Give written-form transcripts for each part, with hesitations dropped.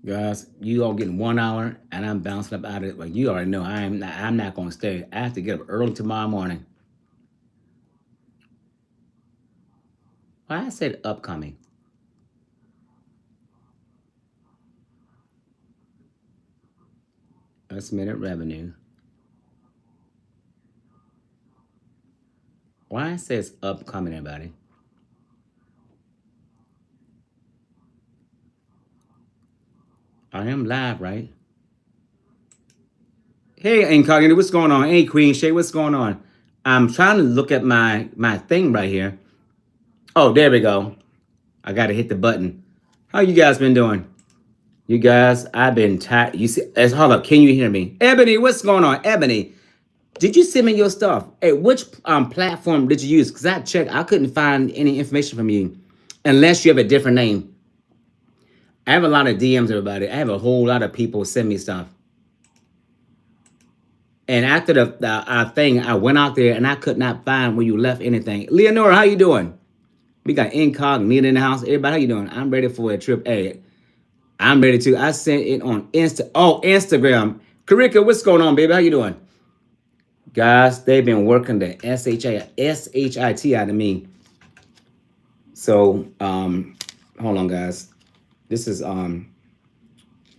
Guys, you all getting 1 hour, and I'm bouncing up out of it. Like you already know, I'm not going to stay. I have to get up early tomorrow morning. Why I said upcoming? Estimated revenue. Why it says upcoming, everybody? I am live, right? Hey, Incognito, what's going on? Hey, Queen Shay, what's going on? I'm trying to look at my thing right here. Oh, there we go. I got to hit the button. How you guys been doing? You guys, I've been tired. You see, hold up. Can you hear me? Ebony, what's going on? Ebony, did you send me your stuff? Hey, which platform did you use? Because I checked, I couldn't find any information from you unless you have a different name. I have a lot of DMs, everybody. I have a whole lot of people send me stuff. And after the thing, I went out there and I could not find where you left anything. Leonora, how you doing? We got incognito in the house. Everybody, how you doing? I'm ready for a trip. Hey, I'm ready to. I sent it on Instagram. Karika, what's going on, baby? How you doing? Guys, they've been working the SHIT out of me. So, hold on, guys. This is oh, I'm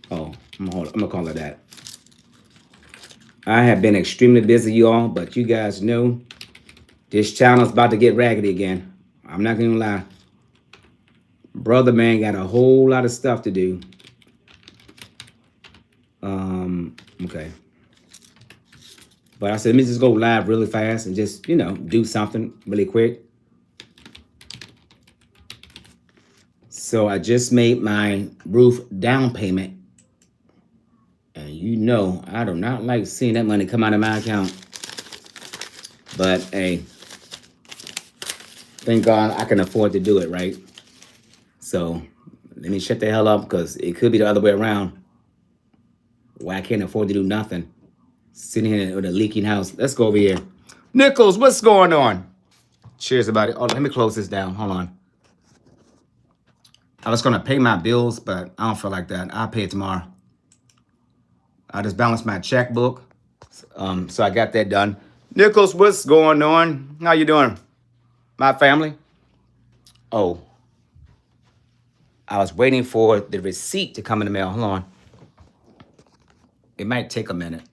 gonna call it that. I have been extremely busy, y'all, but you guys know this channel's about to get raggedy again. I'm not gonna lie. Brother man got a whole lot of stuff to do. Okay. But I said, let me just go live really fast and just, do something really quick. So I just made my roof down payment. And I do not like seeing that money come out of my account. But hey, thank God I can afford to do it, right? So let me shut the hell up because it could be the other way around. Why I can't afford to do nothing. Sitting here with a leaking house. Let's go over here. Nichols, what's going on? Cheers, everybody. Oh, let me close this down. Hold on. I was going to pay my bills, but I don't feel like that. I'll pay it tomorrow. I just balanced my checkbook. So I got that done. Nichols, what's going on? How you doing? My family? Oh, I was waiting for the receipt to come in the mail. Hold on. It might take a minute.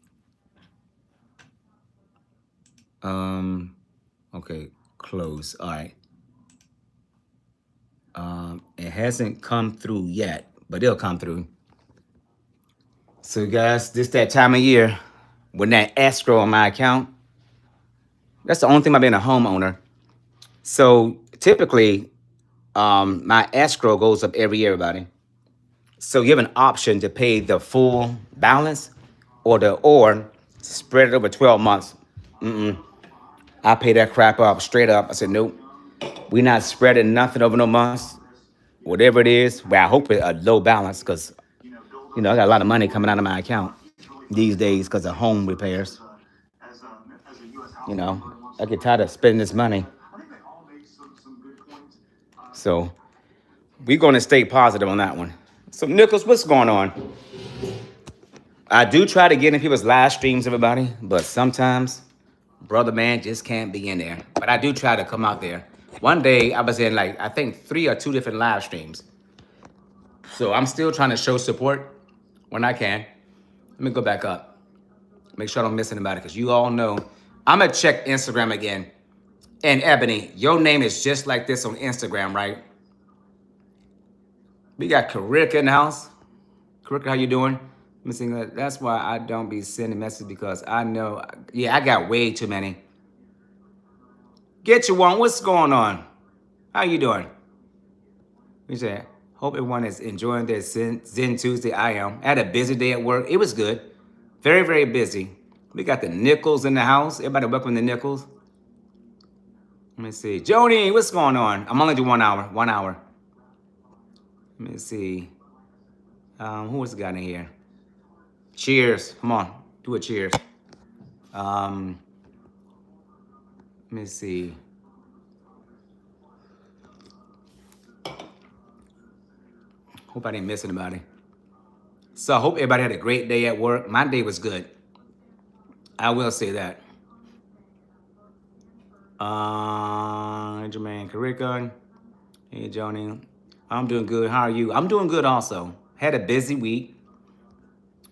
Okay, close. All right. It hasn't come through yet, but it'll come through. So guys, this that time of year when that escrow on my account. That's the only thing about being a homeowner. So typically, my escrow goes up every year, everybody. So you have an option to pay the full balance or spread it over 12 months. I pay that crap up straight up. I said, nope, we not spreading nothing over no months. Whatever it is, well, I hope it's a low balance because, I got a lot of money coming out of my account these days because of home repairs. I get tired of spending this money. So we're going to stay positive on that one. So, Nichols, what's going on? I do try to get in people's live streams, everybody, but sometimes brother man just can't be in there. But I do try to come out there. One day I was in I think 3 or 2 different live streams. So I'm still trying to show support when I can. Let me go back up. Make sure I don't miss anybody because you all know. I'm going to check Instagram again. And Ebony, your name is just like this on Instagram, right? We got Karika in the house. Karika, how you doing? Let me see. That's why I don't be sending messages because I know, I got way too many. Get you one. What's going on? How you doing? We say, hope everyone is enjoying their Zen Tuesday. I am. I had a busy day at work. It was good. Very, very busy. We got the Nichols in the house. Everybody welcome the Nichols. Let me see. Joni, what's going on? I'm only doing 1 hour. 1 hour. Let me see. Who was the guy in here? Cheers. Come on. Do a cheers. Let me see. Hope I didn't miss anybody. So I hope everybody had a great day at work. My day was good. I will say that. Jermaine Carrica. Hey, Joni. I'm doing good. How are you? I'm doing good also. Had a busy week.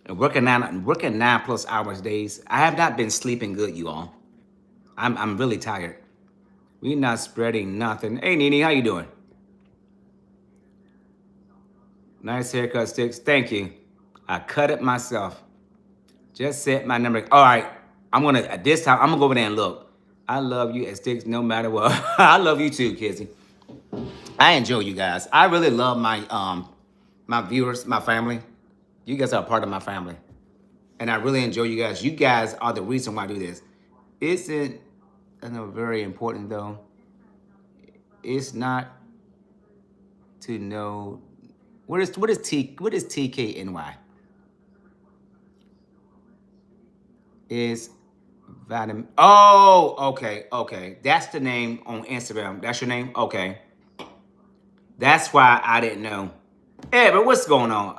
Working 9+ hours days. I have not been sleeping good, you all. I'm really tired. We're not spreading nothing. Hey, Nene, how you doing? Nice haircut, Sticks. Thank you. I cut it myself. Just set my number. All right. At this time, I'm gonna go over there and look. I love you at Sticks no matter what. I love you too, Kizzy. I enjoy you guys. I really love my viewers, my family. You guys are a part of my family. And I really enjoy you guys. You guys are the reason why I do this. Isn't I know very important though. It's not to know what is TKNY? Is vitamin. Oh, okay, okay. That's the name on Instagram. That's your name? Okay. That's why I didn't know. Hey, but what's going on?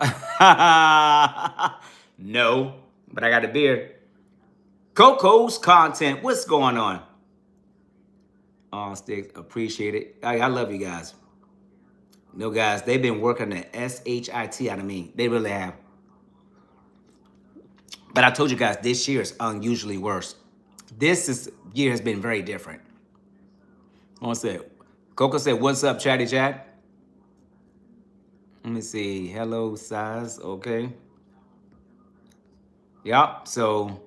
No, but I got a beard. Coco's content. What's going on? Oh, Sticks, appreciate it. I love you guys. No, guys, they've been working the SHIT out of me. They really have. But I told you guys, this year is unusually worse. Year has been very different. What's that? Coco said, "What's up, chatty chat?" Let me see. Hello, size. Okay. Yep. So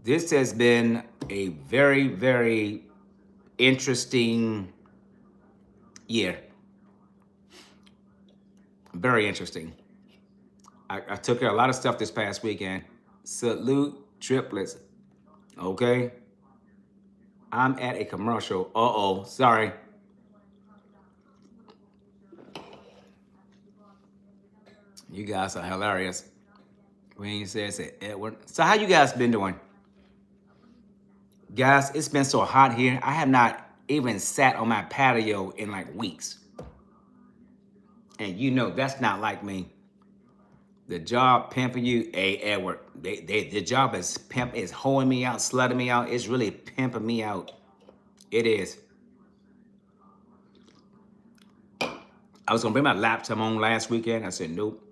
this has been a very, very interesting year. Very interesting. I took care of a lot of stuff this past weekend. Salute triplets. Okay. I'm at a commercial. Uh-oh. Sorry. You guys are hilarious. Wayne says it, Edward. So how you guys been doing? Guys, it's been so hot here. I have not even sat on my patio in like weeks. And you know that's not like me. The job pimping you, hey Edward. The job is hoeing me out, slutting me out. It's really pimping me out. It is. I was gonna bring my laptop home last weekend. I said nope.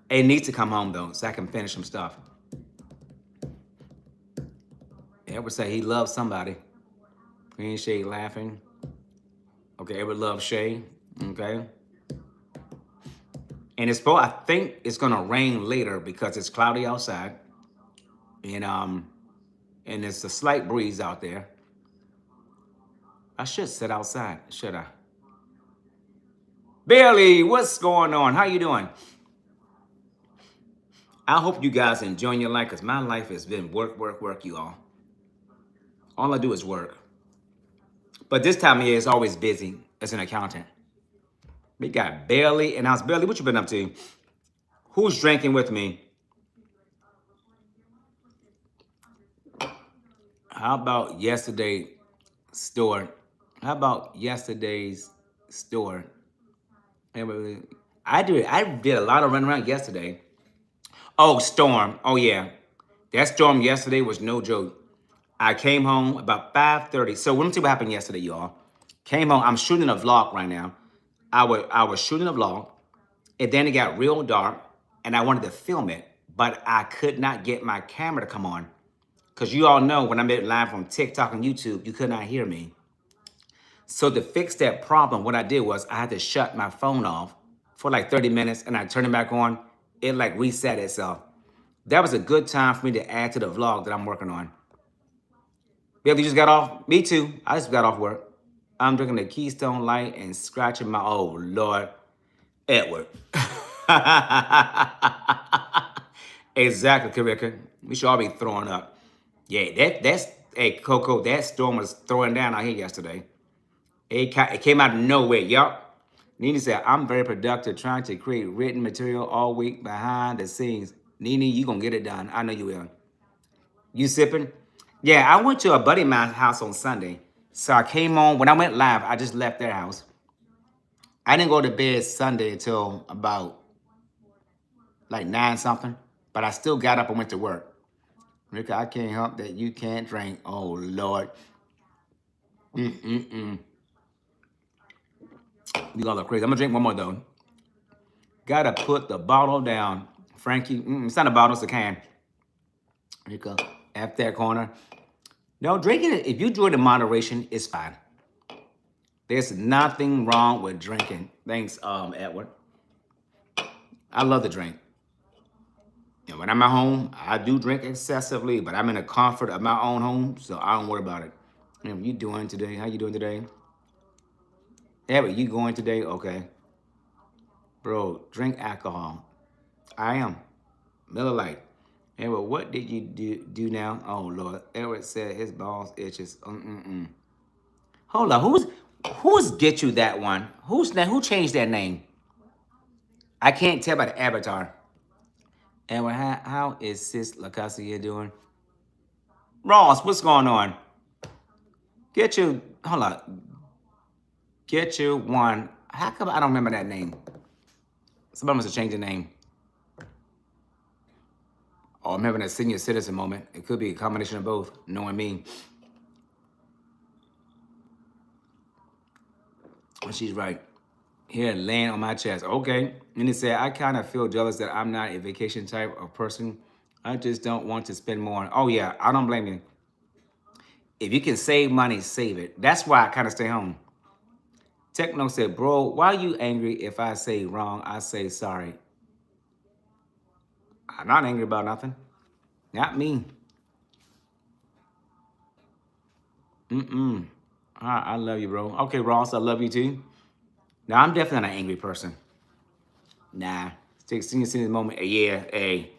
It needs to come home though, so I can finish some stuff. Edward said he loves somebody. Green Shade laughing. Okay, Edward loves Shay. Okay. And I think it's gonna rain later because it's cloudy outside. And there's a slight breeze out there. I should sit outside, should I? Bailey, what's going on? How you doing? I hope you guys enjoying your life because my life has been work, work, work, you all. All I do is work. But this time of year is always busy as an accountant. We got Bailey and how's Bailey? What you been up to? Who's drinking with me? How about yesterday's store? How about yesterday's store? I did a lot of running around yesterday. Oh, storm. Oh yeah. That storm yesterday was no joke. I came home about 5:30. So let me see what happened yesterday, y'all. Came home. I'm shooting a vlog right now. I was shooting a vlog, and then it got real dark, and I wanted to film it, but I could not get my camera to come on. Because you all know when I'm live on TikTok and YouTube, you could not hear me. So to fix that problem, what I did was I had to shut my phone off for like 30 minutes, and I turned it back on. It like reset itself. That was a good time for me to add to the vlog that I'm working on. Bill, you just got off? Me too. I just got off work. I'm drinking a Keystone Light and scratching my, oh Lord, Edward. Exactly, Karika. We should all be throwing up. Yeah, that's, hey, Coco, that storm was throwing down out here yesterday. It came out of nowhere, yup. Nene said, I'm very productive trying to create written material all week behind the scenes. Nene, you gonna get it done. I know you will. You sipping? Yeah, I went to a buddy of mine's house on Sunday. So I came on, when I went live, I just left their house. I didn't go to bed Sunday until about like 9 something, but I still got up and went to work. Rick, I can't help that you can't drink. Oh Lord. Mm-mm-mm. You all look crazy. I'm gonna drink one more though. Gotta put the bottle down. Frankie, it's not a bottle, it's a can. Here you go. After that corner. No, drinking it, if you do it in moderation, it's fine. There's nothing wrong with drinking. Thanks, Edward. I love to drink. And when I'm at home, I do drink excessively, but I'm in the comfort of my own home, so I don't worry about it. And you doing today? How you doing today? Edward, you going today? Okay. Bro, drink alcohol. I am. Miller Lite. Edward, what did you do now? Oh Lord. Edward said his balls itches. Hold on. Who's get you that one? Who changed that name? I can't tell by the avatar. Edward, how is Sis Lacasia doing? Ross, what's going on? Hold on. Get you one. How come I don't remember that name? Somebody must have changed the name. Or I'm having a senior citizen moment. It could be a combination of both, knowing me. And she's right. Here, laying on my chest. Okay. And he said, I kind of feel jealous that I'm not a vacation type of person. I just don't want to spend more. Oh, yeah. I don't blame you. If you can save money, save it. That's why I kind of stay home. Techno said, bro, why are you angry if I say wrong? I say sorry. I'm not angry about nothing. Not me. I love you, bro. Okay, Ross, I love you too. Now, I'm definitely not an angry person. Nah. Senior citizen moment. Yeah, hey.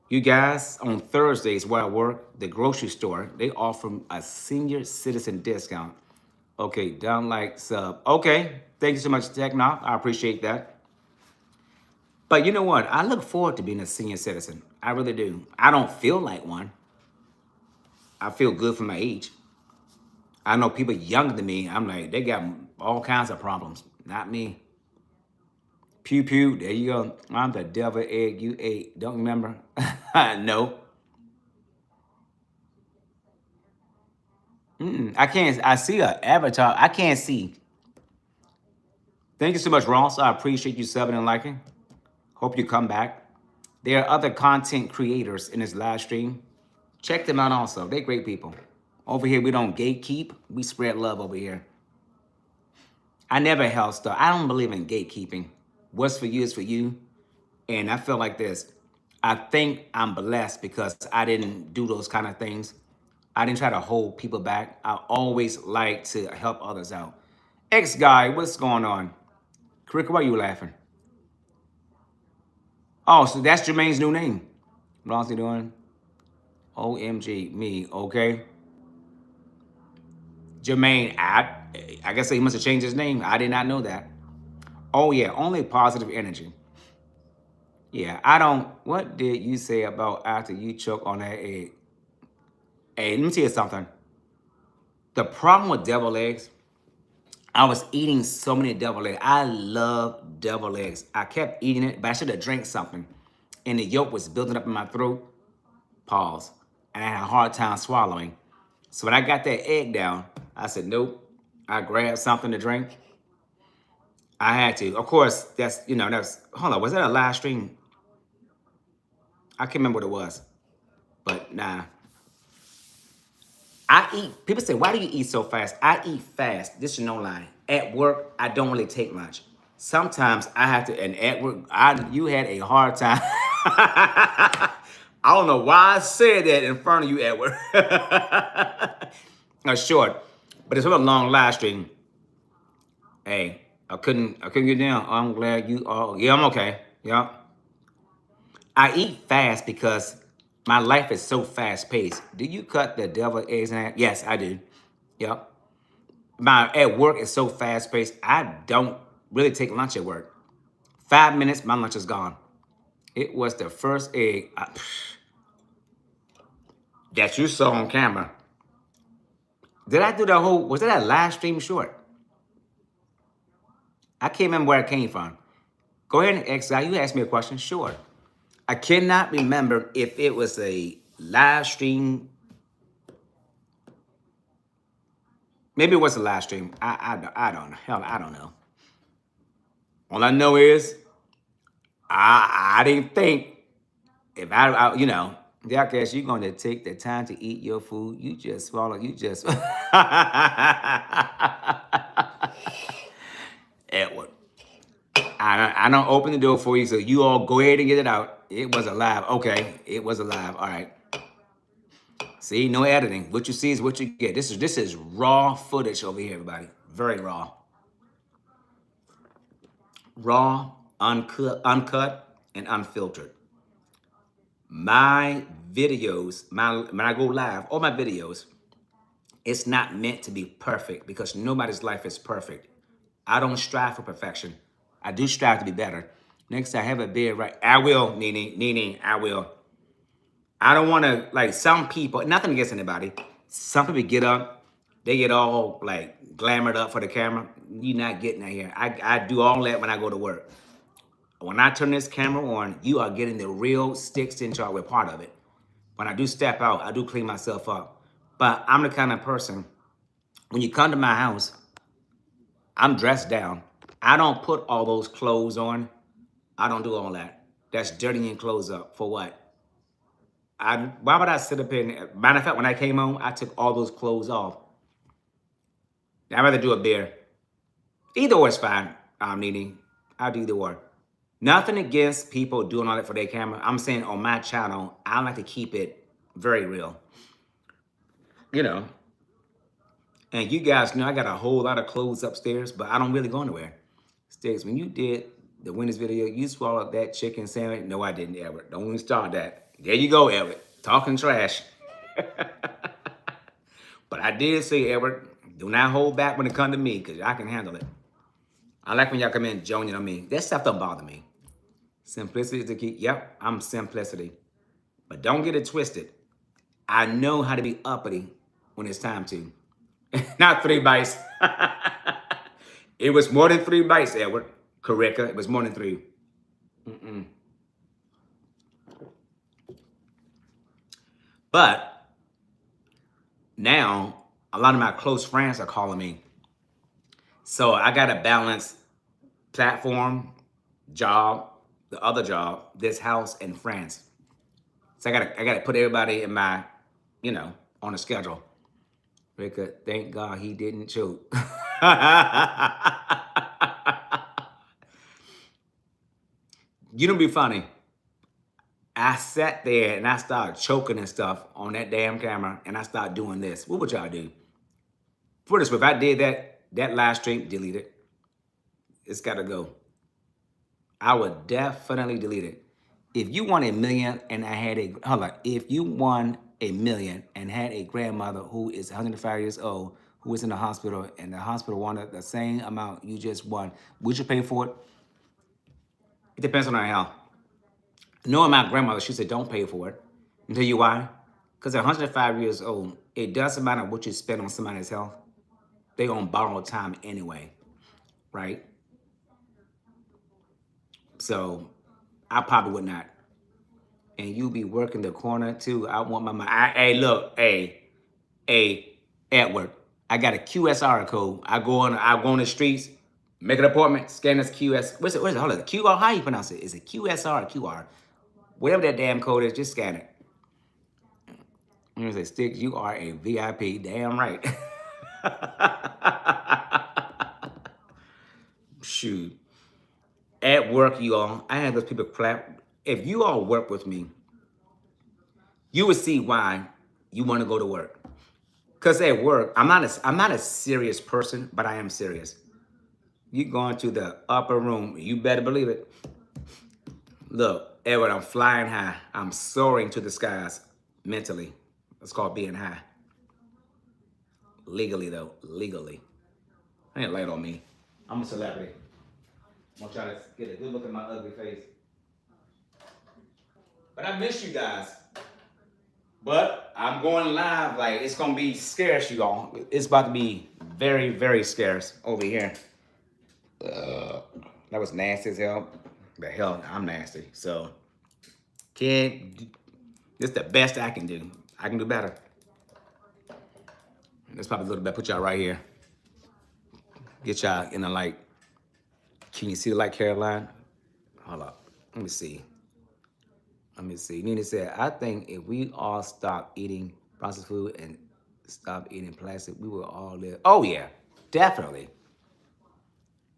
You guys, on Thursdays where I work, the grocery store, they offer a senior citizen discount. Okay, down like sub. Okay, thank you so much, Technoc. I appreciate that. But you know what? I look forward to being a senior citizen. I really do. I don't feel like one. I feel good for my age. I know people younger than me, I'm like, they got all kinds of problems. Not me. Pew pew, there you go. I'm the devil egg you ate. Don't remember? No. I can't. I see an avatar. I can't see. Thank you so much, Ross. I appreciate you subbing and liking. Hope you come back. There are other content creators in this live stream. Check them out also. They're great people. Over here, we don't gatekeep. We spread love over here. I never held stuff. I don't believe in gatekeeping. What's for you is for you. And I feel like this. I think I'm blessed because I didn't do those kind of things. I didn't try to hold people back. I always like to help others out. Ex-guy, what's going on? Crick, why are you laughing? Oh, so that's Jermaine's new name. What else he doing? OMG, me, okay? Jermaine, I guess he must have changed his name. I did not know that. Oh, yeah, only positive energy. Yeah, I don't. What did you say about after you choke on that egg? Hey, let me tell you something. The problem with deviled eggs, I was eating so many deviled eggs. I love deviled eggs. I kept eating it, but I should have drank something. And the yolk was building up in my throat. Pause. And I had a hard time swallowing. So when I got that egg down, I said, nope. I grabbed something to drink. I had to. Of course, hold on, was that a live stream? I can't remember what it was. But nah. I eat, people say, why do you eat so fast? I eat fast. This is no lie. At work, I don't really take much. Sometimes I have to, and at work, you had a hard time. I don't know why I said that in front of you, Edward. Short, but it's a long live stream. Hey, I couldn't get down. I'm glad you are. Yeah, I'm okay. Yeah. I eat fast because my life is so fast paced. Do you cut the devil eggs in half? Yes, I do. Yep. My at work is so fast paced. I don't really take lunch at work. 5 minutes, my lunch is gone. It was the first egg that you saw on camera. Did I do the whole, was that a live stream short? I can't remember where it came from. Go ahead and ask. You ask me a question. Sure. I cannot remember if it was a live stream. Maybe it was a live stream. I don't know. Hell, I don't know. All I know is I didn't think if I guess you're going to take the time to eat your food. You just swallow. You just Edward. I don't open the door for you, so you all go ahead and get it out. It was alive. Okay, it was alive. All right. See, no editing. What you see is what you get. This is raw footage over here, everybody. Very raw. Raw, uncut, and unfiltered. My videos, when I go live, all my videos, it's not meant to be perfect because nobody's life is perfect. I don't strive for perfection. I do strive to be better. Next time I have a beard, right? I will, Nene, I will. I don't want to, like some people, nothing against anybody. Some people get up, they get all like glamored up for the camera. You're not getting that here. I do all that when I go to work. When I turn this camera on, you are getting the real Sticksncharge. We're part of it. When I do step out, I do clean myself up. But I'm the kind of person, when you come to my house, I'm dressed down. I don't put all those clothes on. I don't do all that. That's dirtying clothes up. For what? Why would I sit up in? Matter of fact, when I came home, I took all those clothes off. I'd rather do a beer. Either or is fine, Nene. I'll do either or. Nothing against people doing all that for their camera. I'm saying on my channel, I like to keep it very real. You know. And you guys know I got a whole lot of clothes upstairs, but I don't really go anywhere. Sticks, when you did the Wednesday video, you swallowed that chicken sandwich. No, I didn't, Everett. Don't even start that. There you go, Everett. Talking trash. But I did say, Everett, do not hold back when it comes to me, because I can handle it. I like when y'all come in joining on me. That stuff don't bother me. Simplicity is the key. Yep, I'm simplicity. But don't get it twisted. I know how to be uppity when it's time to. Not 3 bites. It was more than 3 bites, Edward. Correct. It was more than 3. But now, a lot of my close friends are calling me. So I got to balance platform, job, the other job, this house, and friends. So I gotta put everybody in my, on a schedule. Because thank God he didn't choke. You know, be funny. I sat there and I started choking and stuff on that damn camera, and I started doing this. What would y'all do? For this, if I did that live stream, delete it. It's gotta go. I would definitely delete it. If you won $1 million and I had if you won $1 million and had a grandmother who is 105 years old, who is in the hospital, and the hospital wanted the same amount you just won, would you pay for it? It depends on her health. Knowing my grandmother, she said, don't pay for it. And tell you why? Because at 105 years old, it doesn't matter what you spend on somebody's health. They're on borrowed time anyway, right? So I probably would not. And you be working the corner too. I want my money. Hey, look, Edward, I got a QSR code. I go on the streets, make an appointment, scan this QS. What is it? Hold on, QR. How you pronounce it? Is it QSR or QR? Whatever that damn code is, just scan it. I'm gonna say, Sticks, you are a VIP. Damn right. Shoot. At work, you all, I had those people clap. If you all work with me, you would see why you want to go to work. Because at work, I'm not a serious person, but I am serious. You go into the upper room, you better believe it. Look, Edward, I'm flying high. I'm soaring to the skies mentally. It's called being high. Legally, though. Legally. I ain't light on me. I'm a celebrity. I'm gonna try to get a good look at my ugly face. But I miss you guys. But I'm going live. Like, it's gonna be scarce, you all. It's about to be very, very scarce over here. That was nasty as hell. The hell, I'm nasty. So, can't. This is the best I can do. I can do better. That's probably a little bit. Put y'all right here. Get y'all in the light. Can you see the light, Caroline? Hold up. Let me see. Let me see. Nina said, I think if we all stop eating processed food and stop eating plastic, we will all live. Oh, yeah. Definitely.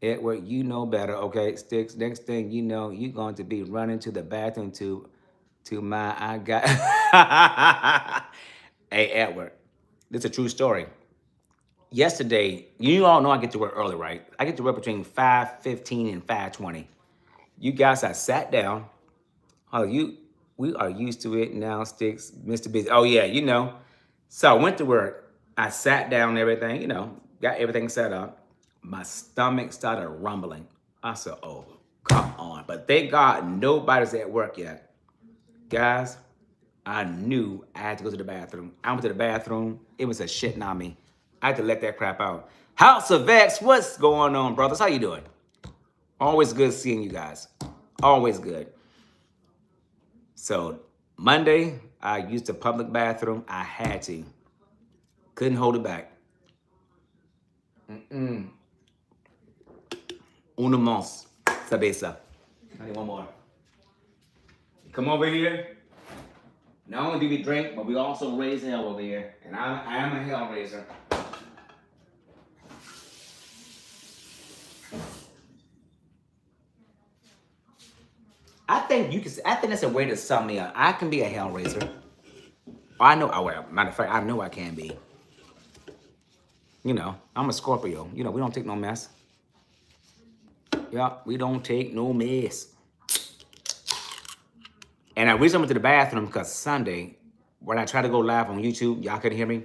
Edward, you know better. Okay, Sticks. Next thing you know, you're going to be running to the bathroom to my I got. Hey, Edward, this is a true story. Yesterday, you all know I get to work early, right? I get to work between 5:15 and 5:20. You guys, I sat down. Oh, we are used to it now, Sticks, Mr. Busy. Oh yeah, you know. So I went to work. I sat down and everything, got everything set up. My stomach started rumbling. I said, oh, come on. But thank God nobody's at work yet. Guys, I knew I had to go to the bathroom. I went to the bathroom. It was a shit on me. I had to let that crap out. House of X, what's going on, brothers? How you doing? Always good seeing you guys. Always good. So Monday, I used the public bathroom. I had to. Couldn't hold it back. Uno más. Cerveza. I need one more. Come over here. Not only do we drink, but we also raise hell over here. And I am a hell raiser. I think that's a way to sum me up. I can be a hell raiser. I know, matter of fact, I know I can be. I'm a Scorpio. We don't take no mess. Yeah, we don't take no mess. And I recently went to the bathroom because Sunday, when I tried to go live on YouTube, y'all couldn't hear me.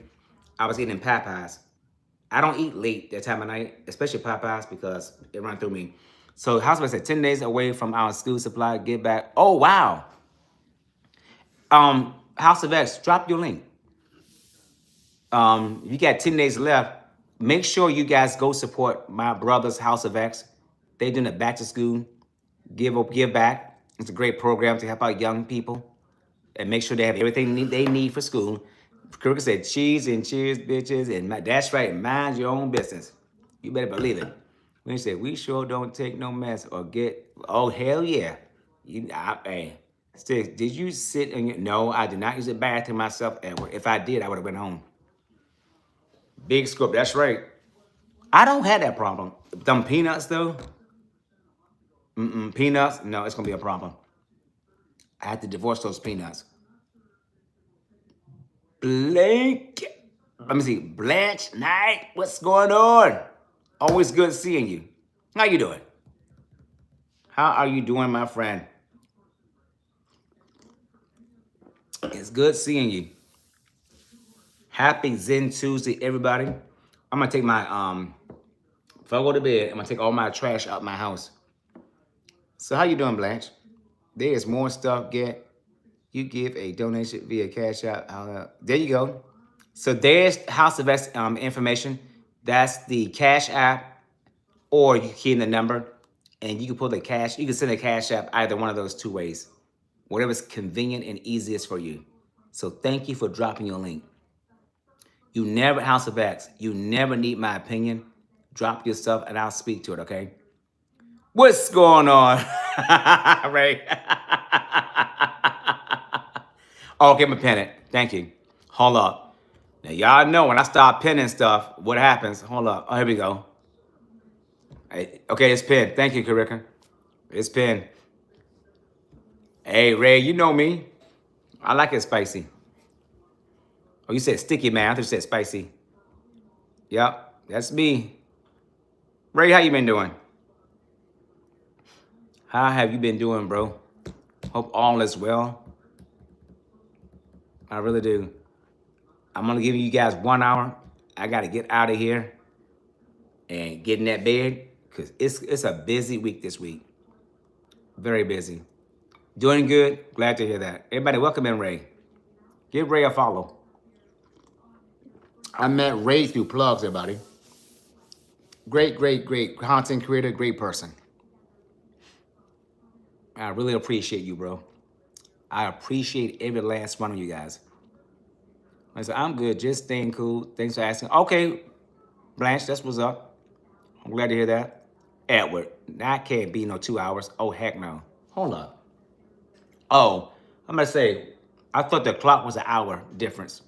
I was eating Popeyes. I don't eat late that time of night, especially Popeyes, because it ran through me. So Houseway said 10 days away from our school supply, get back. Oh wow. House of X, drop your link. You got 10 days left. Make sure you guys go support my brother's House of X. They're doing a back to school, give back. It's a great program to help out young people and make sure they have everything they need for school. Kirk said, cheese and cheers, bitches. And that's right, mind your own business. You better believe it. When he said, we sure don't take no mess or get, oh, hell yeah. Hey, Sticks, did you sit in your, no, I did not use the bathroom myself, Edward. If I did, I would have went home. Big scoop, that's right. I don't have that problem. Them peanuts, though. Peanuts, no, it's going to be a problem. I had to divorce those peanuts. Blake, let me see, Blanche Knight, what's going on? Always good seeing you. How you doing? How are you doing, my friend? It's good seeing you. Happy Zen Tuesday, everybody. I'm gonna take my if I go to bed, I'm gonna take all my trash out my house. So how you doing, Blanche? There's more stuff. You give a donation via Cash App. There you go. So there's House of X information. That's the Cash App, or you key in the number, and you can pull the cash. You can send a Cash App either one of those two ways, whatever's convenient and easiest for you. So thank you for dropping your link. You never, House of X, you never need my opinion. Drop your stuff and I'll speak to it, okay? What's going on, Ray? Okay, I'm a pin it. Thank you. Hold up. Now, y'all know when I start pinning stuff, what happens? Hold up. Oh, here we go. Okay, it's pinned. Thank you, Karika. It's pinned. Hey, Ray, you know me. I like it spicy. Oh, you said sticky, man. I thought you said spicy. Yep, that's me. Ray, how you been doing? How have you been doing, bro? Hope all is well. I really do. I'm gonna give you guys 1 hour. I gotta get out of here and get in that bed because it's a busy week this week. Very busy. Doing good. Glad to hear that. Everybody, welcome in, Ray. Give Ray a follow. I met Ray through plugs, everybody. Great content creator, great person. I really appreciate you, bro. I appreciate every last one of you guys. I said, I'm good, just staying cool. Thanks for asking. Okay, Blanche, that's what's up. I'm glad to hear that. Edward, that can't be no 2 hours. Oh, heck no. Hold up. Oh, I'm gonna say, I thought the clock was an hour difference.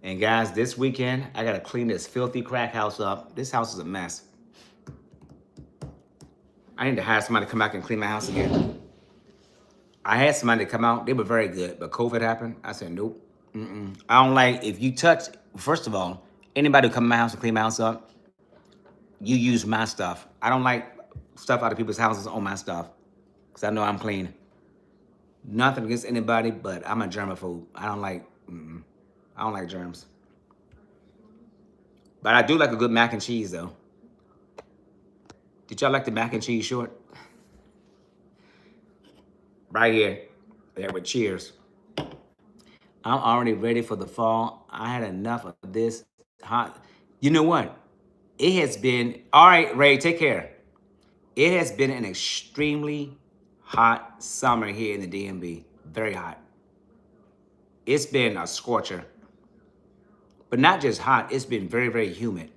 And guys, this weekend, I gotta clean this filthy crack house up. This house is a mess. I need to hire somebody to come back and clean my house again. I had somebody come out. They were very good, but COVID happened. I said, nope. I don't like, if you touch, first of all, anybody who come to my house and clean my house up, you use my stuff. I don't like stuff out of people's houses on my stuff because I know I'm clean. Nothing against anybody, but I'm a germaphobe. I don't like germs. But I do like a good mac and cheese, though. Did y'all like the mac and cheese short? Right here. There with cheers. I'm already ready for the fall. I had enough of this hot. You know what? It has been, all right, Ray, take care. It has been an extremely hot summer here in the DMV. Very hot. It's been a scorcher. But not just hot, it's been very, very humid.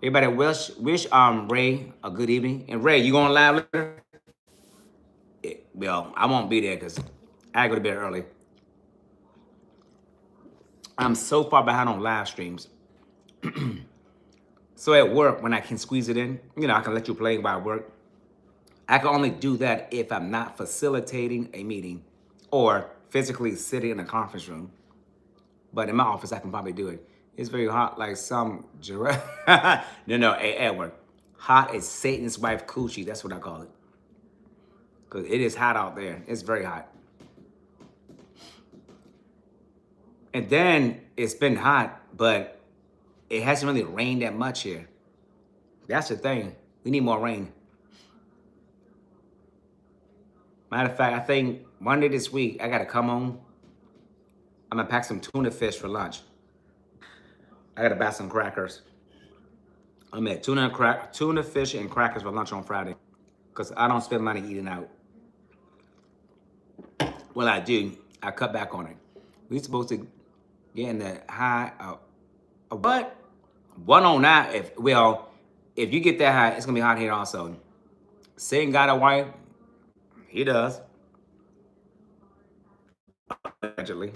Everybody wish Ray a good evening. And Ray, you going live later? Well, I won't be there because I go to bed early. I'm so far behind on live streams. So at work, when I can squeeze it in, I can let you play while I work. I can only do that if I'm not facilitating a meeting or physically sitting in a conference room. But in my office, I can probably do it. It's very hot, like some giraffe. No, hey, Edward. Hot as Satan's wife coochie. That's what I call it. Because it is hot out there. It's very hot. And then it's been hot, but it hasn't really rained that much here. That's the thing. We need more rain. Matter of fact, I think one day this week, I got to come home. I'm going to pack some tuna fish for lunch. I got to buy some crackers. I'm at tuna fish and crackers for lunch on Friday. Because I don't spend money eating out. Well, I do. I cut back on it. We're supposed to get in the high what? 109. If you get that high, it's going to be hot here also. Satan got a wife. He does. Allegedly.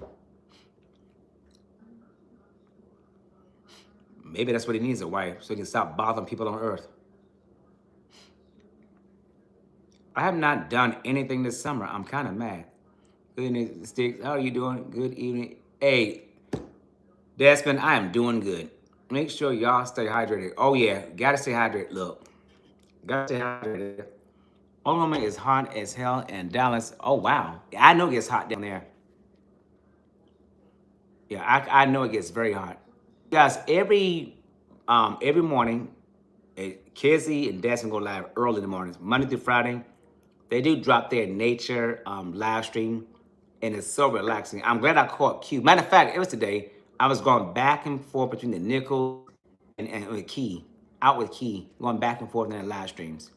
Maybe that's what he needs, a wife, so he can stop bothering people on earth. I have not done anything this summer. I'm kind of mad. Good evening, Sticks. How are you doing? Good evening. Hey, Desmond, I am doing good. Make sure y'all stay hydrated. Oh, yeah. Gotta stay hydrated. Look. Gotta stay hydrated. Oklahoma is hot as hell, and Dallas, oh, wow. I know it gets hot down there. Yeah, I know it gets very hot. Guys, every morning, Kizzy and Desmond go live early in the mornings, Monday through Friday. They do drop their nature live stream, and it's so relaxing. I'm glad I caught Q. Matter of fact, it was today. I was going back and forth between the Nickel and with Key, out with Key, going back and forth in their live streams.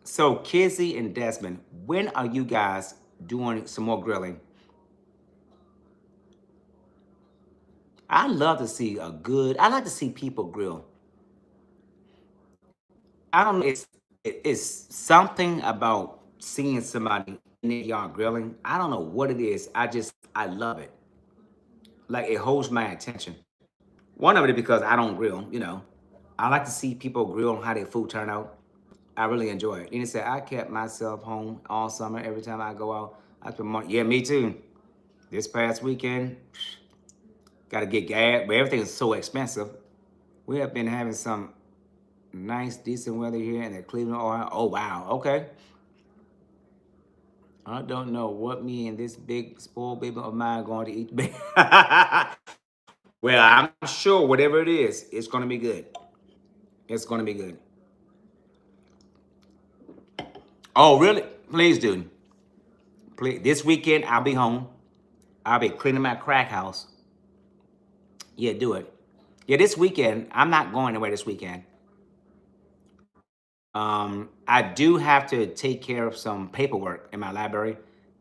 So, Kizzy and Desmond, when are you guys doing some more grilling? I love to see I like to see people grill. I don't know, it's something about seeing somebody in their yard grilling. I don't know what it is. I love it. Like it holds my attention. One of it is because I don't grill. I like to see people grill and how their food turn out. I really enjoy it. And he said, I kept myself home all summer. Every time I go out, I spend money. Yeah, me too. This past weekend, got to get gas, but everything is so expensive. We have been having some nice, decent weather here in the Cleveland, Ohio. Oh, wow. Okay. I don't know what me and this big spoiled baby of mine going to eat. Well, I'm sure whatever it is, it's going to be good. It's going to be good. Oh, really? Please do. Please. This weekend, I'll be home. I'll be cleaning my crack house. Yeah, do it. Yeah, this weekend, I'm not going anywhere this weekend. I do have to take care of some paperwork in my library.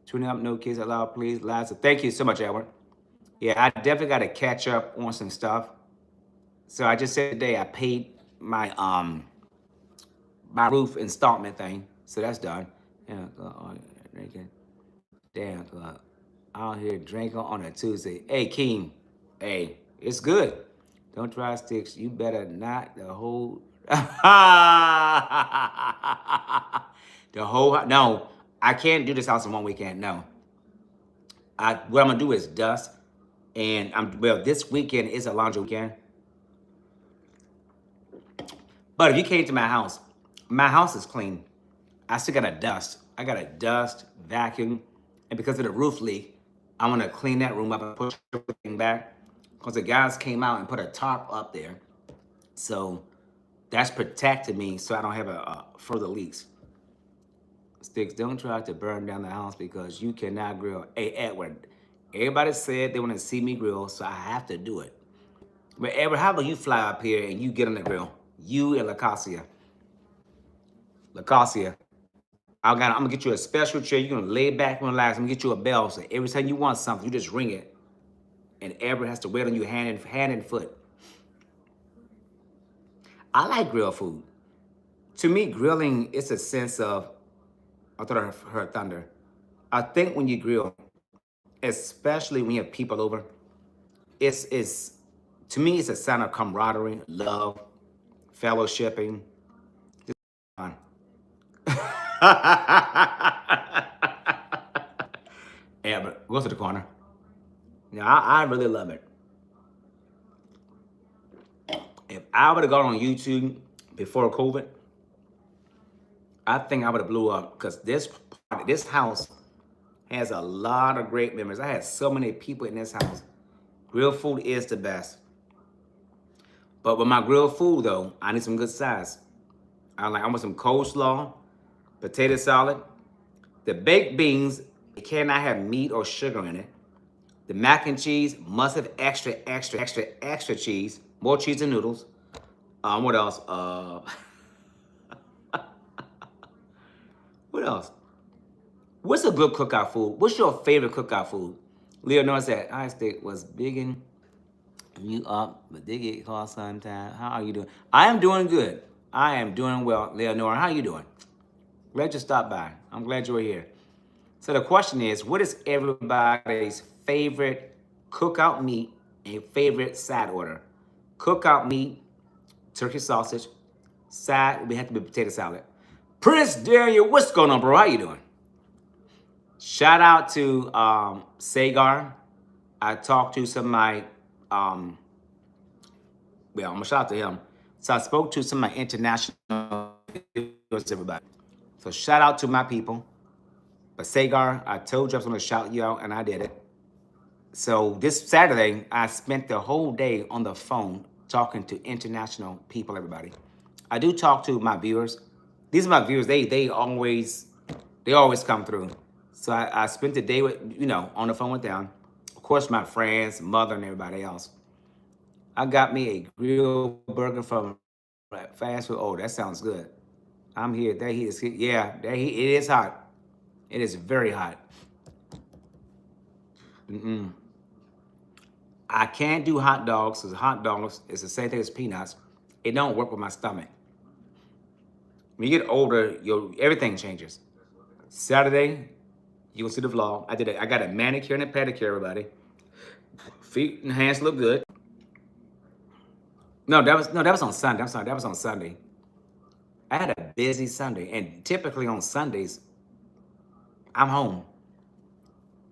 Tuning up, no kids allowed, please. Lots of thank you so much, Edward. Yeah, I definitely got to catch up on some stuff. So I just said today I paid my roof installment thing, so that's done. Yeah, drinking. Damn, out here drinking on a Tuesday. Hey, Keem, hey, it's good. Don't try sticks. You better not the whole. The whole. No, I can't do this house in one weekend. No, what I'm gonna do is dust, and This weekend is a laundry weekend. But if you came to my house is clean. I still gotta dust. I gotta dust, vacuum, and because of the roof leak, I want to clean that room up and push everything back. Because the guys came out and put a tarp up there, so that's protected me, so I don't have further leaks. Sticks, don't try to burn down the house because you cannot grill. Hey, Edward, everybody said they want to see me grill, so I have to do it. But Edward, how about you fly up here and you get on the grill? You and Lacasia. Lacasia. I'm gonna get you a special chair. You're gonna lay back and relax. I'm gonna get you a bell. So every time you want something, you just ring it. And Edward has to wait on you hand and foot. I like grill food. To me, grilling is a sense of, I thought I heard thunder. I think when you grill, especially when you have people over, it's to me it's a sign of camaraderie, love, fellowshipping. Fun. Yeah, but go to the corner. Yeah, I really love it. If I would have gone on YouTube before COVID, I think I would have blew up because this house has a lot of great memories. I had so many people in this house. Grilled food is the best. But with my grilled food though, I need some good size. I want some coleslaw, potato salad. The baked beans, it cannot have meat or sugar in it. The mac and cheese must have extra cheese, more cheese than noodles. What else? What else? What's a good cookout food? What's your favorite cookout food? Leonora said, I steak was bigging you up, but they get called sometimes. How are you doing? I am doing good. I am doing well. Leonora, how are you doing? Glad you stopped by. I'm glad you're here. So the question is, what is everybody's favorite cookout meat and favorite side order? Cookout meat, turkey sausage. Side, we have to be potato salad. Prince Daniel, what's going on, bro? How you doing? Shout out to Sagar. I talked to some of my, I'm gonna shout out to him. So I spoke to some of my international viewers, everybody. So shout out to my people. But Sagar, I told you I was gonna shout you out, and I did it. So this Saturday, I spent the whole day on the phone talking to international people, everybody. I do talk to my viewers. These are my viewers. They always come through. So I spent the day with on the phone with them. Of course, my friends, mother, and everybody else. I got me a grilled burger from fast food. Oh, that sounds good. I'm here. That heat is yeah. It is hot. It is very hot. I can't do hot dogs because hot dogs is the same thing as peanuts. It don't work with my stomach. When you get older, everything changes. Saturday, you will see the vlog. I got a manicure and a pedicure, everybody. Feet and hands look good. No, that was on Sunday. I'm sorry, that was on Sunday. I had a busy Sunday, and typically on Sundays, I'm home.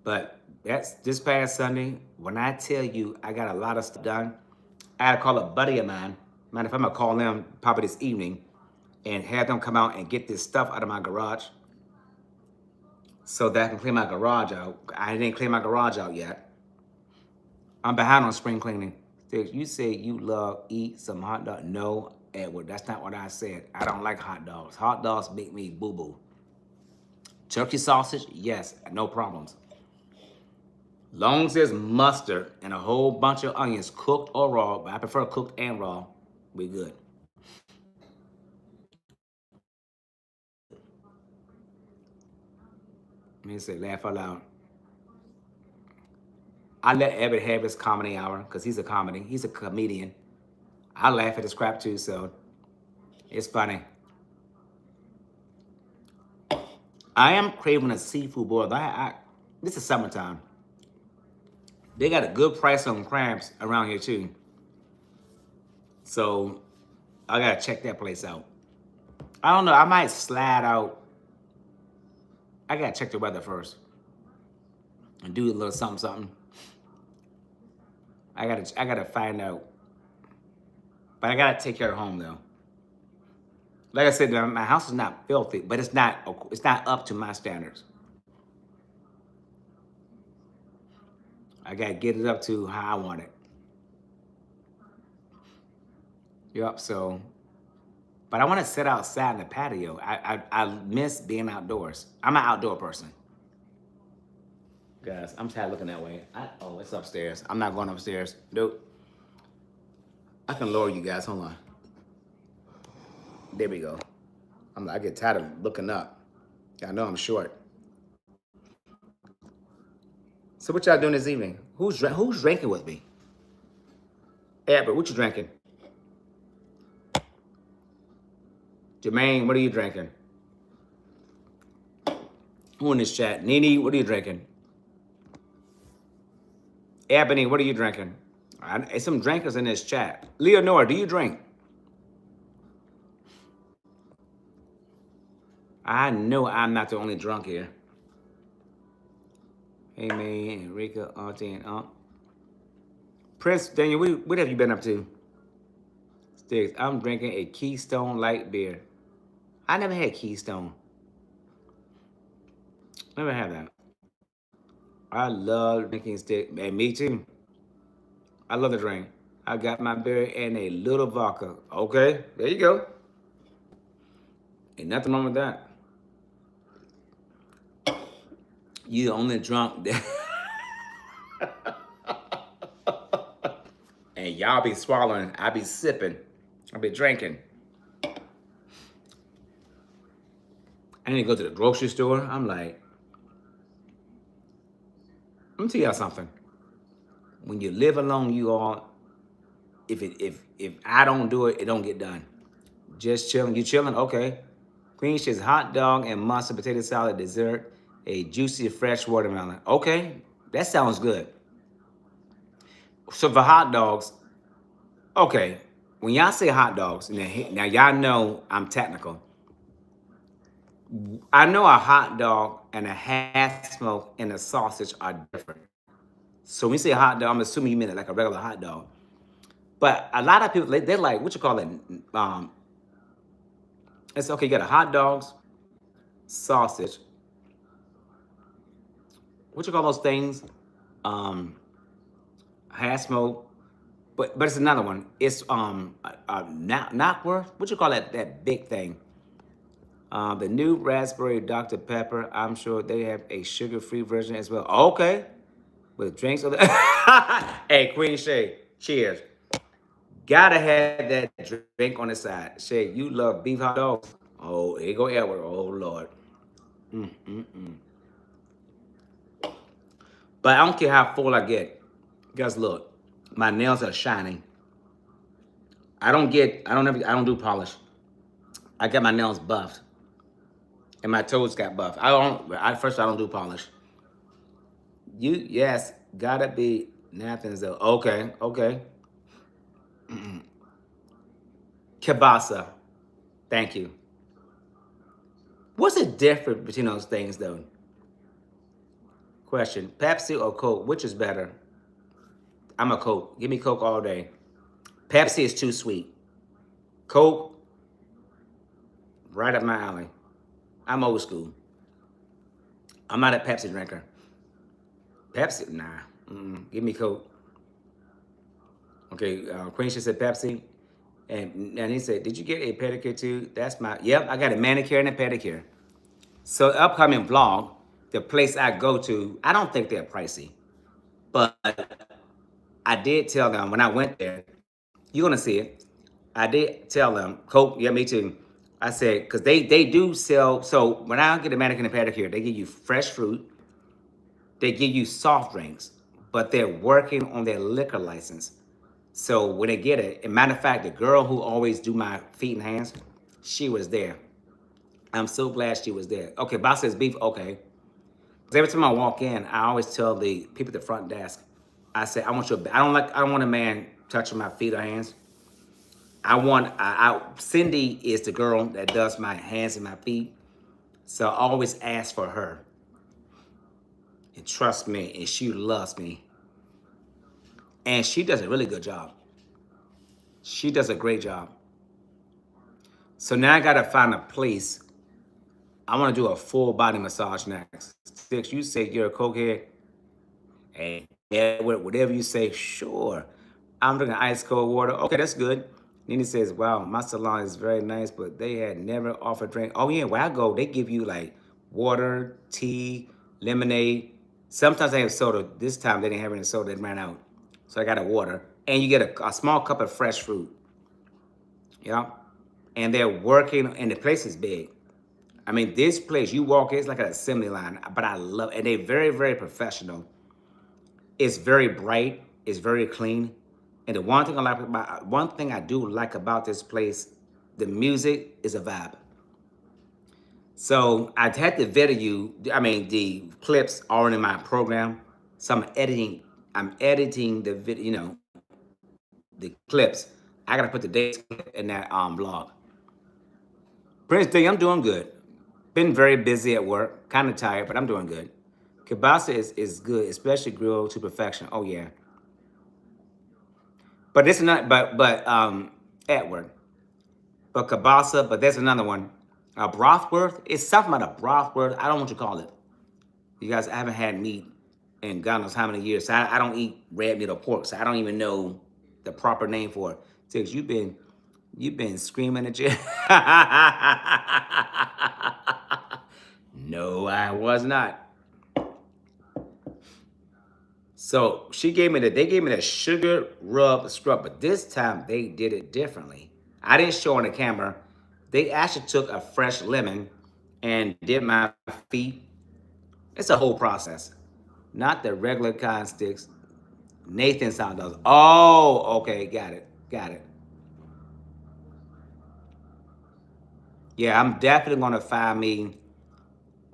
But that's this past Sunday. When I tell you I got a lot of stuff done, I had to call a buddy of mine. Matter of fact, I'm gonna call them probably this evening and have them come out and get this stuff out of my garage so that I can clean my garage out. I didn't clean my garage out yet. I'm behind on spring cleaning. You say you love eat some hot dog. No, Edward, that's not what I said. I don't like hot dogs. Hot dogs make me boo-boo. Turkey sausage, yes, no problems. Long as there's mustard and a whole bunch of onions, cooked or raw, but I prefer cooked and raw, we good. Let me say, laugh out loud. I let Everett have his comedy hour because he's a comedy. He's a comedian. I laugh at his crap too, so it's funny. I am craving a seafood boil. This is summertime. They got a good price on crabs around here too. So I gotta check that place out. I don't know. I might slide out. I gotta check the weather first and do a little something, something. I gotta find out. But I gotta take care of home though. Like I said, my house is not filthy, but it's not up to my standards. I gotta get it up to how I want it. Yup. So, but I want to sit outside in the patio. I miss being outdoors. I'm an outdoor person. Guys, I'm tired looking that way. Oh, it's upstairs. I'm not going upstairs. Nope. I can lower you guys. Hold on. There we go. I get tired of looking up. I know I'm short. So what y'all doing this evening? Who's drinking with me? Albert, what you drinking? Jermaine, what are you drinking? Who in this chat? Nene, what are you drinking? Ebony, what are you drinking? Some drinkers in this chat. Leonora, do you drink? I know I'm not the only drunk here. Hey man, Enrica, Auntie, and Aunt. Prince Daniel, what have you been up to? Sticks, I'm drinking a Keystone light beer. I never had Keystone. Never had that. I love drinking stick, and me too. I love the drink. I got my beer and a little vodka. Okay, there you go. Ain't nothing wrong with that. You the only drunk that and y'all be swallowing, I be sipping, I be drinking. I need to go to the grocery store. I'm like, let me tell y'all something. When you live alone, you all, if I don't do it, it don't get done. Just chilling. You chilling? Okay. Green cheese, hot dog, and mustard potato salad dessert. A juicy fresh watermelon. Okay, that sounds good. So for hot dogs, okay. When y'all say hot dogs, now y'all know I'm technical. I know a hot dog and a half smoke and a sausage are different. So when you say hot dog, I'm assuming you mean it like a regular hot dog. But a lot of people, they're like, what you call it? It's okay, you got a hot dogs, sausage. What you call those things? Half smoke. But it's another one. It's Knockworth. What you call that big thing? The new raspberry Dr. Pepper. I'm sure they have a sugar-free version as well. Okay, with drinks. Hey, Queen Shay, cheers. Gotta have that drink on the side. Shay, you love beef hot dogs. Oh, here you go Edward. Oh Lord. But I don't care how full I get. Guys, look, my nails are shining. I don't do polish. I got my nails buffed. And my toes got buffed. First I don't do polish. Yes, gotta be napkins though. Okay. Kibasa. Thank you. What's the difference between those things though? Question, Pepsi or Coke, which is better? I'm a Coke. Give me Coke all day. Pepsi is too sweet. Coke, right up my alley. I'm old school. I'm not a Pepsi drinker. Pepsi, nah. Give me Coke. Okay, Queen, she said Pepsi. And he said, did you get a pedicure too? Yep, I got a manicure and a pedicure. So upcoming vlog, the place I go to, I don't think they're pricey. But I did tell them when I went there, you're gonna see it. I did tell them, Coke, yeah, me too. I said, because they do sell. So when I get a manicure and a pedicure, they give you fresh fruit, they give you soft drinks, but they're working on their liquor license. So when they get it, and matter of fact, the girl who always do my feet and hands, she was there. I'm so glad she was there. Okay, boss says beef. Okay, because every time I walk in, I always tell the people at the front desk, I say, I want your. I don't want a man touching my feet or hands. Cindy is the girl that does my hands and my feet. So I always ask for her. And trust me, and she loves me. And she does a really good job. She does a great job. So now I gotta find a place. I wanna do a full body massage next. Six, you say you're a cokehead. Hey, yeah, whatever you say, sure. I'm drinking ice cold water. Okay, that's good. Then he says, wow, my salon is very nice, but they had never offered drink. Oh yeah, where I go, they give you like water, tea, lemonade. Sometimes they have soda. This time they didn't have any soda, it ran out. So I got a water. And you get a small cup of fresh fruit. Yeah. And they're working, and the place is big. I mean, this place, you walk in, it's like an assembly line, but I love it. And they're very, very professional. It's very bright. It's very clean. And the one thing I do like about this place, the music is a vibe. So I had the video. I mean, the clips are in my program. So I'm editing. I'm editing the video. The clips. I gotta put the dates in that blog. Prince D, I'm doing good. Been very busy at work. Kind of tired, but I'm doing good. Kibasa is good, especially grilled to perfection. Oh yeah. But this is not. But Edward. But kielbasa, but there's another one. A brothworth. It's something about a brothworth. I don't know what you call it. You guys I haven't had meat in God knows how many years. So I don't eat red meat or pork, so I don't even know the proper name for it. Tiggs, you've been screaming at you. No, I was not. So they gave me the sugar rub scrub, but this time they did it differently. I didn't show on the camera. They actually took a fresh lemon and did my feet. It's a whole process, not the regular kind sticks. Nathan sound does. Oh, okay, got it. Yeah, I'm definitely gonna find me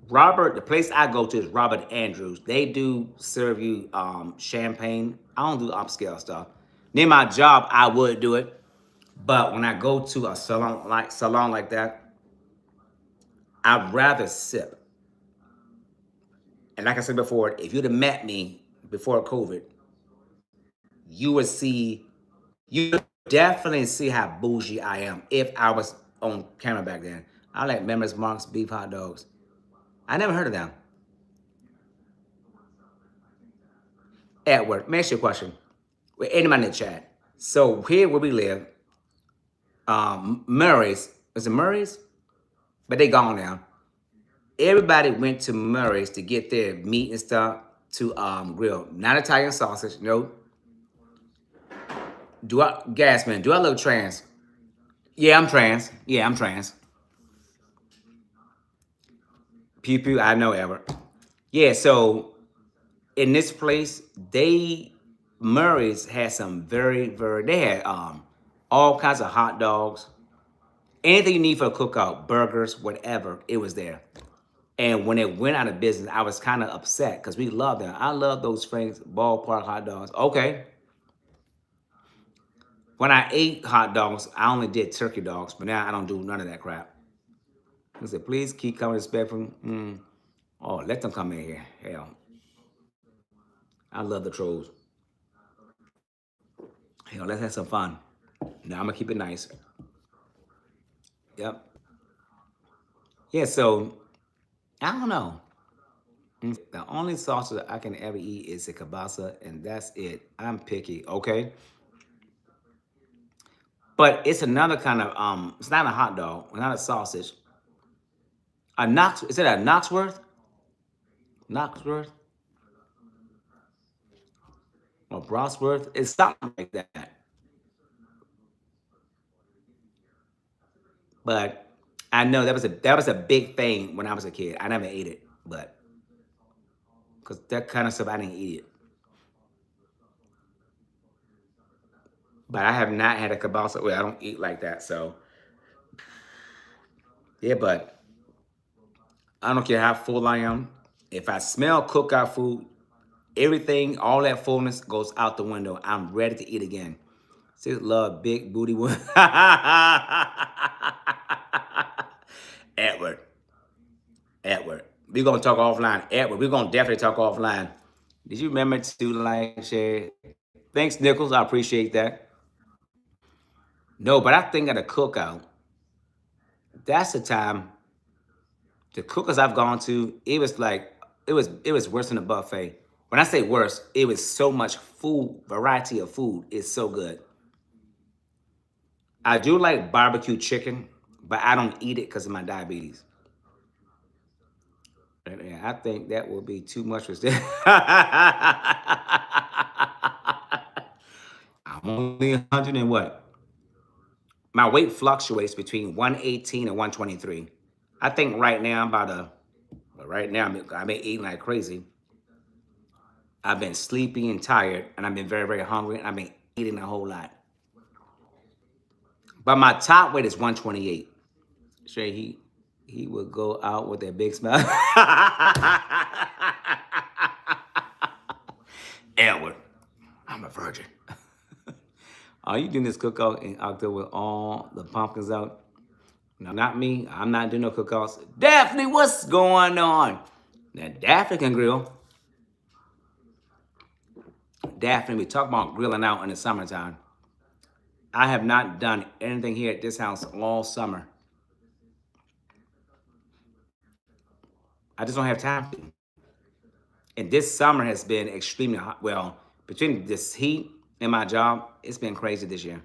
Robert. The place I go to is Robert Andrews. They do serve you champagne. I don't do upscale stuff. Near my job, I would do it. But when I go to a salon like that, I'd rather sip. And like I said before, if you'd have met me before COVID, you would see, you would definitely see how bougie I am if I was on camera back then. I like Members Marks beef hot dogs. I never heard of them. Edward, let me ask you a question. With anybody in the chat. So here where we live, Murray's, is it Murray's? But they gone now. Everybody went to Murray's to get their meat and stuff to grill. Not Italian sausage, no. Gasman, do I look trans? Yeah, I'm trans. Yeah, I'm trans. Pew pew, I know ever. Yeah, so in this place, Murray's had some they had all kinds of hot dogs, anything you need for a cookout, burgers, whatever, it was there. And when it went out of business, I was kind of upset because we love them. I love those Frank's ballpark hot dogs. Okay. When I ate hot dogs, I only did turkey dogs, but now I don't do none of that crap. I said, please keep coming respectful. Oh, let them come in here. Hell, I love the trolls. Hell, let's have some fun. Now I'm gonna keep it nice. Yep. Yeah. So I don't know. The only sausage that I can ever eat is a kielbasa, and that's it. I'm picky. Okay. But it's another kind of it's not a hot dog, not a sausage. Is it a Knoxworth? Knoxworth? or Brosworth. It's something like that. But I know that was a big thing when I was a kid. I never ate it, but because that kind of stuff I didn't eat it. But I have not had a kielbasa. Well, I don't eat like that, so yeah. But I don't care how full I am. If I smell cookout food, everything, all that fullness goes out the window. I'm ready to eat again. Sis love big booty women. Edward, Edward. We're gonna talk offline. Edward, we're gonna definitely talk offline. Did you remember to like share? Thanks, Nichols. I appreciate that. No, but I think at a cookout, that's the time the cookers I've gone to, it was like it was worse than a buffet. When I say worse, it was so much food, variety of food. It's so good. I do like barbecue chicken, but I don't eat it because of my diabetes. And I think that will be too much for still. I'm only 100 and what? My weight fluctuates between 118 and 123. I think right now I'm about a, but right now I've been eating like crazy. I've been sleepy and tired, and I've been very, very hungry, and I've been eating a whole lot. But my top weight is 128. Sure, he would go out with that big smile. Edward, I'm a virgin. Are you doing this cookout in October with all the pumpkins out? No, not me. I'm not doing no cookouts. Daphne, what's going on? Now, Daphne can grill. Daphne, we talk about grilling out in the summertime. I have not done anything here at this house all summer. I just don't have time to. And this summer has been extremely hot. Well, between this heat and my job, it's been crazy this year.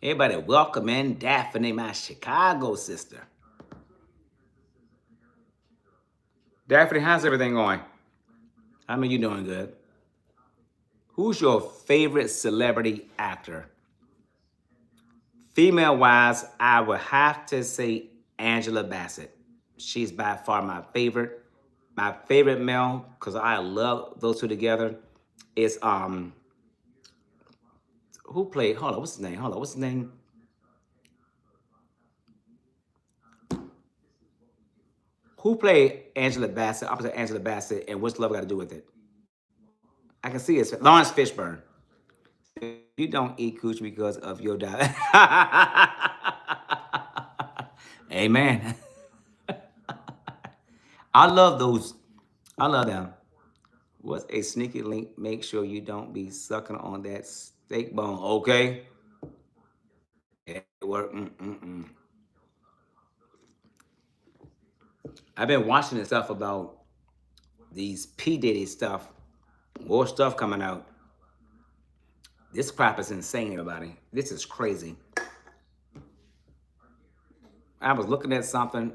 Everybody, welcome in Daphne, my Chicago sister. Daphne, how's everything going? I know you're doing good. Who's your favorite celebrity actor? Female wise, I would have to say Angela Bassett. She's by far my favorite. My favorite male, because I love those two together, is who played, hold on, what's his name? Hold on, what's his name? Who played Angela Bassett, opposite Angela Bassett, and what's love got to do with it? I can see it's Lawrence Fishburne. You don't eat coochie because of your diet. Amen. I love those. I love them. What's a sneaky link? Make sure you don't be sucking on that steak bone, okay? It work. Mm-mm-mm. I've been watching this stuff about these P. Diddy stuff. More stuff coming out. This crap is insane, everybody. This is crazy. I was looking at something.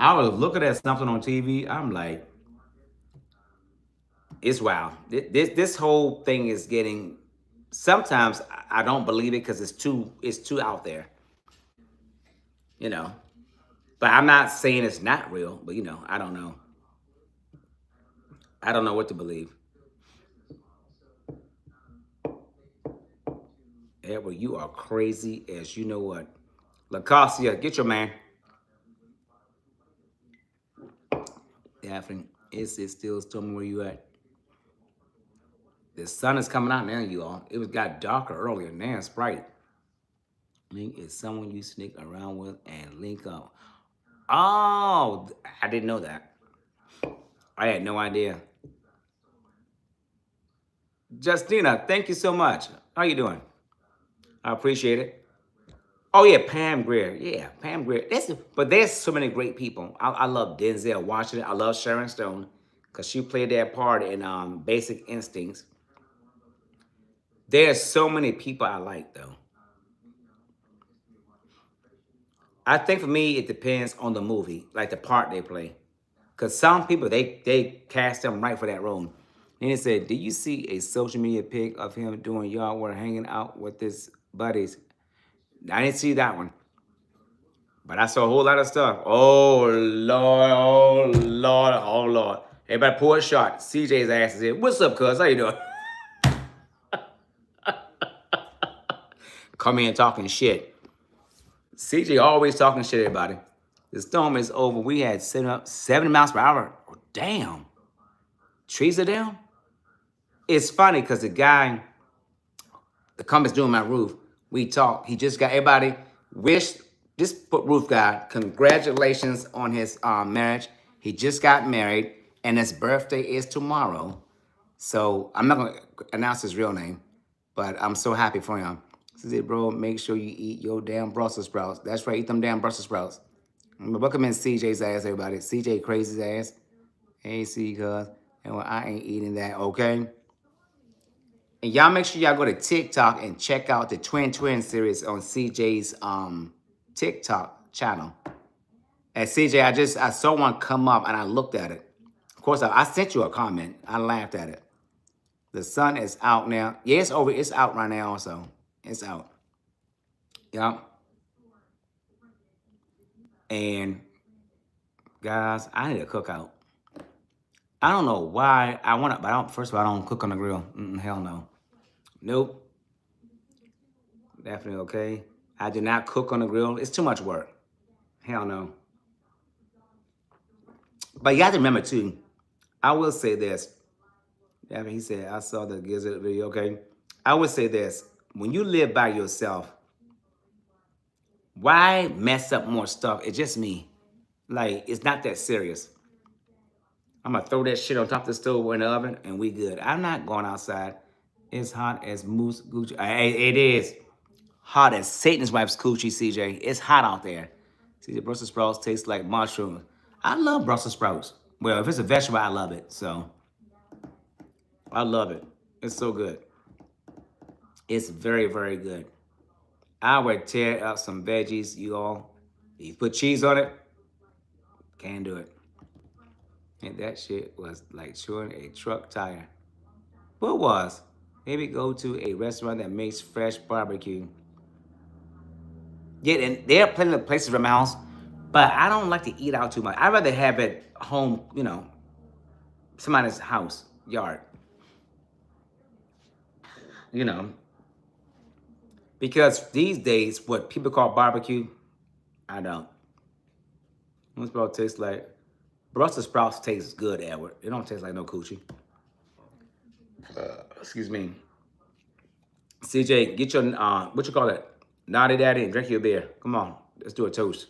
I was looking at something on TV. I'm like, it's wow. This whole thing is getting. Sometimes I don't believe it because it's too out there, you know. But I'm not saying it's not real. But I don't know. I don't know what to believe. Edward, you are crazy as you know what. Lacosia, get your man. Daphne, is it still storming where you at? The sun is coming out now, you all. It was got darker earlier. Now it's bright. Link is someone you sneak around with and link up. Oh, I didn't know that. I had no idea. Justina, thank you so much. How you doing? I appreciate it. Oh yeah, Pam Grier. Yeah, Pam Grier. But there's so many great people. I love Denzel Washington. I love Sharon Stone because she played that part in Basic Instincts. There's so many people I like though. I think for me it depends on the movie, like the part they play. Because some people, they cast them right for that role. And it said, "Do you see a social media pic of him doing yard work, hanging out with his buddies?" I didn't see that one, but I saw a whole lot of stuff. Oh Lord, oh Lord, oh Lord! Everybody pour a shot. CJ's ass is here. What's up, cuz? How you doing? Come in talking shit. CJ always talking shit, everybody. The storm is over. We had 70 miles per hour. Oh, damn. Trees are down? It's funny because the guy, the company's doing my roof, we talked. He just got everybody wish, just put roof guy, congratulations on his marriage. He just got married and his birthday is tomorrow. So I'm not going to announce his real name, but I'm so happy for him. He said, bro, make sure you eat your damn Brussels sprouts. That's right, eat them damn Brussels sprouts. Welcome in CJ's ass, everybody. CJ Crazy's ass. Hey, C, cuz. And well, I ain't eating that, okay? And y'all make sure y'all go to TikTok and check out the Twin series on CJ's TikTok channel. And CJ, I saw one come up and I looked at it. Of course, I sent you a comment. I laughed at it. The sun is out now. Yeah, it's over. It's out right now also. It's out. Yep. And guys, I need a cookout. I don't know why I want to, but I don't. First of all, I don't cook on the grill. Hell no. Nope. Definitely okay. I do not cook on the grill. It's too much work. Hell no. But you have to remember too, I will say this. After he said, I saw the Gizzard video, okay? I would say this. When you live by yourself, why mess up more stuff? It's just me. Like, it's not that serious. I'm going to throw that shit on top of the stove or in the oven, and we good. I'm not going outside. It's hot as moose Gucci. It is hot as Satan's wife's coochie, CJ. It's hot out there. CJ, Brussels sprouts taste like mushrooms. I love Brussels sprouts. Well, if it's a vegetable, I love it. So, I love it. It's so good. It's very, very good. I would tear up some veggies, you all. You put cheese on it, can't do it. And that shit was like chewing a truck tire. What was? Maybe go to a restaurant that makes fresh barbecue. Yeah, and there are plenty of places around my house, but I don't like to eat out too much. I'd rather have it home, somebody's house, yard. Because these days, what people call barbecue, I don't. Brussels sprouts taste like, Brussels sprouts taste good, Edward. It don't taste like no coochie. Excuse me. CJ, get your, what you call it? Naughty Daddy and drink your beer. Come on, let's do a toast.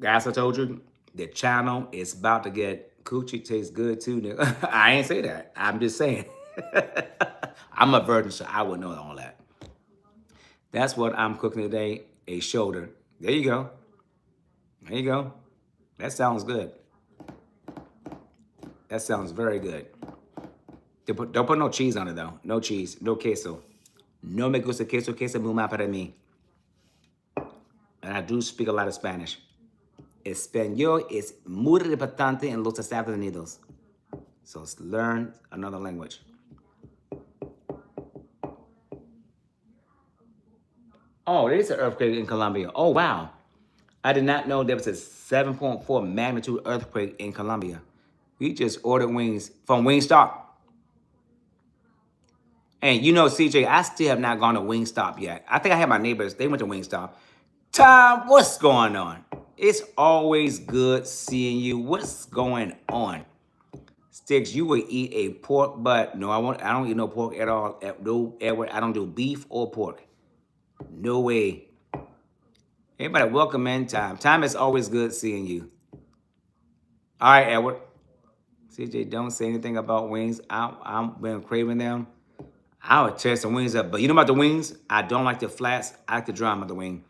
Guys, I told you, the channel is about to get coochie tastes good too. I ain't say that. I'm just saying. I'm a virgin, so I would know all that. That's what I'm cooking today, a shoulder. There you go. There you go. That sounds good. That sounds very good. Don't put no cheese on it, though. No cheese. No queso. No me gusta queso. Queso muy mal para mí. And I do speak a lot of Spanish. Español es muy importante en los Estados Unidos. So learn another language. Oh, there is an earthquake in Colombia. Oh, wow. I did not know there was a 7.4 magnitude earthquake in Colombia. We just ordered wings from Wingstop. And CJ, I still have not gone to Wingstop yet. I think I had my neighbors. They went to Wingstop. Tom, what's going on? It's always good seeing you. What's going on? Sticks, you would eat a pork butt. No, I don't eat no pork at all. No, Edward, I don't do beef or pork. No way. Everybody, welcome in, Time. Time is always good seeing you. All right, Edward. CJ, don't say anything about wings. I've been craving them. I would tear some wings up. But you know about the wings? I don't like the flats. I like the drum of the wing.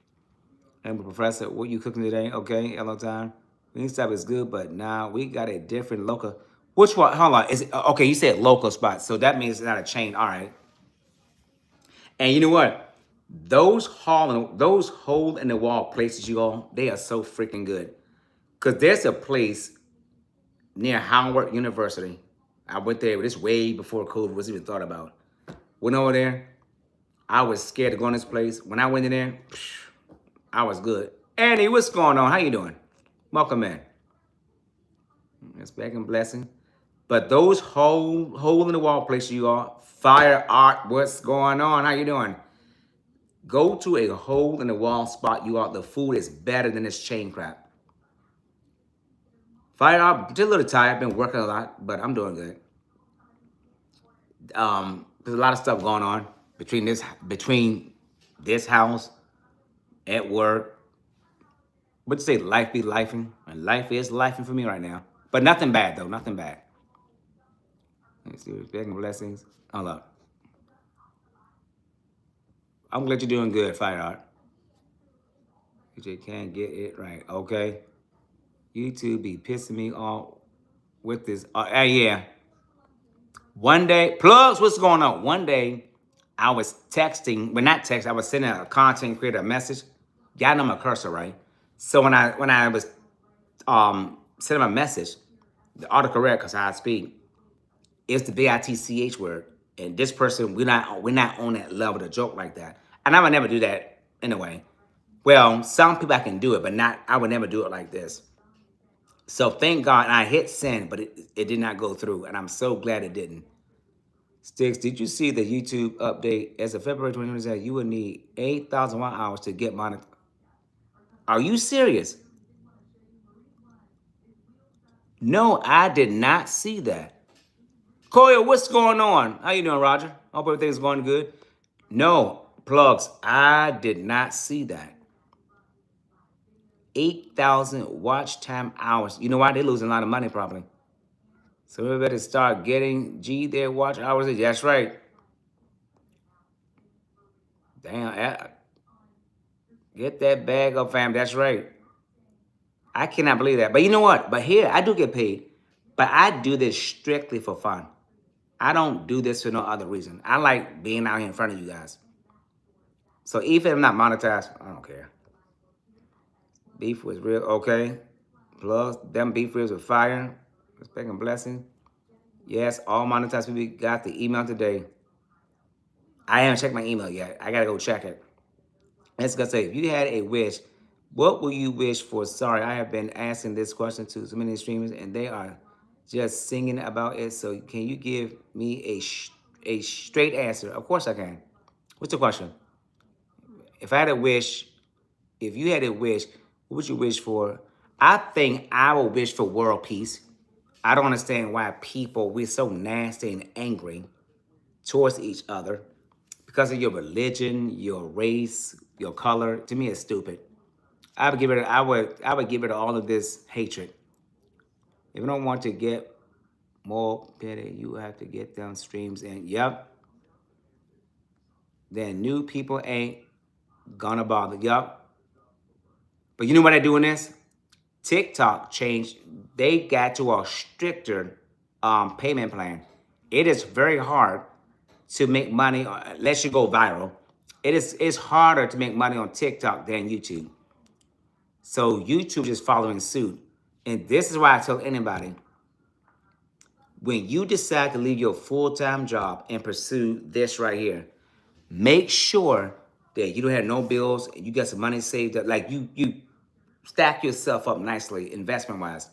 And Professor, what you cooking today? Okay, hello, Time. Wingstop is good, but now we got a different local. Which one? Hold on. Is it, okay, you said local spot. So that means it's not a chain. All right. And you know what? those hole in the wall places you go, they are so freaking good. Cause there's a place near Howard University. I went there. This way before COVID was even thought about. Went over there. I was scared to go in this place. When I went in there, I was good. Annie, what's going on? How you doing? Welcome in. Respect and blessing. But those hole in the wall places you are, fire art, what's going on? How you doing? Go to a hole in the wall spot you are. The food is better than this chain crap. Fire art, just a little tired. Been working a lot, but I'm doing good. There's a lot of stuff going on between this house, at work. Would you say life be lifing? And life is lifing for me right now. But nothing bad though, nothing bad. Let me see, respect and blessings. Hold up. I'm glad you're doing good, Fire Art. You just can't get it right, okay? YouTube be pissing me off with this. Yeah. One day, plugs, what's going on? One day, I was texting, well, not text, I was sending a content creator a message. Y'all know my cursor, right? So when I was sending my message, the autocorrect, because I speak, it's the bitch word. And this person, we're not on that level to joke like that. And I would never do that anyway. Well, some people I can do it, but not, I would never do it like this. So thank God, and I hit send, but it did not go through. And I'm so glad it didn't. Sticks, did you see the YouTube update? As of February 2020, you would need 8,000 watt hours to get monetized. Are you serious? No, I did not see that. Koya, what's going on? How you doing, Roger? Hope everything's going good. No, plugs, I did not see that. 8,000 watch time hours. You know why? They're losing a lot of money probably. So we better start getting their watch hours. That's right. Damn, get that bag up, fam. That's right. I cannot believe that. But you know what? But here, I do get paid. But I do this strictly for fun. I don't do this for no other reason. I like being out here in front of you guys. So even if I'm not monetized, I don't care. Beef was real, okay. Plus, them beef ribs with fire. Respect and blessing. Yes, all monetized people got the email today. I haven't checked my email yet. I gotta go check it. It's gonna say, if you had a wish, what will you wish for? Sorry, I have been asking this question to so many streamers, and they are just singing about it. So can you give me a straight answer? Of course I can. What's the question? If I had a wish, if you had a wish, what would you wish for? I think I would wish for world peace. I don't understand why we're so nasty and angry towards each other because of your religion, your race, your color. To me, it's stupid. I would give it all of this hatred. If you don't want to get more petty, you have to get them streams in. Yep. Then new people ain't gonna bother. Yep. But you know what they're doing this? TikTok changed. They got to a stricter payment plan. It is very hard to make money unless you go viral. It's harder to make money on TikTok than YouTube. So YouTube is following suit. And this is why I tell anybody, when you decide to leave your full-time job and pursue this right here, make sure that you don't have no bills and you got some money saved up. Like you stack yourself up nicely investment-wise.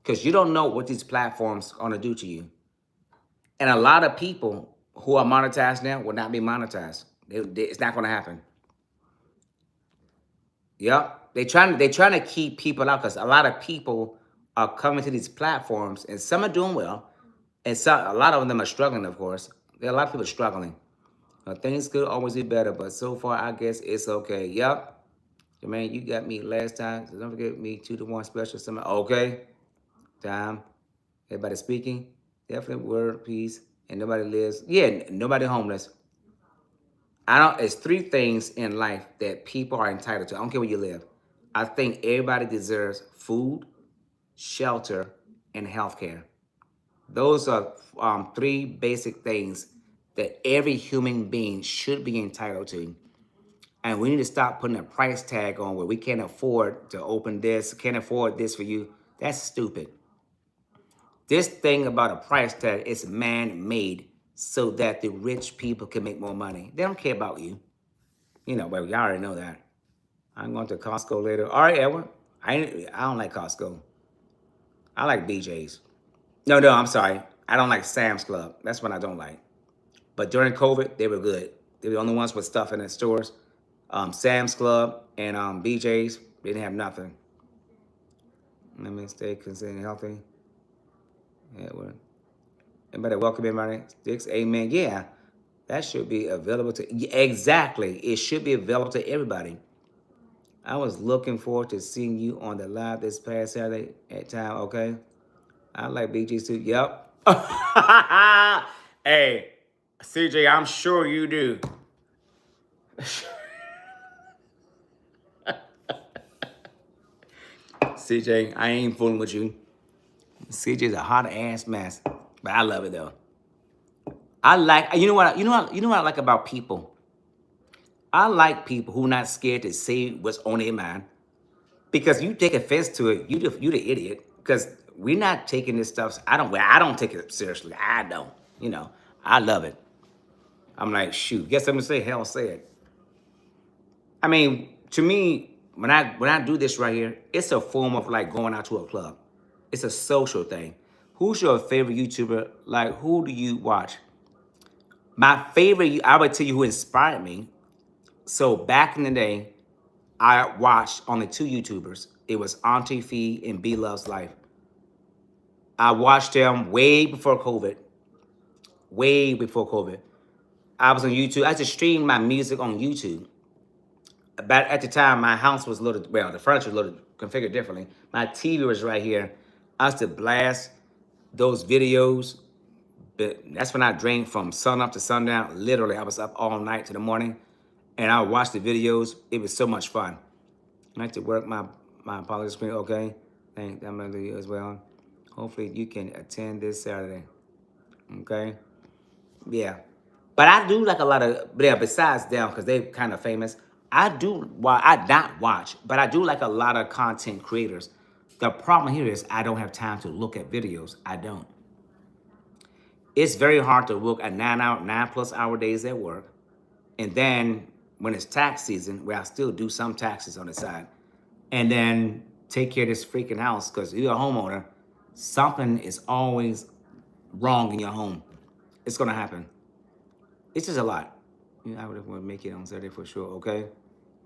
Because you don't know what these platforms are gonna do to you. And a lot of people who are monetized now will not be monetized. It's not gonna happen. Yep. They trying to keep people out because a lot of people are coming to these platforms and some are doing well. And a lot of them are struggling, of course. There are a lot of people struggling. Things could always be better, but so far I guess it's okay. Yep. Jermaine, you got me last time. So don't forget me 2-to-1 special summit. Okay. Time. Everybody speaking. Definitely word, peace. And nobody lives. Yeah, nobody homeless. It's three things in life that people are entitled to. I don't care where you live. I think everybody deserves food, shelter, and healthcare. Those are three basic things that every human being should be entitled to. And we need to stop putting a price tag on where we can't afford to open this, can't afford this for you. That's stupid. This thing about a price tag is man-made so that the rich people can make more money. They don't care about you. You know, well, y'all already know that. I'm going to Costco later. All right, Edwin. I don't like Costco. I like BJ's. No, I'm sorry. I don't like Sam's Club. That's what I don't like. But during COVID, they were good. They were the only ones with stuff in the stores. Sam's Club and BJ's, they didn't have nothing. Let me stay considered healthy. Yeah, well, anybody welcome everybody? Sticks, amen. Yeah, that should be available to exactly. It should be available to everybody. I was looking forward to seeing you on the live this past Saturday at time. Okay, I like BG's too. Yep. Hey, CJ, I'm sure you do. CJ, I ain't fooling with you. CJ's a hot ass mess, but I love it though. I like you know what I like about people. I like people who are not scared to say what's on their mind because you take offense to it, you the idiot. Because we're not taking this stuff. I don't take it seriously. I don't. You know, I love it. I'm like, shoot, get something to say? Hell, say it. I mean, to me, when I do this right here, it's a form of like going out to a club. It's a social thing. Who's your favorite YouTuber? Like, who do you watch? My favorite, I would tell you who inspired me. So back in the day, I watched only two YouTubers. It was Auntie Fee and B Loves Life. I watched them way before COVID. Way before COVID. I was on YouTube. I just streamed my music on YouTube. But at the time, my house was a little, well, the furniture was a little configured differently. My TV was right here. I used to blast those videos. But that's when I drank from sun up to sundown. Literally, I was up all night to the morning. And I watched the videos. It was so much fun. I like to work my apology screen. Okay. Thank I'm gonna do you as well. Hopefully you can attend this Saturday. Okay. Yeah. But I do like a lot of, yeah, besides them, because they're kind of famous, I not watch, but I do like a lot of content creators. The problem here is I don't have time to look at videos. I don't. It's very hard to work at 9+ hour days at work. And then when it's tax season, where I still do some taxes on the side, and then take care of this freaking house, because you're a homeowner, something is always wrong in your home. It's gonna happen. It's just a lot. You know, I would want to make it on Saturday for sure, okay?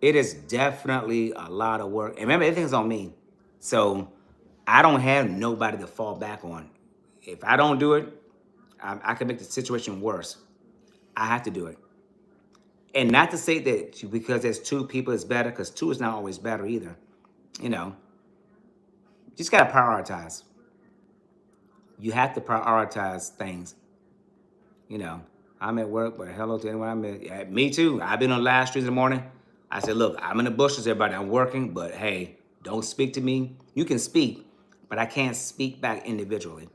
It is definitely a lot of work. And remember, everything's on me. So I don't have nobody to fall back on. If I don't do it, I can make the situation worse. I have to do it. And not to say that because there's two people it's better, because two is not always better either. You know, you just got to prioritize. You have to prioritize things. You know, I'm at work, but hello to anyone I met. Yeah, me too. I've been on live streams in the morning. I said, look, I'm in the bushes, everybody. I'm working, but hey, don't speak to me. You can speak, but I can't speak back individually.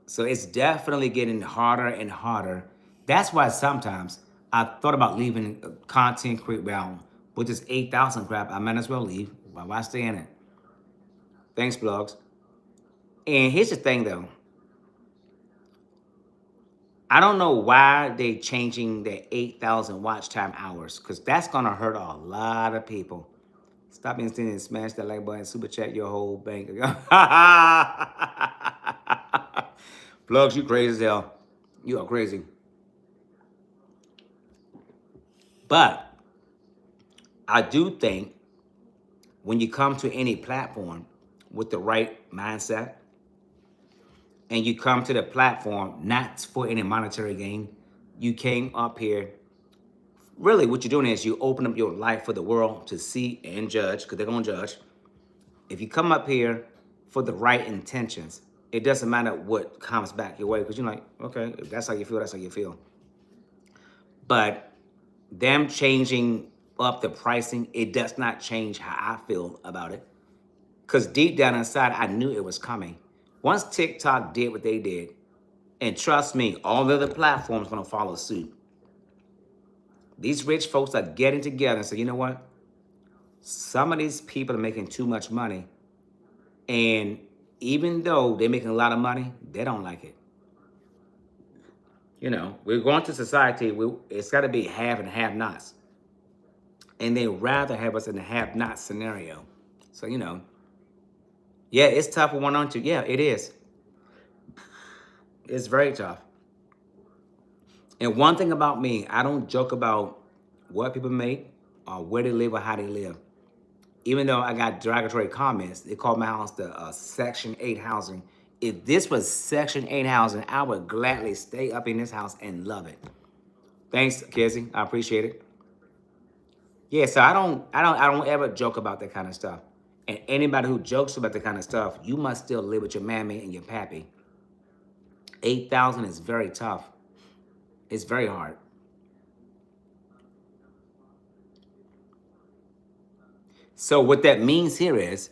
So it's definitely getting harder and harder. That's why sometimes I thought about leaving content create realm with this 8,000 crap. I might as well leave. Why stay in it? Thanks, blogs. And here's the thing, though. I don't know why they changing the 8,000 watch time hours, because that's going to hurt a lot of people. Stop being stingy and smash that like button, super chat your whole bank account. Plugs, you crazy as hell. You are crazy. But I do think when you come to any platform with the right mindset, and you come to the platform not for any monetary gain, you came up here. Really, what you're doing is you open up your life for the world to see and judge, because they're going to judge. If you come up here for the right intentions, it doesn't matter what comes back your way, because you're like, okay, if that's how you feel, that's how you feel. But them changing up the pricing, it does not change how I feel about it. Because deep down inside, I knew it was coming. Once TikTok did what they did, and trust me, all the other platforms going to follow suit. These rich folks are getting together and say, you know what? Some of these people are making too much money. And even though they're making a lot of money, they don't like it. You know, we're going to society, it's got to be have and have nots. And they rather have us in the have not scenario. So, you know, yeah, it's tough for one on two. Yeah, it is. It's very tough. And one thing about me, I don't joke about what people make or where they live or how they live. Even though I got derogatory comments, they called my house the Section 8 housing. If this was Section 8 housing, I would gladly stay up in this house and love it. Thanks, Kizzy. I appreciate it. Yeah, so I don't ever joke about that kind of stuff. And anybody who jokes about that kind of stuff, you must still live with your mammy and your pappy. 8,000 is very tough. It's very hard. So what that means here is,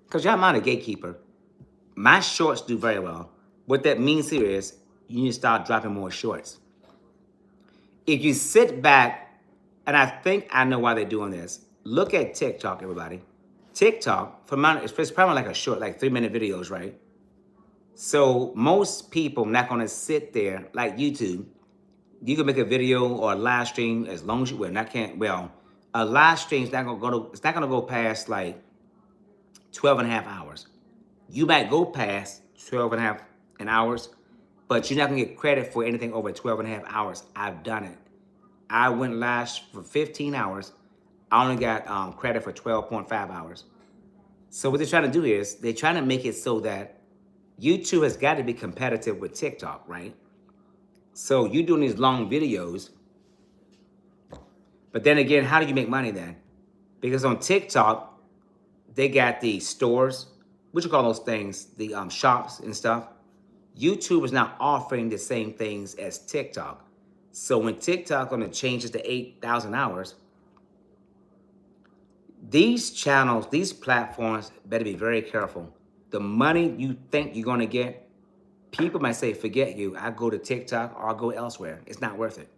because y'all mind a gatekeeper, my shorts do very well. What that means here is you need to start dropping more shorts. If you sit back, and I think I know why they're doing this. Look at TikTok, everybody. TikTok, for mine, it's probably like a short, like 3-minute videos, right? So most people not gonna sit there like YouTube. You can make a video or a live stream as long as you will. And I can't, well, a live stream is not gonna go to, it's not gonna go past like 12 and a half hours. You might go past 12 and a half hours, but you're not gonna get credit for anything over 12 and a half hours. I've done it. I went live for 15 hours. I only got credit for 12.5 hours. So what they're trying to do is they're trying to make it so that YouTube has got to be competitive with TikTok, right? So you're doing these long videos, but then again, how do you make money then? Because on TikTok, they got the stores, what you call those things, the shops and stuff. YouTube is not offering the same things as TikTok. So when TikTok gonna change it to 8,000 hours, these channels, these platforms better be very careful. The money you think you're gonna get, people might say, forget you. I go to TikTok or I'll go elsewhere. It's not worth it.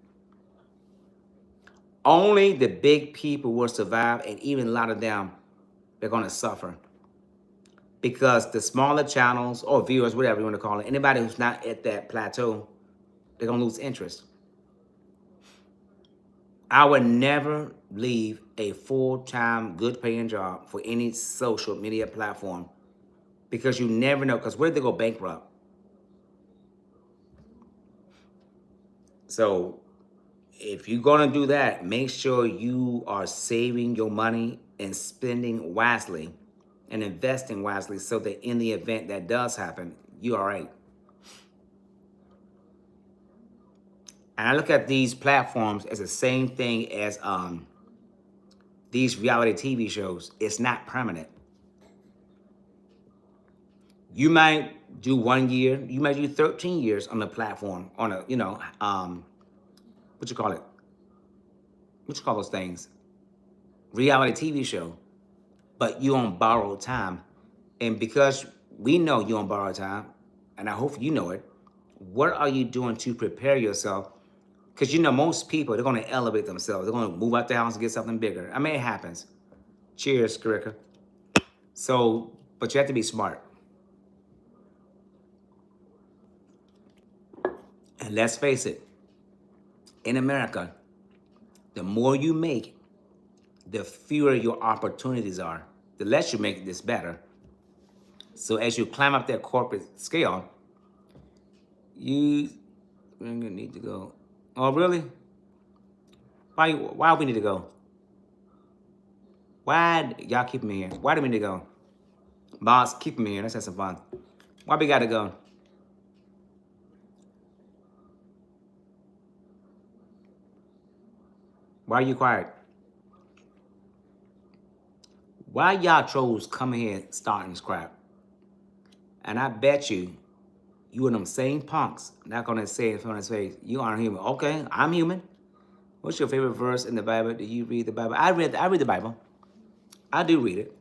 Only the big people will survive, and even a lot of them, they're gonna suffer. Because the smaller channels or viewers, whatever you want to call it, anybody who's not at that plateau, they're gonna lose interest. I would never leave a full-time, good-paying job for any social media platform because you never know, because where they go bankrupt. So if you're gonna do that, make sure you are saving your money and spending wisely and investing wisely so that in the event that does happen, you're all right. And I look at these platforms as the same thing as these reality TV shows. It's not permanent. You might do 1 year, you might do 13 years on the platform, on a, what you call it? What you call those things? Reality TV show. But you on borrowed time. And because we know you on borrowed time, and I hope you know it, what are you doing to prepare yourself? Because you know most people, they're going to elevate themselves. They're going to move out the house and get something bigger. I mean, it happens. Cheers, Karika. So, but you have to be smart. And let's face it, in America, the more you make, the fewer your opportunities are. The less you make, this better. So as you climb up that corporate scale, you're gonna need to go. Oh, really? Why we need to go? Why y'all keep me here? Why do we need to go? Boss, keep me here. Let's have some fun. Why we gotta go? Why are you quiet? Why y'all trolls coming here starting scrap? And I bet you and them same punks not gonna say in front of his face, you aren't human. Okay, I'm human. What's your favorite verse in the Bible? Do you read the Bible? I read the Bible. I do read it.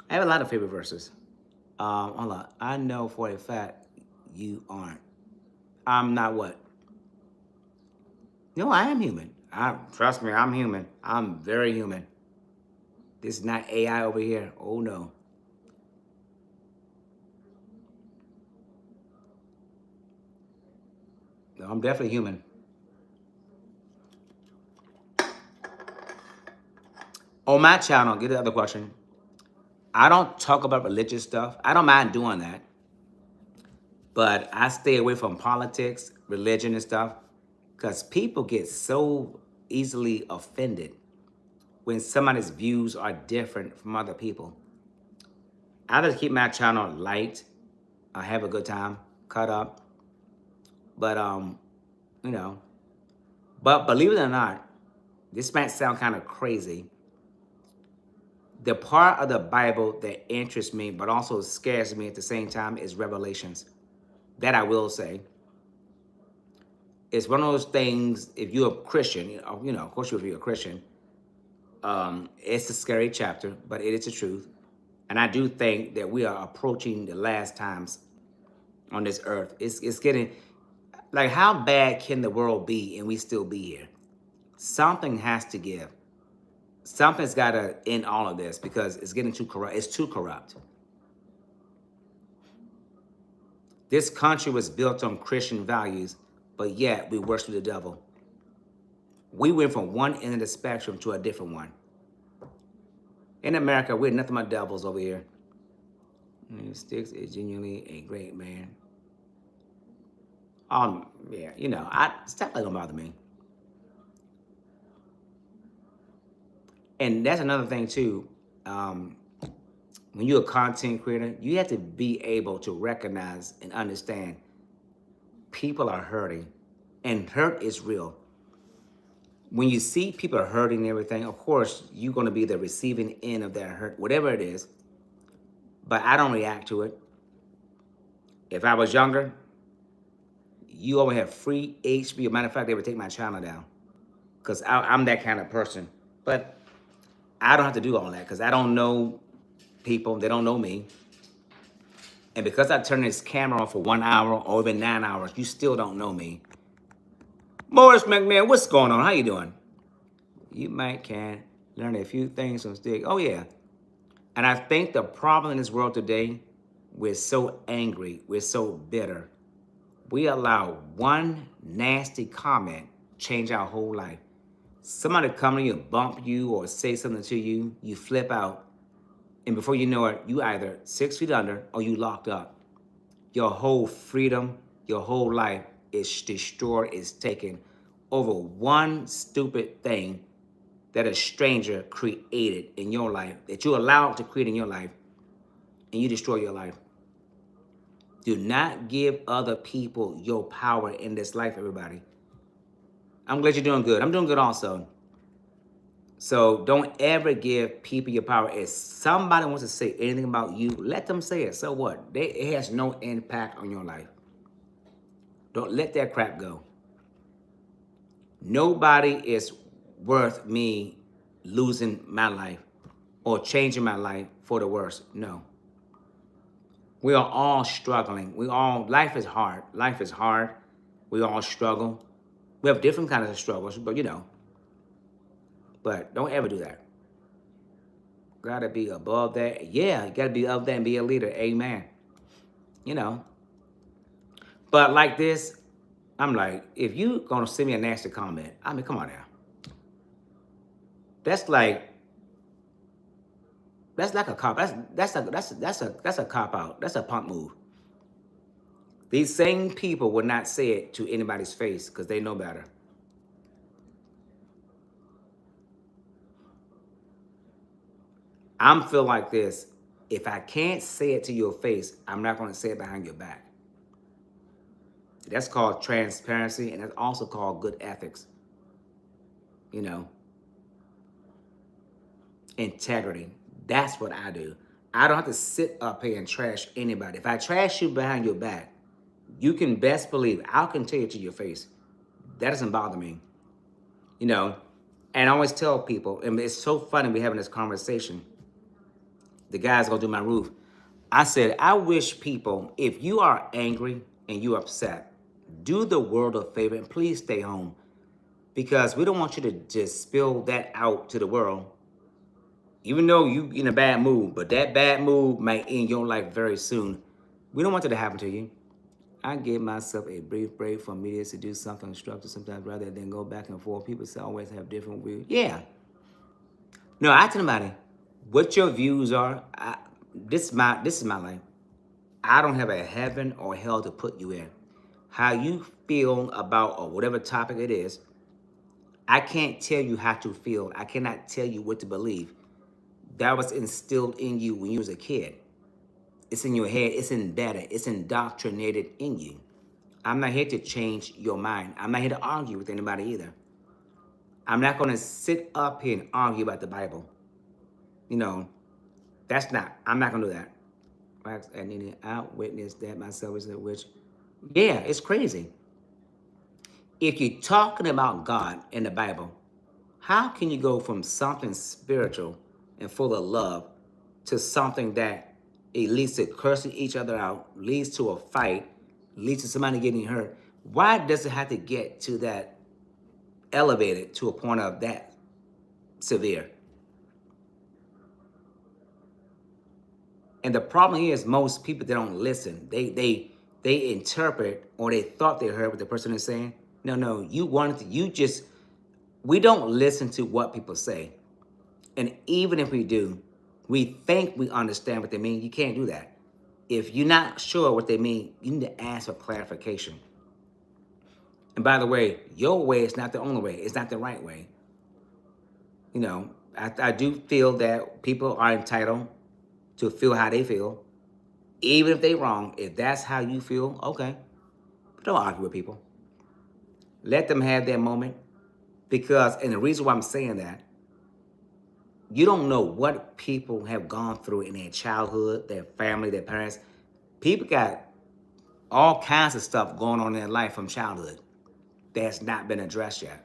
I have a lot of favorite verses. Hold on. I know for a fact you aren't. I'm not what? No, I am human. Trust me, I'm human. I'm very human. This is not AI over here. Oh no. No, I'm definitely human. On my channel, get the other question. I don't talk about religious stuff. I don't mind doing that. But I stay away from politics, religion, and stuff because people get so easily offended when somebody's views are different from other people. I just keep my channel light. I have a good time, cut up. But you know, but believe it or not, this might sound kind of crazy. The part of the Bible that interests me, but also scares me at the same time, is Revelations. That I will say. It's one of those things. If you're a Christian, of course, if you're a Christian, it's a scary chapter, but it is the truth. And I do think that we are approaching the last times on this earth. It's getting like, how bad can the world be and we still be here? Something has to give. Something's got to end all of this because it's getting too corrupt. It's too corrupt. This country was built on Christian values, but yet we worship the devil. We went from one end of the spectrum to a different one. In America, we're nothing but devils over here. Sticks is genuinely a great man. Yeah, stuff like don't bother me. And that's another thing too. When you're a content creator, you have to be able to recognize and understand people are hurting, and hurt is real. When you see people are hurting and everything, of course, you're going to be the receiving end of that hurt, whatever it is. But I don't react to it. If I was younger, you only have free HBO. Matter of fact, they would take my channel down because I'm that kind of person. But I don't have to do all that because I don't know people. They don't know me. And because I turn this camera on for 1 hour or even 9 hours, you still don't know me. Morris McMahon, what's going on? How you doing? You might can learn a few things from Stick. Oh, yeah. And I think the problem in this world today, we're so angry. We're so bitter. We allow one nasty comment change our whole life. Somebody come to you, bump you, or say something to you, you flip out. And before you know it, you either 6 feet under or you locked up. Your whole freedom, your whole life is destroyed, is taken over one stupid thing that a stranger created in your life, that you allowed to create in your life, and you destroy your life. Do not give other people your power in this life, everybody. I'm glad you're doing good. I'm doing good also. So don't ever give people your power. If somebody wants to say anything about you, let them say it. So what? It has no impact on your life. Don't let that crap go. Nobody is worth me losing my life or changing my life for the worse. No. We are all struggling. Life is hard. Life is hard. We all struggle. We have different kinds of struggles, but But don't ever do that. Gotta be above that. Yeah, you gotta be above that and be a leader. Amen. But like this, I'm like, if you gonna send me a nasty comment, I mean, come on now. That's like a cop. That's a cop out. That's a punk move. These same people would not say it to anybody's face because they know better. I'm feel like this. If I can't say it to your face, I'm not going to say it behind your back. That's called transparency, and that's also called good ethics. Integrity. That's what I do. I don't have to sit up here and trash anybody. If I trash you behind your back, you can best believe I can tell you to your face. That doesn't bother me. And I always tell people, and it's so funny we're having this conversation. The guy's gonna do my roof. I said, I wish people, if you are angry and you're upset, do the world a favor and please stay home. because we don't want you to just spill that out to the world, even though you in a bad mood, but that bad mood might end your life very soon. We don't want that to happen to you. I give myself a brief break from media to do something constructive sometimes rather than go back and forth. People say always have different views. Yeah. No, I tell somebody what your views are. This is my life. I don't have a heaven or hell to put you in. How you feel about or whatever topic it is, I can't tell you how to feel. I cannot tell you what to believe. That was instilled in you when you was a kid. It's in your head. It's embedded. It's indoctrinated in you. I'm not here to change your mind. I'm not here to argue with anybody either. I'm not going to sit up here and argue about the Bible. You know, I'm not going to do that. I need to outwitness that myself is which, yeah, it's crazy. If you're talking about God in the Bible, how can you go from something spiritual and full of love to something that it leads to cursing each other out, leads to a fight, leads to somebody getting hurt? Why does it have to get to that elevated to a point of that severe? And the problem here is most people, they don't listen. They interpret, or they thought they heard what the person is saying. No, we don't listen to what people say. And even if we do, we think we understand what they mean. You can't do that. If you're not sure what they mean, you need to ask for clarification. And by the way, your way is not the only way. It's not the right way. I do feel that people are entitled to feel how they feel, even if they're wrong. If that's how you feel, okay. But don't argue with people. Let them have their moment. And the reason why I'm saying that, you don't know what people have gone through in their childhood, their family, their parents. People got all kinds of stuff going on in their life from childhood that's not been addressed yet.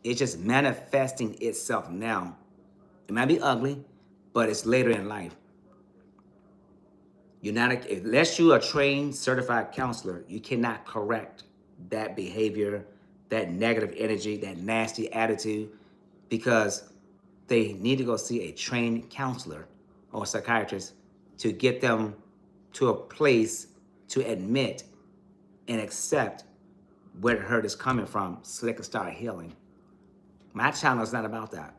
It's just manifesting itself now. It might be ugly, but it's later in life. Unless you are a trained, certified counselor, you cannot correct that behavior, that negative energy, that nasty attitude, because they need to go see a trained counselor or psychiatrist to get them to a place to admit and accept where the hurt is coming from so they can start healing. My channel is not about that.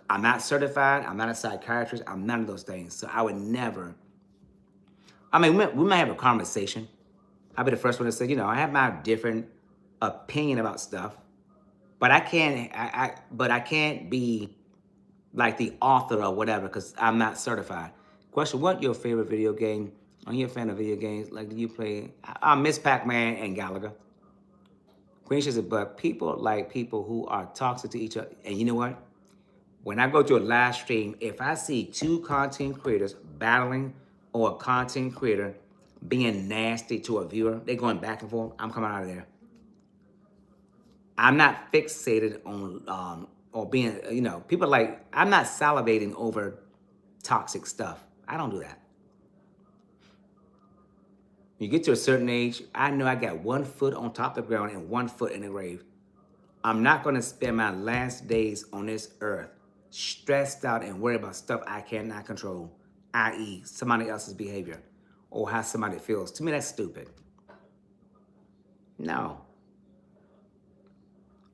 I'm not certified. I'm not a psychiatrist. I'm none of those things. So I would never. I mean, we might have a conversation. I'll be the first one to say, I have my different opinion about stuff, but I can't be like the author or whatever because I'm not certified. Question: what your favorite video game? Are you a fan of video games? Like, do you play? I miss Pac-Man and Galaga. Queen says, but people like people who are toxic to each other. And you know what? When I go to a live stream, if I see two content creators battling or a content creator being nasty to a viewer, they're going back and forth, I'm coming out of there. I'm not fixated on or being, people I'm not salivating over toxic stuff. I don't do that. You get to a certain age, I know I got 1 foot on top of the ground and 1 foot in the grave. I'm not going to spend my last days on this earth stressed out and worried about stuff I cannot control, i.e. somebody else's behavior or how somebody feels. To me, that's stupid. No.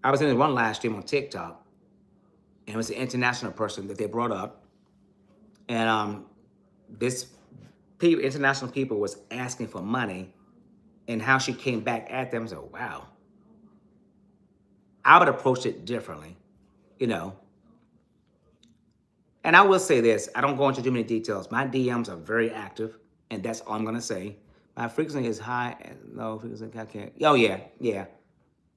I was in one live stream on TikTok, and it was an international person that they brought up. And international people was asking for money, and how she came back at them. So, wow. I would approach it differently, And I will say this, I don't go into too many details. My DMs are very active, and that's all I'm going to say. My frequency is high and low frequency. I can't. Oh, yeah.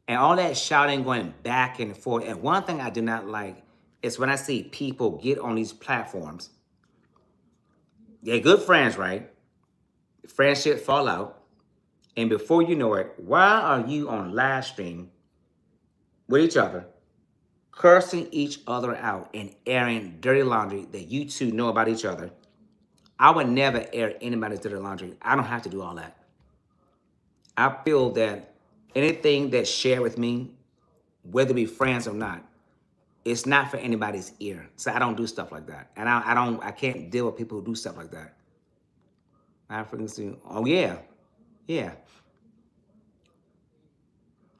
And all that shouting going back and forth. And one thing I do not like is when I see people get on these platforms. They're good friends, right? Friendship fall out. And before you know it, why are you on live stream with each other, cursing each other out and airing dirty laundry that you two know about each other? I would never air anybody's dirty laundry. I don't have to do all that. I feel that anything that's shared with me whether we friends or not. It's not for anybody's ear. So I don't do stuff like that. And I can't deal with people who do stuff like that. I freaking see, oh yeah, yeah.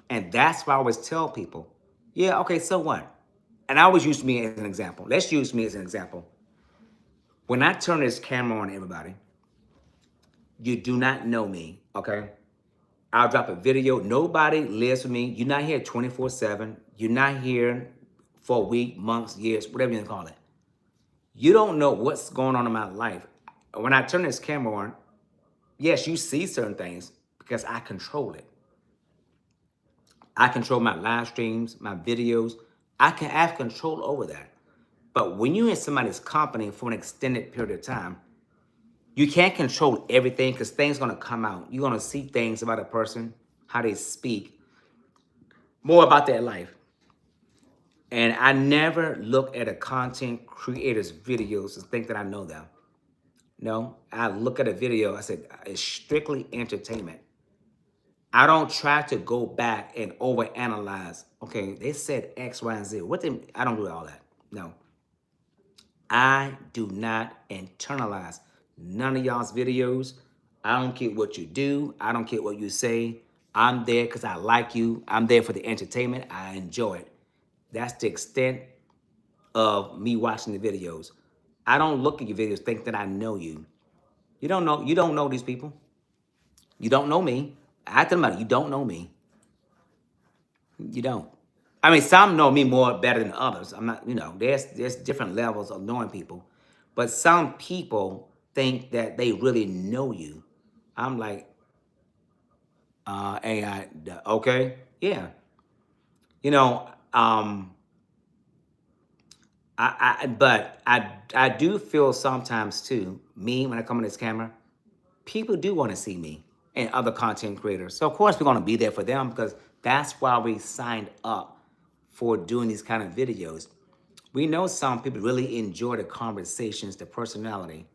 And that's why I always tell people, yeah, okay, so what? And I always use me as an example. Let's use me as an example. When I turn this camera on everybody, you do not know me, okay? I'll drop a video. Nobody lives with me. You're not here 24/7. You're not here for a week, months, years, whatever you want to call it. You don't know what's going on in my life. When I turn this camera on, yes, you see certain things because I control it. I control my live streams, my videos. I can have control over that. But when you're in somebody's company for an extended period of time, you can't control everything because things gonna come out. You're gonna see things about a person, how they speak, more about their life. And I never look at a content creator's videos and think that I know them. No, I look at a video, I said, it's strictly entertainment. I don't try to go back and overanalyze. Okay, they said X, Y, and Z. I don't do all that. No. I do not internalize none of y'all's videos. I don't care what you do. I don't care what you say. I'm there because I like you. I'm there for the entertainment. I enjoy it. That's the extent of me watching the videos. I don't look at your videos, think that I know you. You don't know these people. You don't know me. I tell them about it. You don't know me. You don't. I mean, some know me more better than others. I'm not, there's different levels of knowing people. But some people think that they really know you. I'm like, AI, okay, yeah. You know, but I do feel sometimes too, me when I come on this camera, people do want to see me and other content creators. So of course we're going to be there for them because that's why we signed up for doing these kind of videos. We know some people really enjoy the conversations, the personality.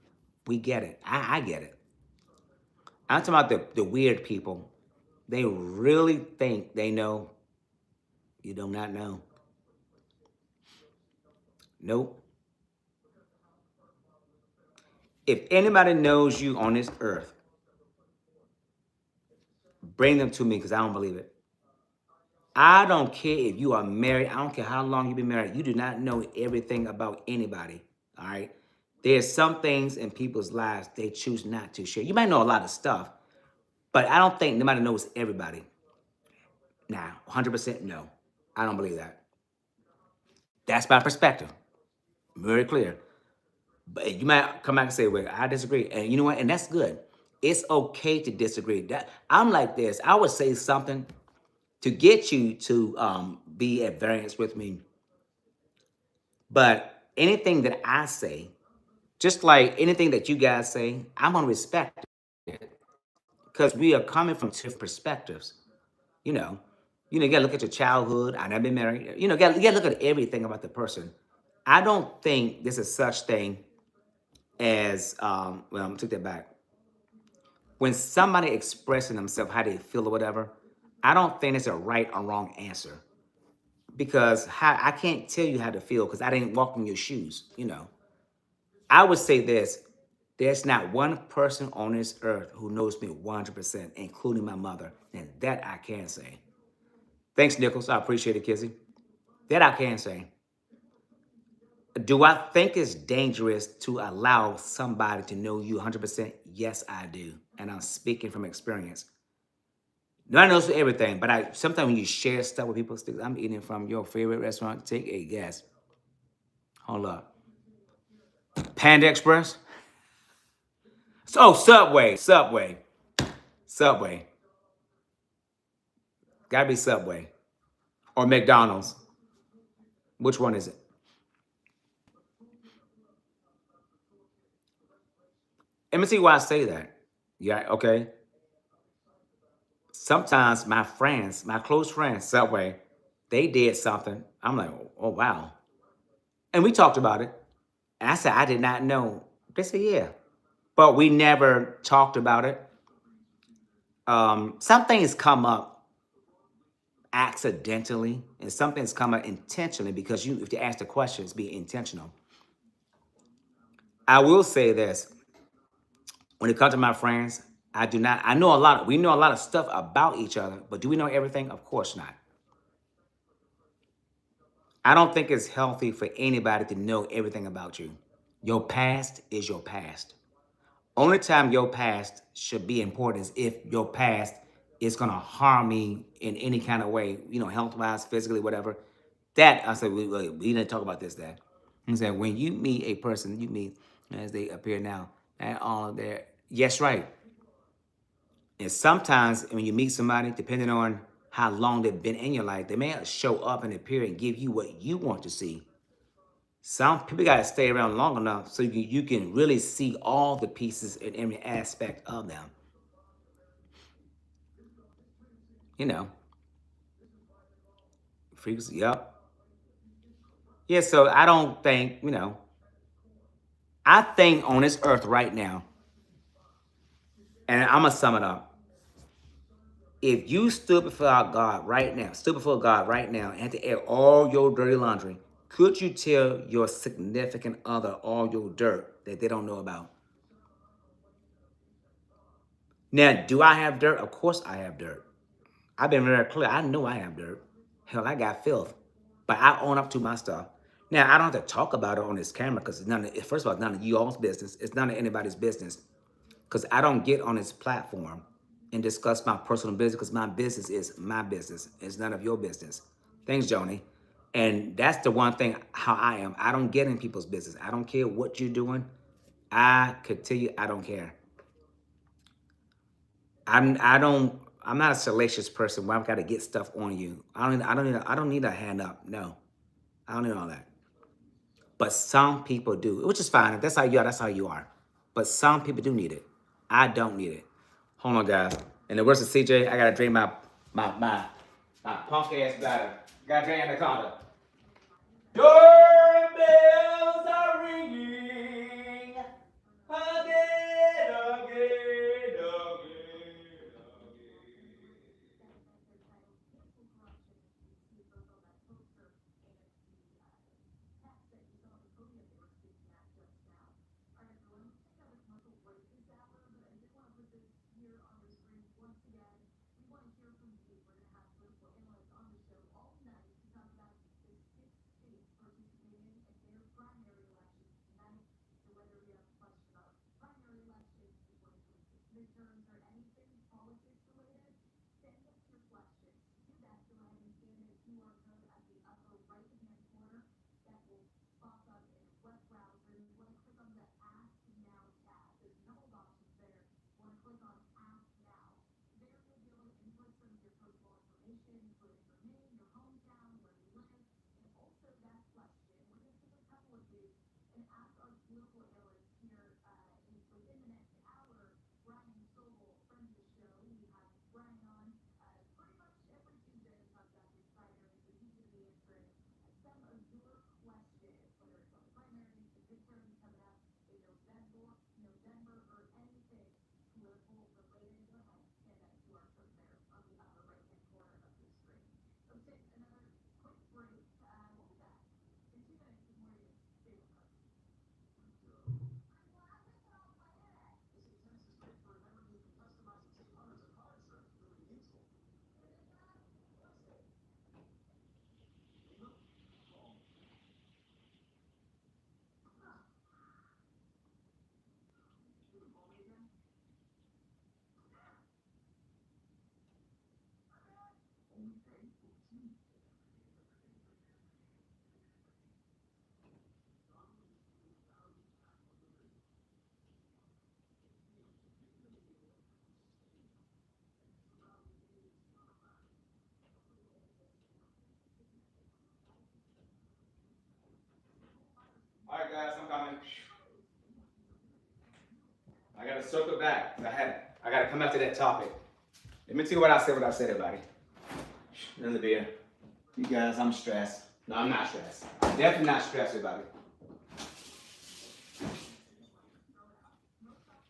We get it. I get it. I'm talking about the weird people. They really think they know. You do not know. Nope. If anybody knows you on this earth, bring them to me because I don't believe it. I don't care if you are married. I don't care how long you've been married. You do not know everything about anybody. All right. There's some things in people's lives they choose not to share. You might know a lot of stuff, but I don't think nobody knows everybody. Nah, 100% no. I don't believe that. That's my perspective. Very clear. But you might come back and say, well, I disagree. And you know what? And that's good. It's okay to disagree. That I'm like this. I would say something to get you to be at variance with me. But anything that I say, just like anything that you guys say, I'm gonna respect it because we are coming from different perspectives. You know, you gotta look at your childhood. I never been married. You gotta look at everything about the person. I don't think there's a such thing as well. I'm gonna take that back. When somebody expressing themselves how they feel or whatever, I don't think it's a right or wrong answer because I can't tell you how to feel because I didn't walk in your shoes. I would say this: there's not one person on this earth who knows me 100%, including my mother, and that I can say. Thanks, Nichols. I appreciate it, Kizzy. That I can say. Do I think it's dangerous to allow somebody to know you 100%? Yes, I do. And I'm speaking from experience. Nobody knows everything, but sometimes when you share stuff with people, I'm eating from your favorite restaurant. Take a guess. Hold up. Panda Express? Oh, Subway. Gotta be Subway. Or McDonald's. Which one is it? Let me see why I say that. Yeah, okay. Sometimes my friends, my close friends, Subway, they did something. I'm like, oh, wow. And we talked about it. And I said, I did not know. They said, yeah. But we never talked about it. Some things come up. accidentally and something's coming intentionally because you, if you ask the questions, be intentional. I will say this: when it comes to my friends, I do not. I know a lot. We know a lot of stuff about each other, but do we know everything? Of course not. I don't think it's healthy for anybody to know everything about you. Your past is your past. Only time your past should be important is if your past is gonna harm me in any kind of way, health wise, physically, whatever. That I said we didn't talk about this. That he said when you meet a person, you meet as they appear now, and all of their yes, right. And sometimes when you meet somebody, depending on how long they've been in your life, they may not show up and appear and give you what you want to see. Some people got to stay around long enough so you can really see all the pieces and every aspect of them. You know, freaks. Yep. Yeah. So I don't think I think on this earth right now, and I'm gonna sum it up. If you stood before God right now, and had to air all your dirty laundry, could you tell your significant other all your dirt that they don't know about? Now, do I have dirt? Of course I have dirt. I've been very clear. I know I have dirt. Hell, I got filth. But I own up to my stuff. Now, I don't have to talk about it on this camera because first of all, it's none of you all's business. It's none of anybody's business. Because I don't get on this platform and discuss my personal business because my business is my business. It's none of your business. Thanks, Joni. And that's the one thing how I am. I don't get in people's business. I don't care what you're doing. I could tell you I don't care. I'm not a salacious person where I've got to get stuff on you. I don't need a hand up. No. I don't need all that. But some people do, which is fine. If that's how you are, that's how you are. But some people do need it. I don't need it. Hold on, guys. In the words of CJ, I gotta drain my punk ass bladder. Gotta drain the counter. Doorbells are ringing again, again, again. All right, guys, I'm coming. I gotta circle back. I gotta come back to that topic. Let me tell you what I said. What I said, everybody. Another beer. You guys, I'm stressed. No, I'm not stressed. I'm definitely not stressed about it.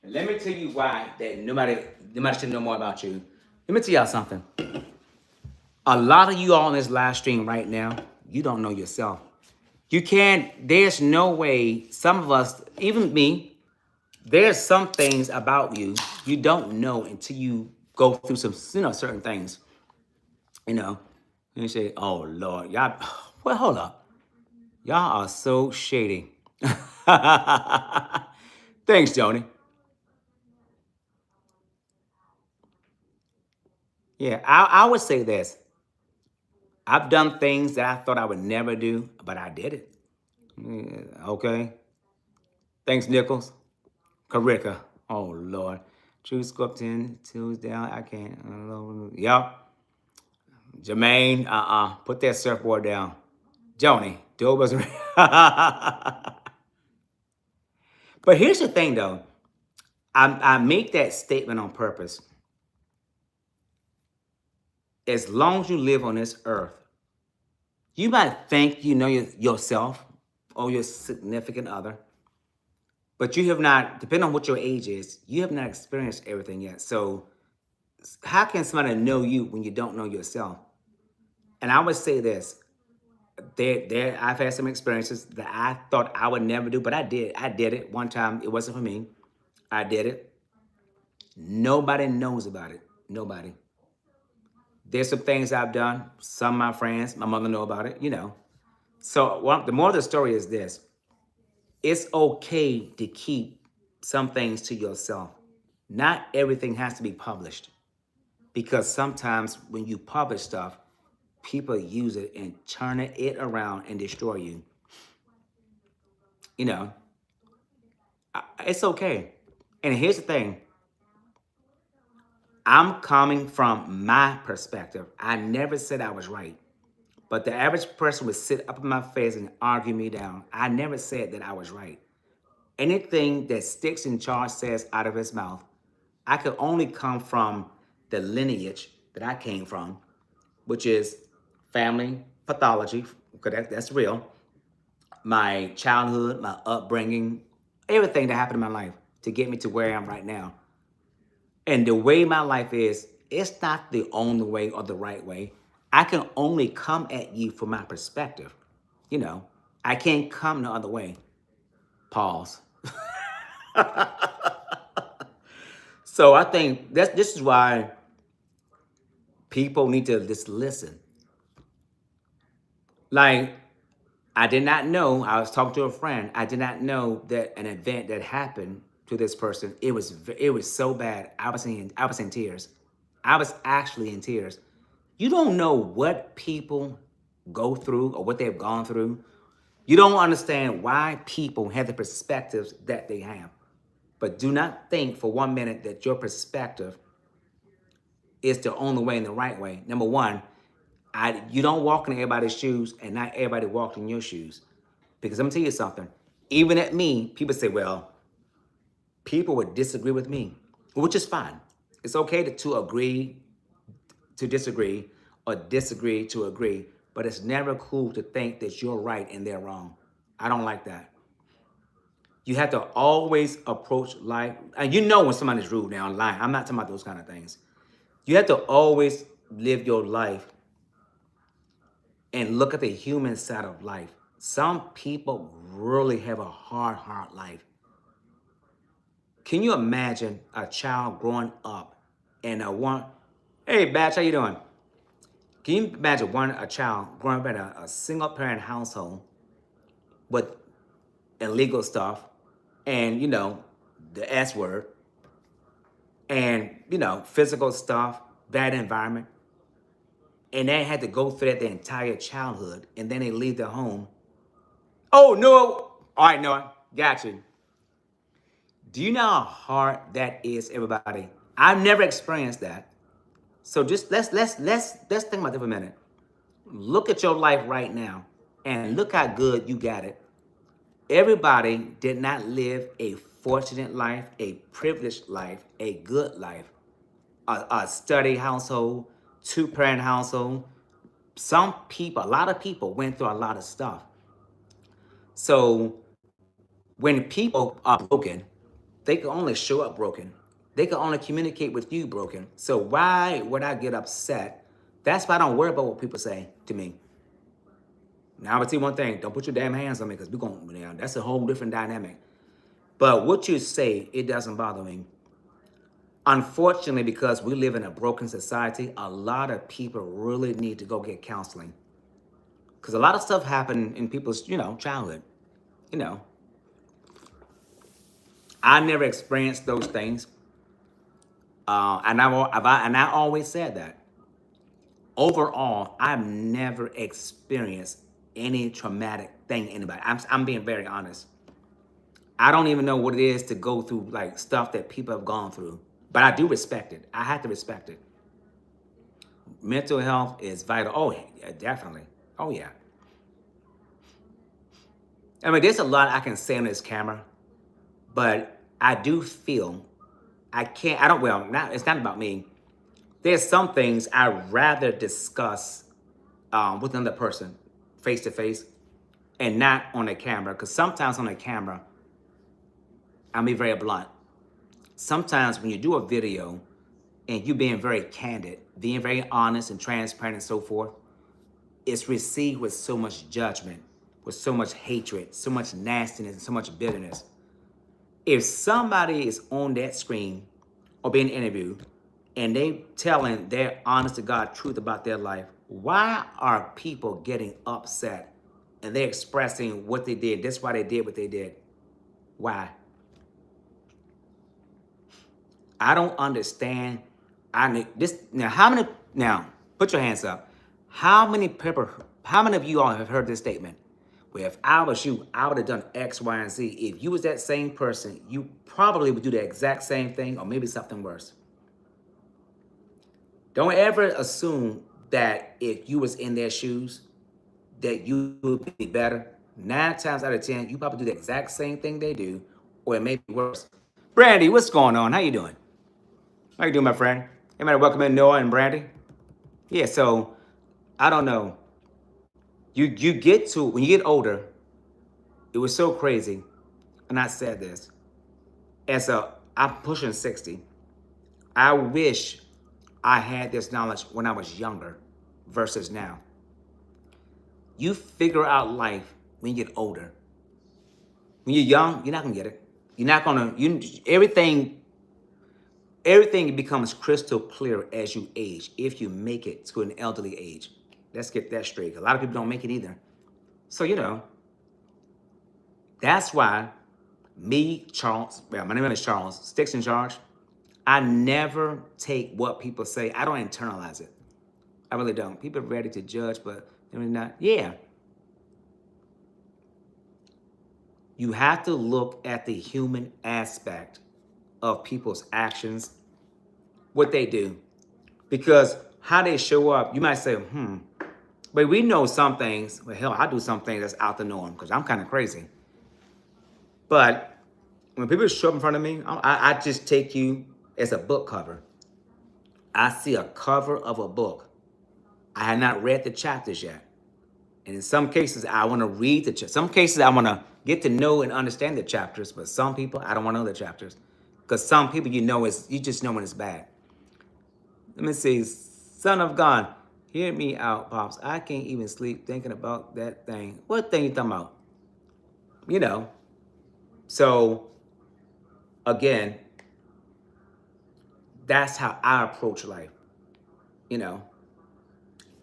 And let me tell you why that nobody should know more about you. Let me tell y'all something. A lot of you all in this live stream right now, you don't know yourself. You can't, there's no way, some of us, even me, there's some things about you you don't know until you go through some, certain things, you know. And you say, oh Lord, y'all, well, hold up. Y'all are so shady. Thanks, Joni. Yeah, I would say this. I've done things that I thought I would never do, but I did it. Yeah, okay. Thanks, Nichols. Karika. Oh, Lord. True Sculptin, Tuesday. I can't. Yup. Jermaine, put that surfboard down. Joni, do was. But here's the thing, though. I make that statement on purpose. As long as you live on this earth, you might think you know yourself or your significant other, but you have not, depending on what your age is, you have not experienced everything yet. So how can somebody know you when you don't know yourself? And I would say this, I've had some experiences that I thought I would never do, but I did. I did it one time. It wasn't for me. I did it. Nobody knows about it. Nobody. There's some things I've done. Some of my friends, my mother know about it. So the more of the story is this. It's okay to keep some things to yourself. Not everything has to be published. Because sometimes when you publish stuff, people use it and turn it around and destroy you. You know, it's okay. And here's the thing. I'm coming from my perspective. I never said I was right. But the average person would sit up in my face and argue me down. I never said that I was right. Anything that Sticksncharge says out of his mouth, I could only come from the lineage that I came from, which is family pathology, because that's real. My childhood, my upbringing, everything that happened in my life to get me to where I am right now. And the way my life is, it's not the only way or the right way. I can only come at you from my perspective. I can't come no other way. Pause. So I think this is why people need to just listen. Like, I did not know, I was talking to a friend, I did not know that an event that happened to this person, it was so bad. I was in tears. I was actually in tears. You don't know what people go through or what they've gone through. You don't understand why people have the perspectives that they have. But do not think for 1 minute that your perspective is the only way and the right way. Number one, you don't walk in everybody's shoes and not everybody walks in your shoes. Because I'm gonna tell you something. Even at me, people say, well, people would disagree with me, which is fine. It's okay to agree to disagree or disagree to agree, but it's never cool to think that you're right and they're wrong. I don't like that. You have to always approach life, and you know when somebody's rude now online. I'm not talking about those kind of things. You have to always live your life and look at the human side of life. Some people really have a hard life. Can you imagine a child growing up and hey, Batch, how you doing? Can you imagine a child growing up in a single parent household with illegal stuff and, the S word and, physical stuff, bad environment, and they had to go through that their entire childhood, and then they leave their home. Oh, no. All right, Noah, got you. Do you know how hard that is, everybody? I've never experienced that. So just let's think about it for a minute. Look at your life right now and look how good you got it. Everybody did not live a fortunate life, a privileged life, a good life, a study household, two-parent household. Some people, a lot of people went through a lot of stuff. So when people are broken, they can only show up broken. They can only communicate with you broken. So why would I get upset That's why I don't worry about what people say to me. Now, I would say one thing: don't put your damn hands on me because we're going. You know, that's a whole different dynamic. But what you say, it doesn't bother me. Unfortunately, because we live in a broken society, a lot of people really need to go get counseling. Because a lot of stuff happened in people's, childhood. You know, I never experienced those things, and I always said that. Overall, I've never experienced any traumatic thing in anybody. I'm being very honest. I don't even know what it is to go through like stuff that people have gone through, but I do respect it. I have to respect it. Mental health is vital. Oh, yeah, definitely. Oh, yeah. I mean, there's a lot I can say on this camera, but I do feel I can't, I don't, well, not, it's not about me. There's some things I'd rather discuss with another person face to face and not on a camera. Because sometimes on a camera, I'll be very blunt. Sometimes when you do a video and you being very candid, being very honest and transparent and so forth, it's received with so much judgment, with so much hatred, so much nastiness, and so much bitterness. If somebody is on that screen or being interviewed and they telling their honest to God truth about their life, why are people getting upset and they're expressing what they did? That's why they did what they did. Why? I don't understand. I need this now. How many now? Put your hands up. How many people? How many of you all have heard this statement? Well, if I was you, I would have done X, Y, and Z. If you was that same person, you probably would do the exact same thing, or maybe something worse. Don't ever assume that if you was in their shoes, that you would be better. 9 times out of 10, you probably do the exact same thing they do, or it may be worse. Brandy, what's going on? How you doing? How you doing, my friend? Anybody welcome in Noah and Brandy? Yeah, so I don't know. You get to when you get older, it was so crazy. And I said this. I'm pushing 60. I wish I had this knowledge when I was younger versus now. You figure out life when you get older. When you're young, you're not gonna get it. You're not gonna you everything becomes crystal clear as you age, if you make it to an elderly age. Let's get that straight. A lot of people don't make it either. So, that's why me, Charles, well, my name is Charles, Sticksncharge. I never take what people say. I don't internalize it. I really don't. People are ready to judge, but they're not. Yeah. You have to look at the human aspect of people's actions, what they do. Because how they show up, you might say, but we know some things. Well, hell, I do some things that's out the norm because I'm kind of crazy. But when people show up in front of me, I just take you as a book cover. I see a cover of a book. I have not read the chapters yet. And in some cases, I want to read the chapters. Some cases, I want to get to know and understand the chapters. But some people, I don't want to know the chapters. Because some people, you just know when it's bad. Let me see. Son of God, hear me out, Pops. I can't even sleep thinking about that thing. What thing you talking about? You know. So, again, that's how I approach life. You know,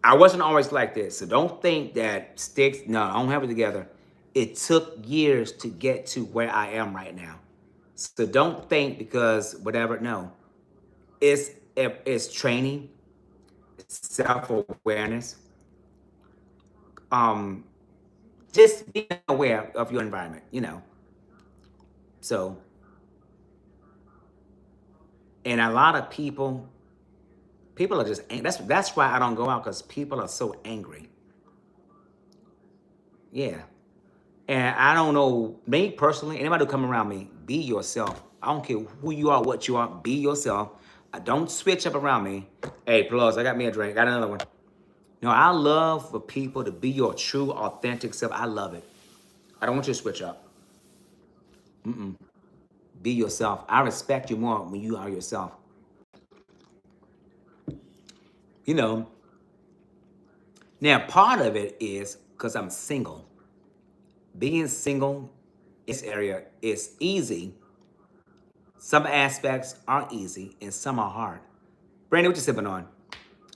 I wasn't always like this. So don't think that sticks, no, I don't have it together. It took years to get to where I am right now. So don't think because whatever, no. It's training, self-awareness, um, just being aware of your environment. So, and a lot of people are just, that's why I don't go out because people are so angry. Yeah. And I don't know, me personally, anybody who come around me, be yourself. I don't care who you are, what you are, be yourself. Don't switch up around me. Hey, plus, I got me a drink, got another one. No, I love for people to be your true, authentic self. I love it. I don't want you to switch up. Be yourself. I respect you more when you are yourself. You know, Now, part of it is because I'm single. Being single in this area is easy. Some aspects are easy and some are hard. Brandon, what you sipping on?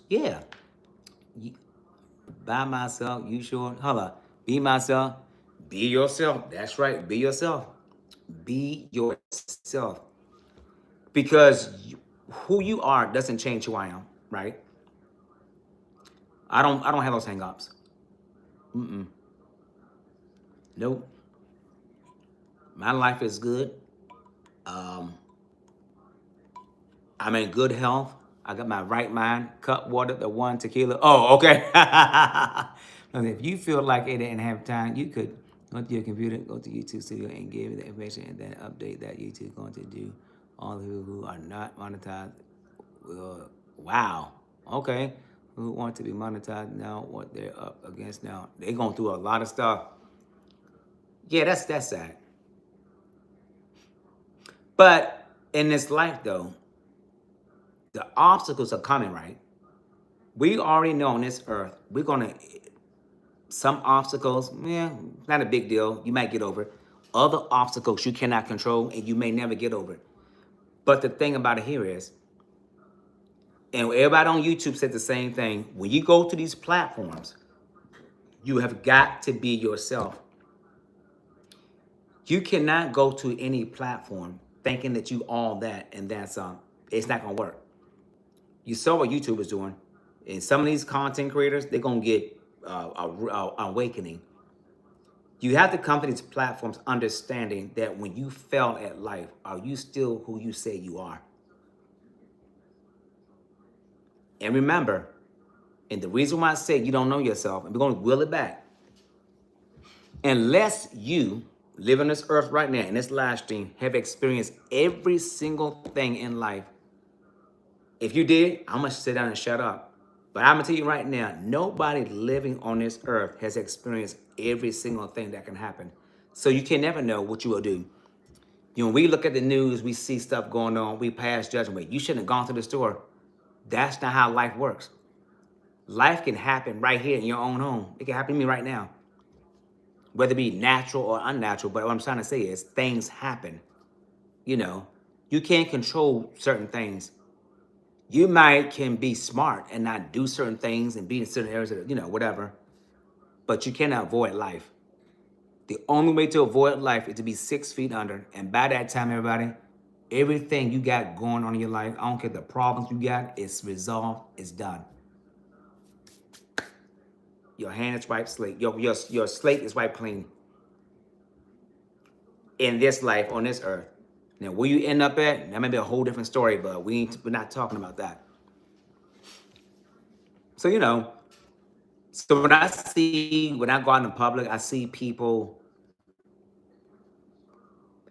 Yeah. By myself, you sure? Hold up. Be myself. Be yourself. That's right. Be yourself. Be yourself. Because who you are doesn't change who I am, right? I don't have those hang-ups. Mm-mm. Nope. My life is good. Um, I'm in good health. I got my right mind. Cut water, the one tequila. Oh, okay. If you feel like it didn't have time, you could go to your computer, go to YouTube Studio, and give it the information, and then update that YouTube going to do. All the people who are not monetized. Wow. Okay. Who want to be monetized now? What they're up against now? They're going through a lot of stuff. Yeah, that's sad. But in this life, though, the obstacles are coming, right? We already know on this earth, we're gonna some obstacles, yeah, not a big deal. You might get over it. Other obstacles you cannot control and you may never get over it. But the thing about it here is, and everybody on YouTube said the same thing. When you go to these platforms, you have got to be yourself. You cannot go to any platform thinking that you all that and that's it's not gonna work. You saw what YouTube was doing, and some of these content creators they're gonna get a awakening. You have to come to these platforms understanding that when you fail at life, are you still who you say you are? And remember, and the reason why I say you don't know yourself, and we're gonna will it back, unless you live on this earth right now in this live stream have experienced every single thing in life. If you did, I'm gonna sit down and shut up. But I'm gonna tell you right now, nobody living on this earth has experienced every single thing that can happen. So you can never know what you will do. You know, we look at the news, we see stuff going on, we pass judgment. You shouldn't have gone to the store. That's not how life works. Life can happen right here in your own home. It can happen to me right now, whether it be natural or unnatural. But what I'm trying to say is things happen. You know, you can't control certain things. You might can be smart and not do certain things and be in certain areas that, whatever, but you cannot avoid life. The only way to avoid life is to be 6 feet under. And by that time, everybody, everything you got going on in your life, I don't care the problems you got, it's resolved, it's done. Your hand is wiped slate. Your slate is wiped clean in this life, on this earth. Now, where you end up at, that may be a whole different story, but we're not talking about that. So, so when I go out in public, I see people,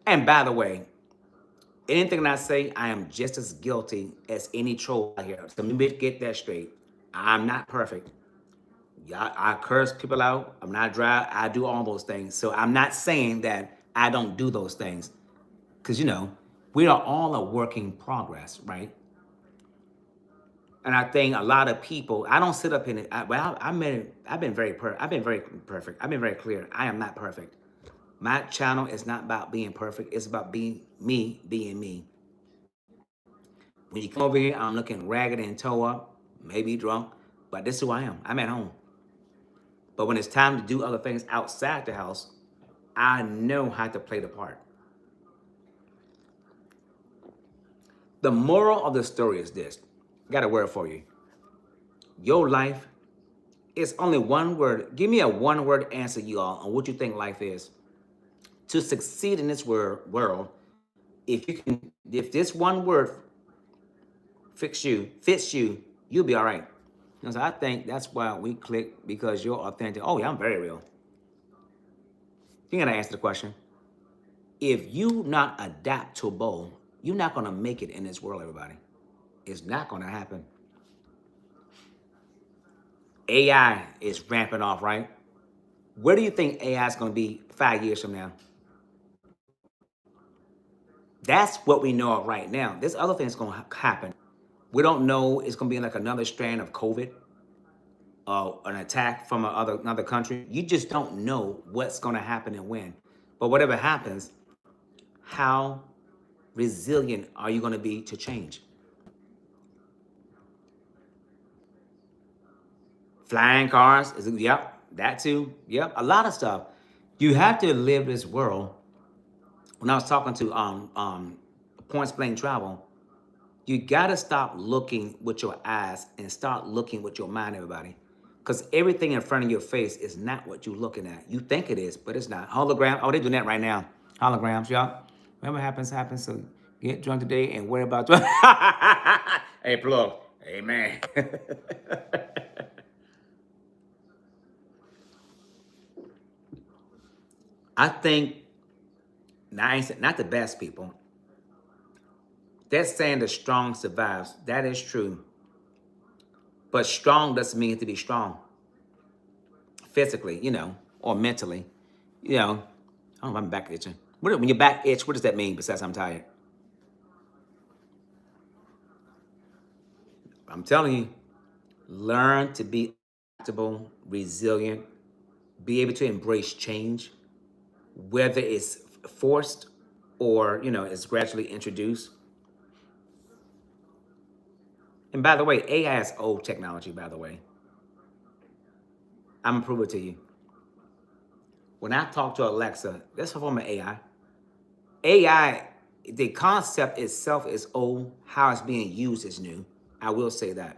and by the way, anything that I say, I am just as guilty as any troll out here. So let me get that straight. I'm not perfect. Yeah, I curse people out. I'm not dry. I do all those things. So I'm not saying that I don't do those things. Because, we are all a work in progress, right? And I think a lot of people, I don't sit up in it. I've been very perfect. I've been very clear. I am not perfect. My channel is not about being perfect. It's about being me. When you come over here, I'm looking ragged and toe up, maybe drunk, but this is who I am. I'm at home. But when it's time to do other things outside the house, I know how to play the part. The moral of the story is this. I got a word for you. Your life is only one word. Give me a one-word answer, you all, on what you think life is. To succeed in this world, if this one word fits you, you'll be all right. So I think that's why we click, because you're authentic. Oh yeah, I'm very real. You gotta answer the question. If you not adaptable, you're not gonna make it in this world, everybody. It's not gonna happen. AI is ramping off, right? Where do you think AI is gonna be 5 years from now? That's what we know of right now. This other thing is gonna happen. We don't know it's gonna be like another strand of COVID, an attack from another country, you just don't know what's going to happen and when. But whatever happens, how resilient are you going to be to change? Flying cars, yep, that too, yep, a lot of stuff. You have to live this world. When I was talking to Points Blank Travel, you gotta stop looking with your eyes and start looking with your mind, everybody. Because everything in front of your face is not what you're looking at. You think it is, but it's not. Hologram, oh, they're doing that right now. Holograms, y'all. Whatever happens, happens. So get drunk today and worry about Hey, plug. Amen. I think, not the best people. That's saying the strong survives. That is true. But strong doesn't mean to be strong physically, or mentally. I don't know if I'm back itching. When your back itch, what does that mean besides I'm tired? I'm telling you, learn to be adaptable, resilient, be able to embrace change, whether it's forced or, it's gradually introduced. And by the way, AI is old technology, by the way. I'm going to prove it to you. When I talk to Alexa, that's a form of AI. AI, the concept itself is old. How it's being used is new. I will say that.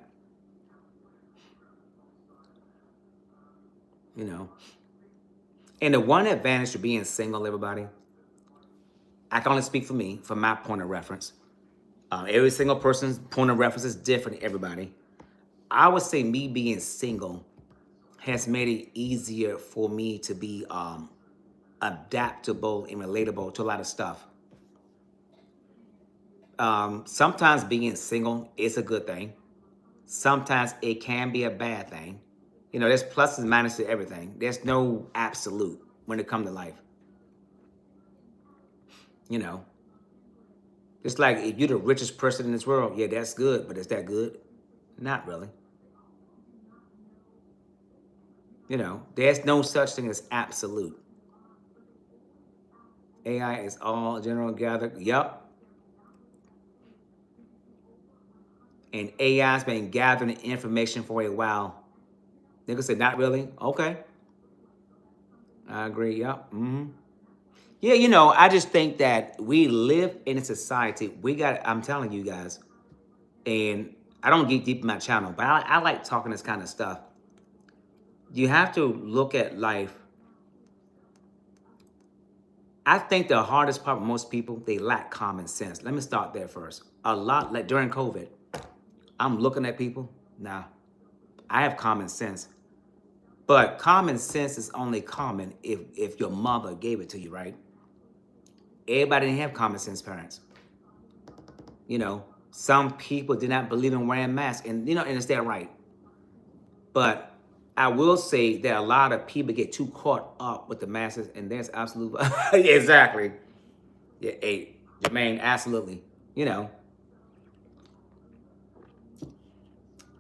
And the one advantage to being single, everybody, I can only speak for me, from my point of reference. Every single person's point of reference is different, everybody. I would say me being single has made it easier for me to be adaptable and relatable to a lot of stuff. Sometimes being single is a good thing. Sometimes it can be a bad thing. There's pluses and minuses to everything. There's no absolute when it comes to life. You know, it's like if you're the richest person in this world, yeah, that's good, but is that good? Not really. There's no such thing as absolute. AI is all general gathered. Yup. And AI's been gathering information for a while. Nigga said, not really? Okay. I agree. Yup. Yeah, I just think that we live in a society. I'm telling you guys, and I don't get deep in my channel, but I like talking this kind of stuff. You have to look at life. I think the hardest part for most people, they lack common sense. Let me start there first. A lot, like during COVID, I'm looking at people. Nah, I have common sense. But common sense is only common if your mother gave it to you, right? Everybody didn't have common sense parents. Some people did not believe in wearing masks, and and it's that right. But I will say that a lot of people get too caught up with the masses, and there's absolutely exactly. Yeah, hey, Jermaine, absolutely. You know,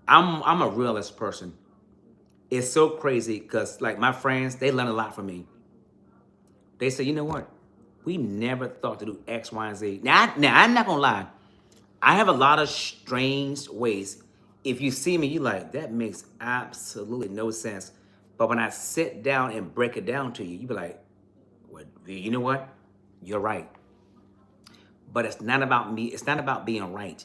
I'm a realist person. It's so crazy because like my friends, they learn a lot from me. They say, you know what? We never thought to do X, Y, and Z. Now I'm not gonna lie. I have a lot of strange ways. If you see me, you like, that makes absolutely no sense. But when I sit down and break it down to you, you be like, well, you know what? You're right. But it's not about me. It's not about being right.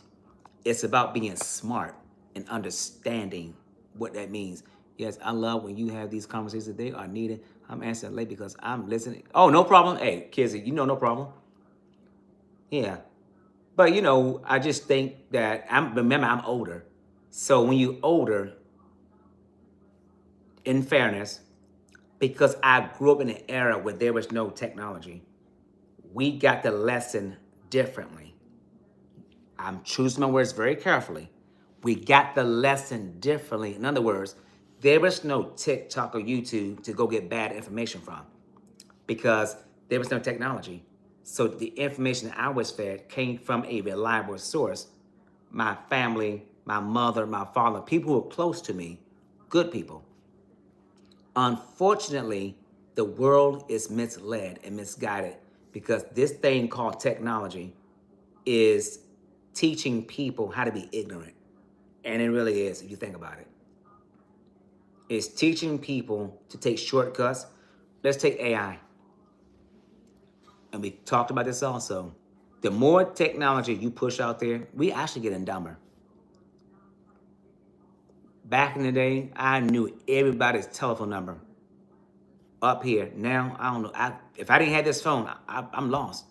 It's about being smart and understanding what that means. Yes, I love when you have these conversations. They are needed. I'm answering late because I'm listening. Oh, no problem. Hey, Kizzy, no problem. Yeah. But I just think that remember I'm older. So when you older, in fairness, because I grew up in an era where there was no technology, we got the lesson differently. I'm choosing my words very carefully. We got the lesson differently. In other words, there was no TikTok or YouTube to go get bad information from because there was no technology. So the information I was fed came from a reliable source. My family, my mother, my father, people who were close to me good people. Unfortunately, the world is misled and misguided because this thing called technology is teaching people how to be ignorant. And it really is, if you think about it. It's teaching people to take shortcuts. Let's take AI. And we talked about this also. The more technology you push out there, we actually getting dumber. Back in the day, I knew everybody's telephone number up here. Now, I don't know. If I didn't have this phone, I'm lost.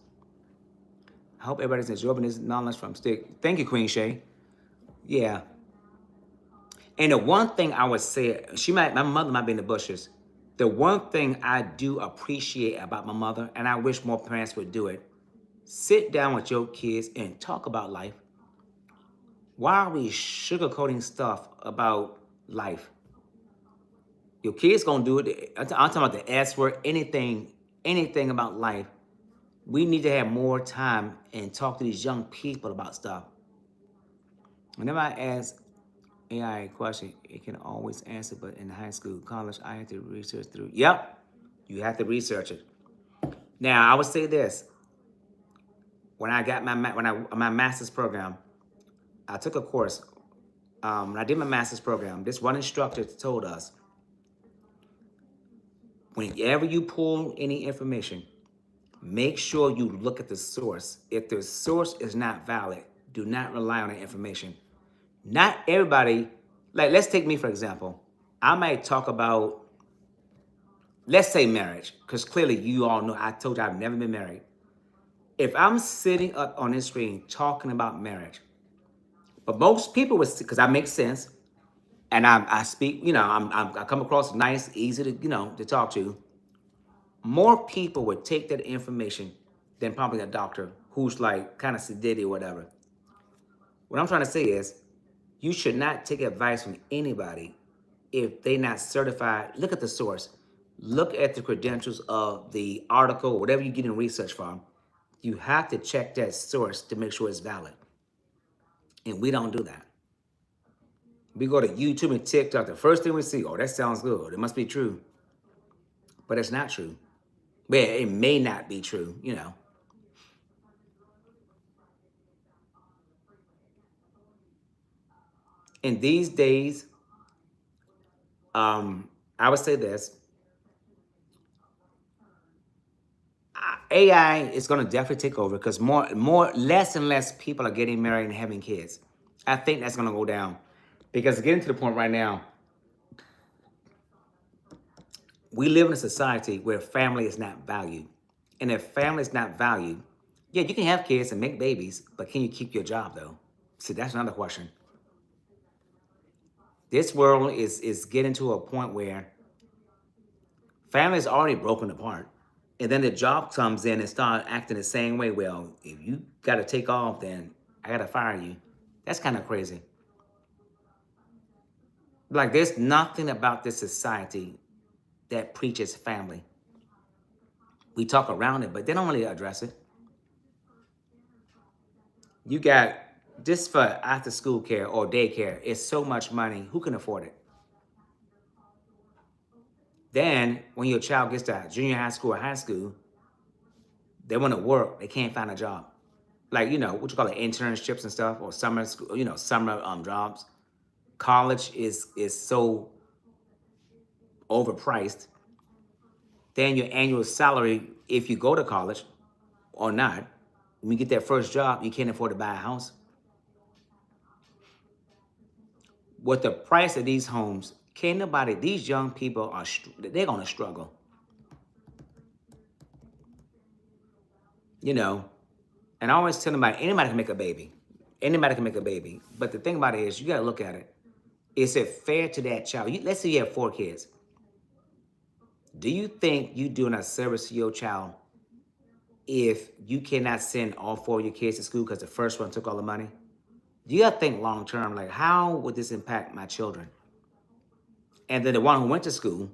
I hope everybody's absorbing this knowledge from Stick. Thank you, Queen Shay. Yeah. And the one thing I would say, my mother might be in the bushes. The one thing I do appreciate about my mother, and I wish more parents would do it, sit down with your kids and talk about life. Why are we sugarcoating stuff about life? Your kids gonna do it. I'm talking about the S word, anything about life. We need to have more time and talk to these young people about stuff. Whenever I ask AI a question, it can always answer, but in high school, college, I had to research through. Yep, you have to research it. Now, I would say this: when I got my master's program, I took a course. When I did my master's program, this one instructor told us, whenever you pull any information, make sure you look at the source. If the source is not valid, do not rely on the information. Not everybody, like let's take me for example. I might talk about, let's say marriage, because clearly you all know I told you I've never been married. If I'm sitting up on this screen talking about marriage, but most people would, because I make sense, and I speak, I come across nice, easy to, to talk to. More people would take that information than probably a doctor who's like kind of sedated or whatever. What I'm trying to say is, you should not take advice from anybody if they're not certified. Look at the source. Look at the credentials of the article, whatever you're getting research from. You have to check that source to make sure it's valid. And we don't do that. We go to YouTube and TikTok. The first thing we see, oh, that sounds good. It must be true. But it's not true. Well, it may not be true, In these days, I would say this. AI is going to definitely take over because less and less people are getting married and having kids. I think that's going to go down because getting to the point right now, we live in a society where family is not valued. And if family is not valued, yeah, you can have kids and make babies, but can you keep your job though? See, that's another question. This world is getting to a point where family is already broken apart. And then the job comes in and start acting the same way. Well, if you got to take off, then I got to fire you. That's kind of crazy. Like there's nothing about this society that preaches family. We talk around it, but they don't really address it. You got just for after school care or daycare, it's so much money. Who can afford it? Then when your child gets to junior high school or high school, they want to work. They can't find a job. Like, what you call it, internships and stuff, or summer school, summer jobs. College is so overpriced. Then your annual salary, if you go to college or not, when you get that first job, you can't afford to buy a house. With the price of these homes, these young people they're going to struggle. And I always tell them anybody can make a baby. Anybody can make a baby. But the thing about it is, you got to look at it. Is it fair to that child? Let's say you have 4 kids. Do you think you're doing a service to your child if you cannot send all 4 of your kids to school because the first one took all the money? You got to think long term, like how would this impact my children? And then the one who went to school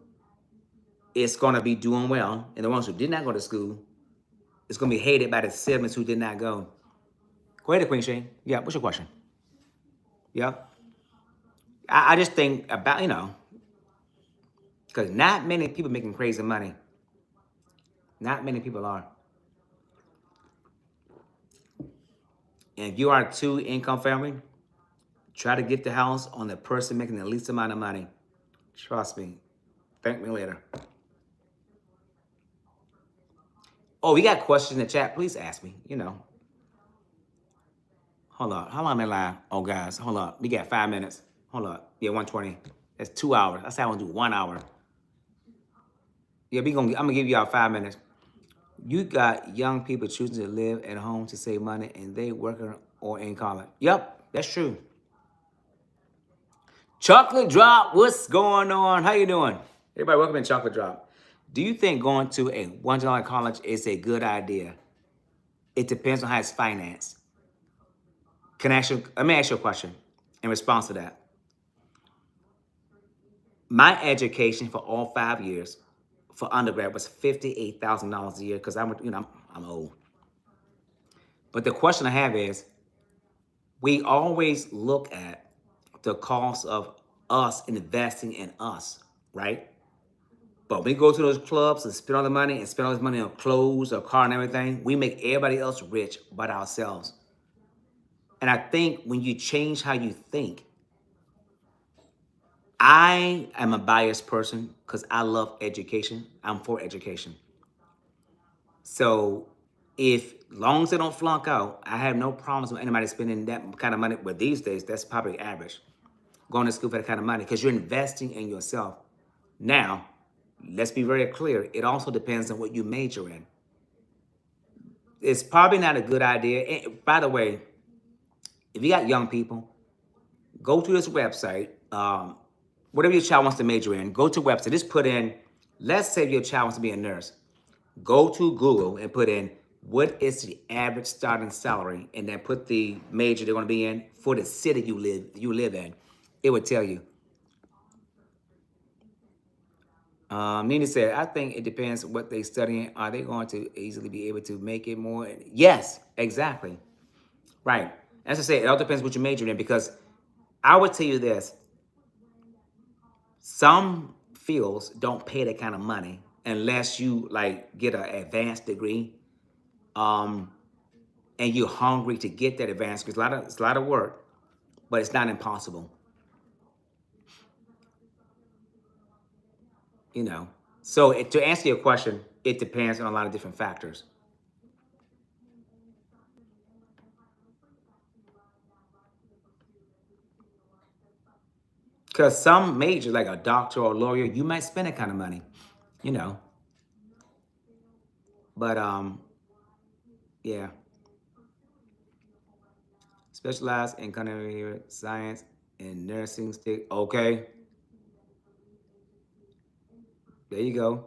is going to be doing well. And the ones who did not go to school is going to be hated by the siblings who did not go. Go ahead, Queen Shane. Yeah, what's your question? Yeah. I just think about, Because not many people making crazy money. Not many people are. And if you are a two-income family, try to get the house on the person making the least amount of money. Trust me. Thank me later. Oh, you got questions in the chat? Please ask me. Hold on. How long am I live? Oh, guys, hold up. We got 5 minutes. Hold up. Yeah, 120. That's 2 hours. I said I want to do 1 hour. Yeah, I'm gonna give y'all 5 minutes. You got young people choosing to live at home to save money, and they working or in college. Yep, that's true. Chocolate Drop, what's going on? How you doing? Everybody, welcome in Chocolate Drop. Do you think going to a $100 college is a good idea? It depends on how it's financed. Let me ask you a question in response to that. My education for all 5 years for undergrad was $58,000 a year because I'm old. But the question I have is, we always look at the cost of us investing in us, right? But we go to those clubs and spend all the money and spend all this money on clothes or car and everything. We make everybody else rich but ourselves. And I think when you change how you think, I am a biased person because I love education. I'm for education. So if long as they don't flunk out, I have no problems with anybody spending that kind of money. But these days, that's probably average. Going to school for that kind of money because you're investing in yourself. Now, let's be very clear. It also depends on what you major in. It's probably not a good idea. And by the way, if you got young people, go to this website. Whatever your child wants to major in, go to a website. Just put in, let's say your child wants to be a nurse. Go to Google and put in what is the average starting salary, and then put the major they're going to be in for the city you live in. It would tell you. Nina said, I think it depends what they studying. Are they going to easily be able to make it more? Yes, exactly. Right. As I say, it all depends what you major in, because I would tell you this. Some fields don't pay that kind of money unless you like get an advanced degree. And you're hungry to get that advanced, because it's a lot of work, but it's not impossible. So to answer your question, it depends on a lot of different factors. Because some major, like a doctor or a lawyer, you might spend that kind of money, you know. But yeah, specialized in culinary science and nursing. Okay, there you go.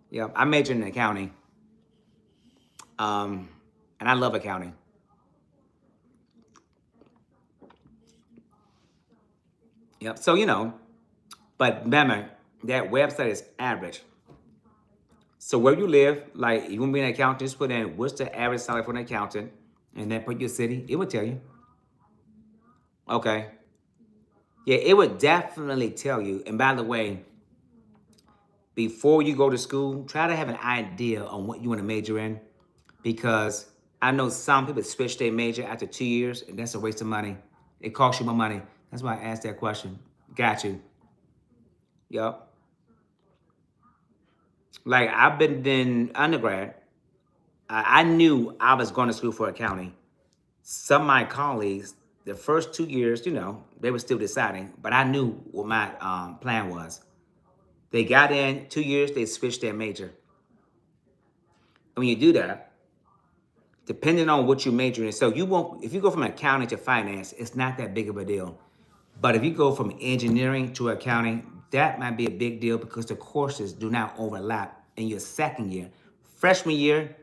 Yeah, I majored in accounting, and I love accounting. Yep. So but remember that website is average. So where you live, like you want to be an accountant, just put in what's the average salary for an accountant, and then put your city. It would tell you. Okay. Yeah, it would definitely tell you. And by the way, before you go to school, try to have an idea on what you want to major in, because I know some people switch their major after 2 years, and that's a waste of money. It costs you more money. That's why I asked that question. Got you. Yep. Like I've been in undergrad. I knew I was going to school for accounting. Some of my colleagues, the first 2 years, they were still deciding, but I knew what my plan was. They got in 2 years, they switched their major. And when you do that, depending on what you major in, so you won't, if you go from accounting to finance, it's not that big of a deal. But if you go from engineering to accounting, that might be a big deal because the courses do not overlap in your second year. Freshman year,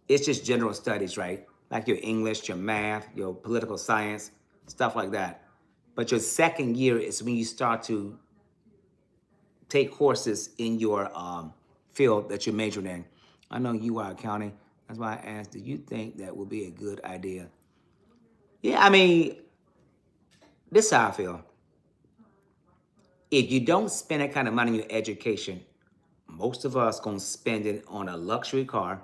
it's just general studies, right? Like your English, your math, your political science, stuff like that. But your second year is when you start to take courses in your field that you're majoring in. I know you are accounting. That's why I asked, do you think that would be a good idea? Yeah, I mean, this is how I feel. If you don't spend that kind of money on your education, most of us gonna spend it on a luxury car,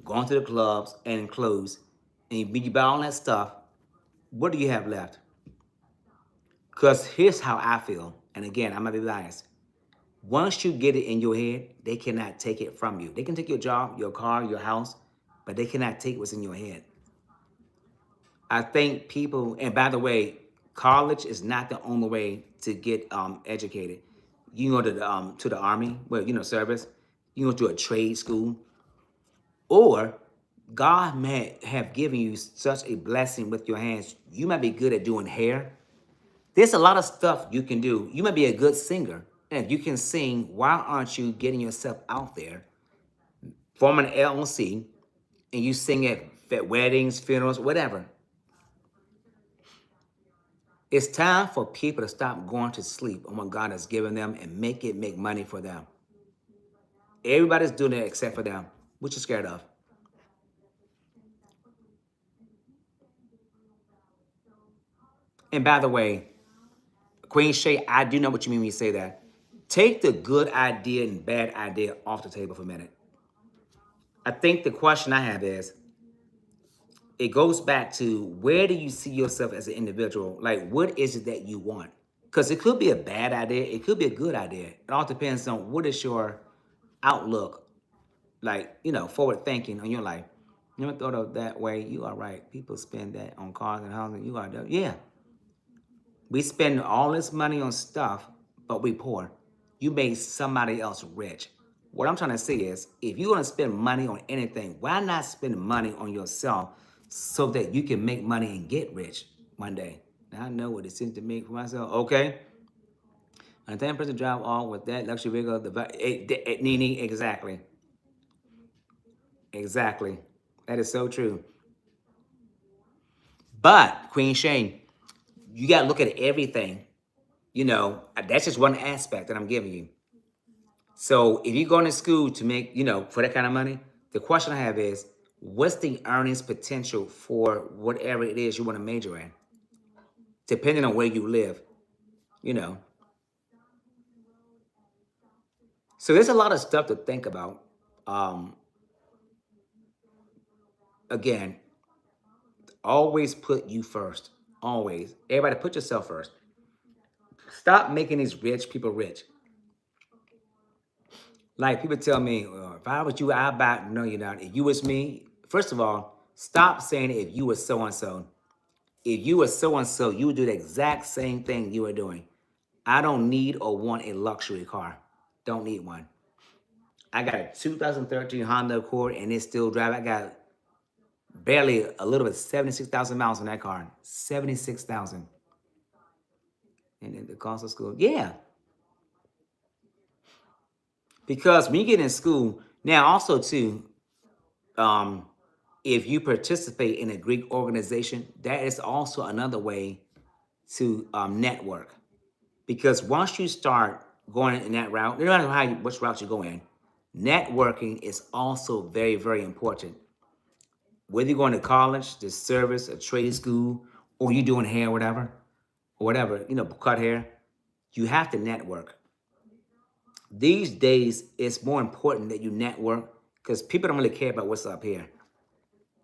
going to the clubs and clothes, and you buy all that stuff. What do you have left? Because here's how I feel, and again, I'm gonna be biased. Once you get it in your head, they cannot take it from you. They can take your job, your car, your house, but they cannot take what's in your head. I think people, and by the way, college is not the only way to get educated. You go to the army, well, service. You go to a trade school, or God may have given you such a blessing with your hands. You might be good at doing hair. There's a lot of stuff you can do. You might be a good singer, and if you can sing, why aren't you getting yourself out there, form an LLC, and you sing at weddings, funerals, whatever? It's time for people to stop going to sleep on what God has given them and make money for them. Everybody's doing it except for them. What you scared of? And by the way, Queen Shay, I do know what you mean when you say that. Take the good idea and bad idea off the table for a minute. I think the question I have is, it goes back to, where do you see yourself as an individual? Like, what is it that you want? Because it could be a bad idea, it could be a good idea. It all depends on what is your outlook, like, forward thinking on your life. You never thought of that way. You are right. People spend that on cars and houses. You are, yeah. We spend all this money on stuff, but we poor. You made somebody else rich. What I'm trying to say is, if you're going to spend money on anything, why not spend money on yourself so that you can make money and get rich one day? Now, I know what it seems to me for myself. Okay. And then person drive all with that luxury vehicle, Nene, exactly. Exactly. That is so true. But, Queen Shane, you got to look at everything. That's just one aspect that I'm giving you. So if you're going to school to make, for that kind of money, the question I have is, what's the earnings potential for whatever it is you want to major in, depending on where you live, you know? So there's a lot of stuff to think about. Um, Again, always put you first. Always. Everybody put yourself first. Stop making these rich people rich. Like, people tell me, if I was you, I'd buy. No, you're not. If you was me, first of all, stop saying if you was so and so. If you were so and so, you would do the exact same thing you were doing. I don't need or want a luxury car. Don't need one. I got a 2013 Honda Accord and it's still driving. I got barely a little bit 76,000 miles on that car. 76,000. And then the cost of school. Yeah. Because when you get in school, now also too, um, if you participate in a Greek organization, that is also another way to network. Because once you start going in that route, no matter which route you go in, networking is also very, very important. Whether you're going to college, the service, a trade school, or you doing hair, whatever, cut hair, you have to network. These days, it's more important that you network because people don't really care about what's up here.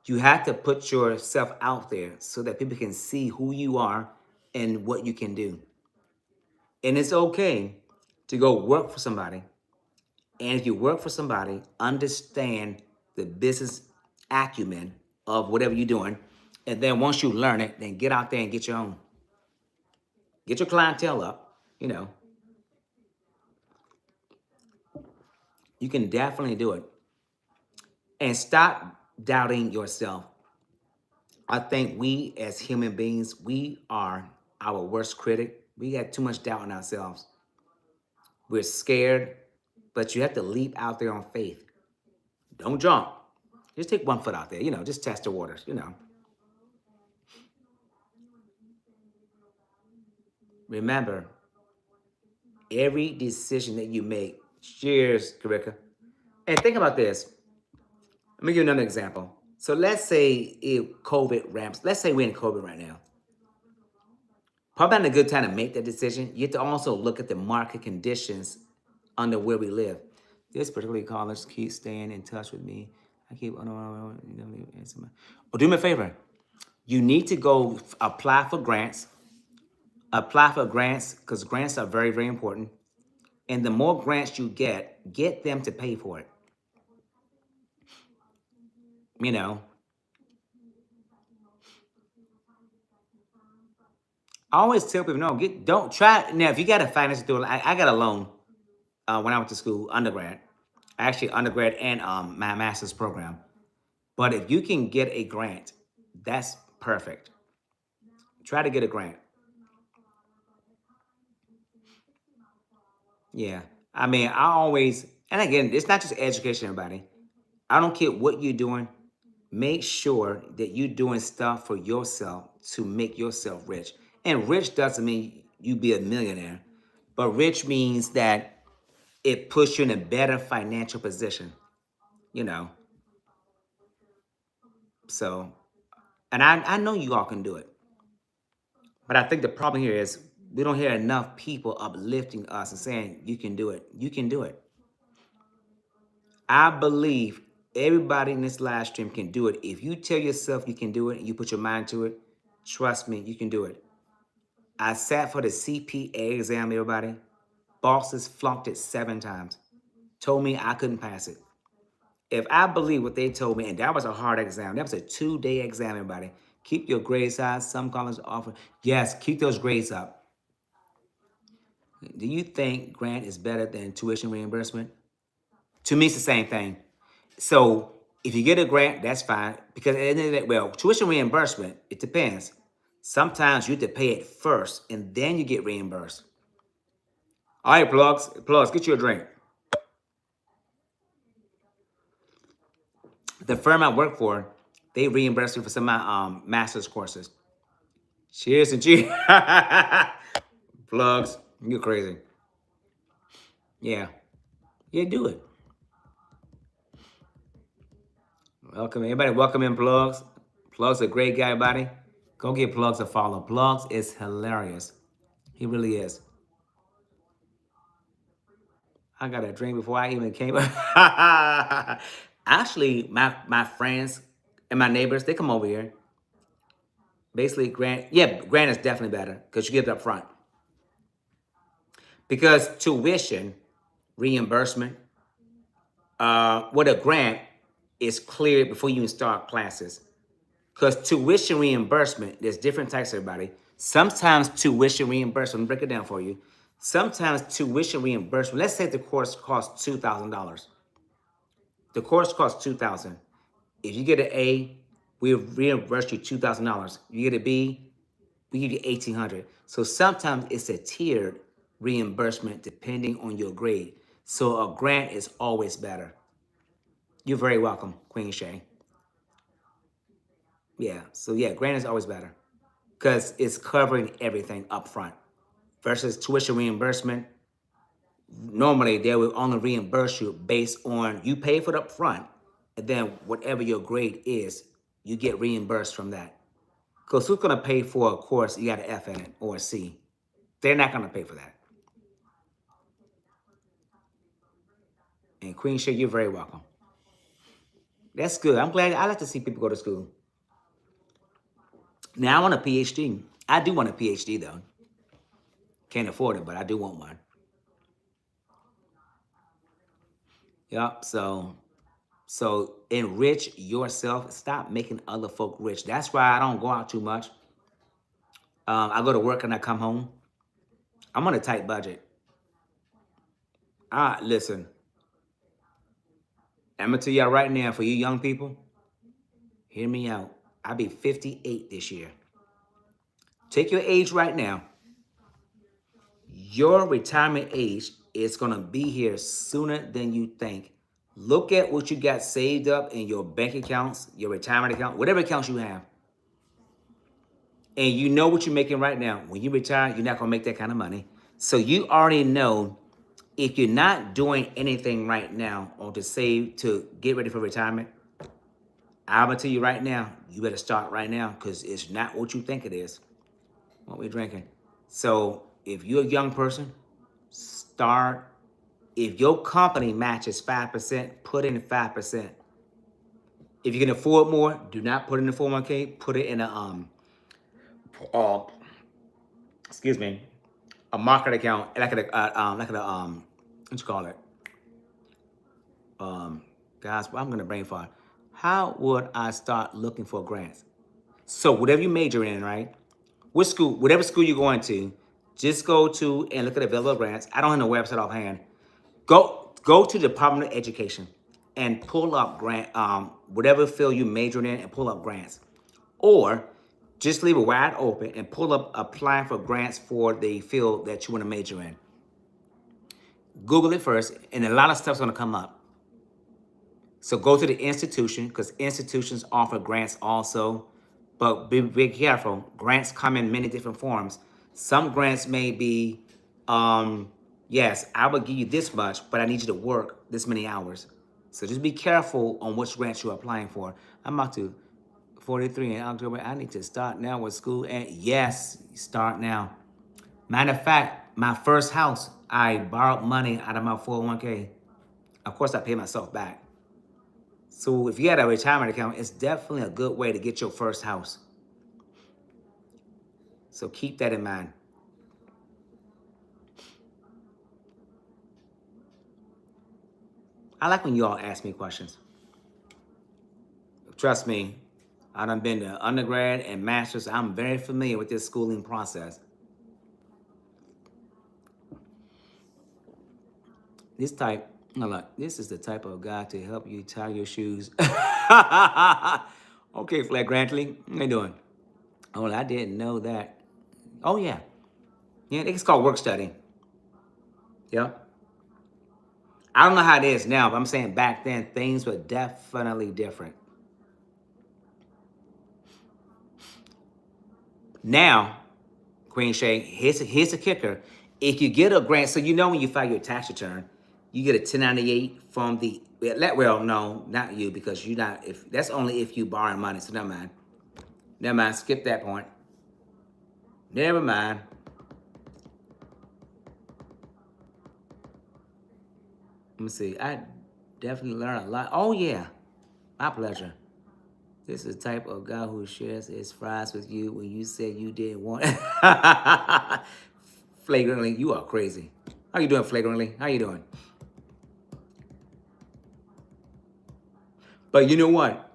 You have to put yourself out there so that people can see who you are and what you can do. And it's okay to go work for somebody. And if you work for somebody, understand the business acumen of whatever you're doing. And then once you learn it, then get out there and get your own. Get your clientele up. You can definitely do it. And stop doubting yourself. I think we as human beings, we are our worst critic. We got too much doubt in ourselves. We're scared, but you have to leap out there on faith. Don't jump. Just take one foot out there, just test the waters. Remember, every decision that you make, cheers, Karika. And think about this. Let me give you another example. So let's say if COVID ramps, let's say we're in COVID right now. probably not a good time to make that decision. You have to also look at the market conditions under where we live. This particular college keeps staying in touch with me. I keep, do me a favor. You need to go apply for grants. Apply for grants because grants are very, very important. And the more grants you get them to pay for it. You know, I always tell people, no, don't try. Now, if you got a finance do it, I got a loan when I went to school, undergrad. Actually, undergrad and my master's program. But if you can get a grant, that's perfect. Try to get a grant. Yeah. I mean, I always, and again, it's not just education, everybody. I don't care what you're doing. Make sure that you're doing stuff for yourself to make yourself rich. And rich doesn't mean you be a millionaire, but rich means that it puts you in a better financial position, you know. So, and I know you all can do it. But I think the problem here is we don't hear enough people uplifting us and saying, you can do it. You can do it. I believe everybody in this live stream can do it. If you tell yourself you can do it and you put your mind to it, trust me, you can do it. I sat for the CPA exam, everybody. Bosses flunked it 7 times. Told me I couldn't pass it. If I believe what they told me, and that was a hard exam, that was a 2-day exam, everybody. Keep your grades high. Some colleges offer. Yes, keep those grades up. Do you think grant is better than tuition reimbursement? To me, it's the same thing. So if you get a grant, that's fine. Because at the end of the day, well, tuition reimbursement, it depends. Sometimes you have to pay it first and then you get reimbursed. All right, plugs, get you a drink. The firm I work for, they reimburse me for some of my master's courses. Cheers and cheers. Plugs, you're crazy. Yeah. Yeah, do it. Welcome, everybody. Welcome in, Plugs. Plugs a great guy, everybody. Go get Plugs a follow. Plugs is hilarious. He really is. I got a drink before I even came. Actually, my friends and my neighbors, they come over here. Basically, Grant is definitely better because you get it up front. Because tuition reimbursement, with a grant is cleared before you even start classes. Because tuition reimbursement, there's different types, everybody. Sometimes tuition reimbursement, let me break it down for you. Sometimes tuition reimbursement, let's say the course costs $2,000. The course costs $2,000. If you get an A, we reimburse you $2,000. You get a B, we give you $1,800. So sometimes it's a tiered reimbursement depending on your grade. So a grant is always better. You're very welcome, Queen Shay. Yeah, so yeah, grant is always better because it's covering everything up front. Versus tuition reimbursement, normally they will only reimburse you based on you pay for it up front, and then whatever your grade is, you get reimbursed from that. Because who's gonna pay for a course you got an F in it or a C? They're not gonna pay for that. And Queen Shay, you're very welcome. That's good. I'm glad. I like to see people go to school. Now I want a PhD. I do want a PhD though. Can't afford it, but I do want one. Yep. So enrich yourself. Stop making other folk rich. That's why I don't go out too much. I go to work and I come home. I'm on a tight budget. Listen. I'm gonna tell y'all right now, for you young people, hear me out. I'll be 58 this year. Take your age right now. Your retirement age is gonna be here sooner than you think. Look at what you got saved up in your bank accounts, your retirement account, whatever accounts you have. And you know what you're making right now. When you retire, you're not gonna make that kind of money. So you already know if you're not doing anything right now or to save to get ready for retirement, I'm gonna tell you right now, you better start right now because it's not what you think it is. What we drinking? So if you're a young person, start. If your company matches 5%, put in 5%. If you can afford more, do not put it in a 401k. Put it in a uh, excuse me, a market account, what you call it? Um, Guys, I'm gonna brain fart. How would I start looking for grants? So whatever you major in, right? What school, whatever school you're going to, just go to and look at available grants. I don't have no website offhand. Go to the Department of Education and pull up grant, whatever field you majored in, and pull up grants. Or just leave it wide open and pull up applying for grants for the field that you want to major in. Google it first, and a lot of stuff's going to come up. So go to the institution, because institutions offer grants also. But be careful. Grants come in many different forms. Some grants may be, yes, I will give you this much, but I need you to work this many hours. So just be careful on which grants you're applying for. I'm up to 43 in October. I need to start now with school. And yes, start now. Matter of fact, my first house, I borrowed money out of my 401k. Of course, I pay myself back. So if you had a retirement account, it's definitely a good way to get your first house. So keep that in mind. I like when you all ask me questions. Trust me, I done been to undergrad and master's. I'm very familiar with this schooling process. This is the type of guy to help you tie your shoes. Okay, Flagrantly, how you doing? Oh, I didn't know that. Oh, yeah. Yeah, it's called work study. Yep. I don't know how it is now, but I'm saying back then things were definitely different. Now, Queen Shay, here's a kicker. If you get a grant, so you know when you file your tax return, you get a 1098 from the, well, no, not you, because you're not, if that's only if you borrow money, so never mind. Never mind, skip that point. Never mind. Let me see. I definitely learned a lot. Oh, yeah. My pleasure. This is the type of guy who shares his fries with you when you said you didn't want it. Flagrantly, you are crazy. How you doing, Flagrantly? How you doing? But you know what?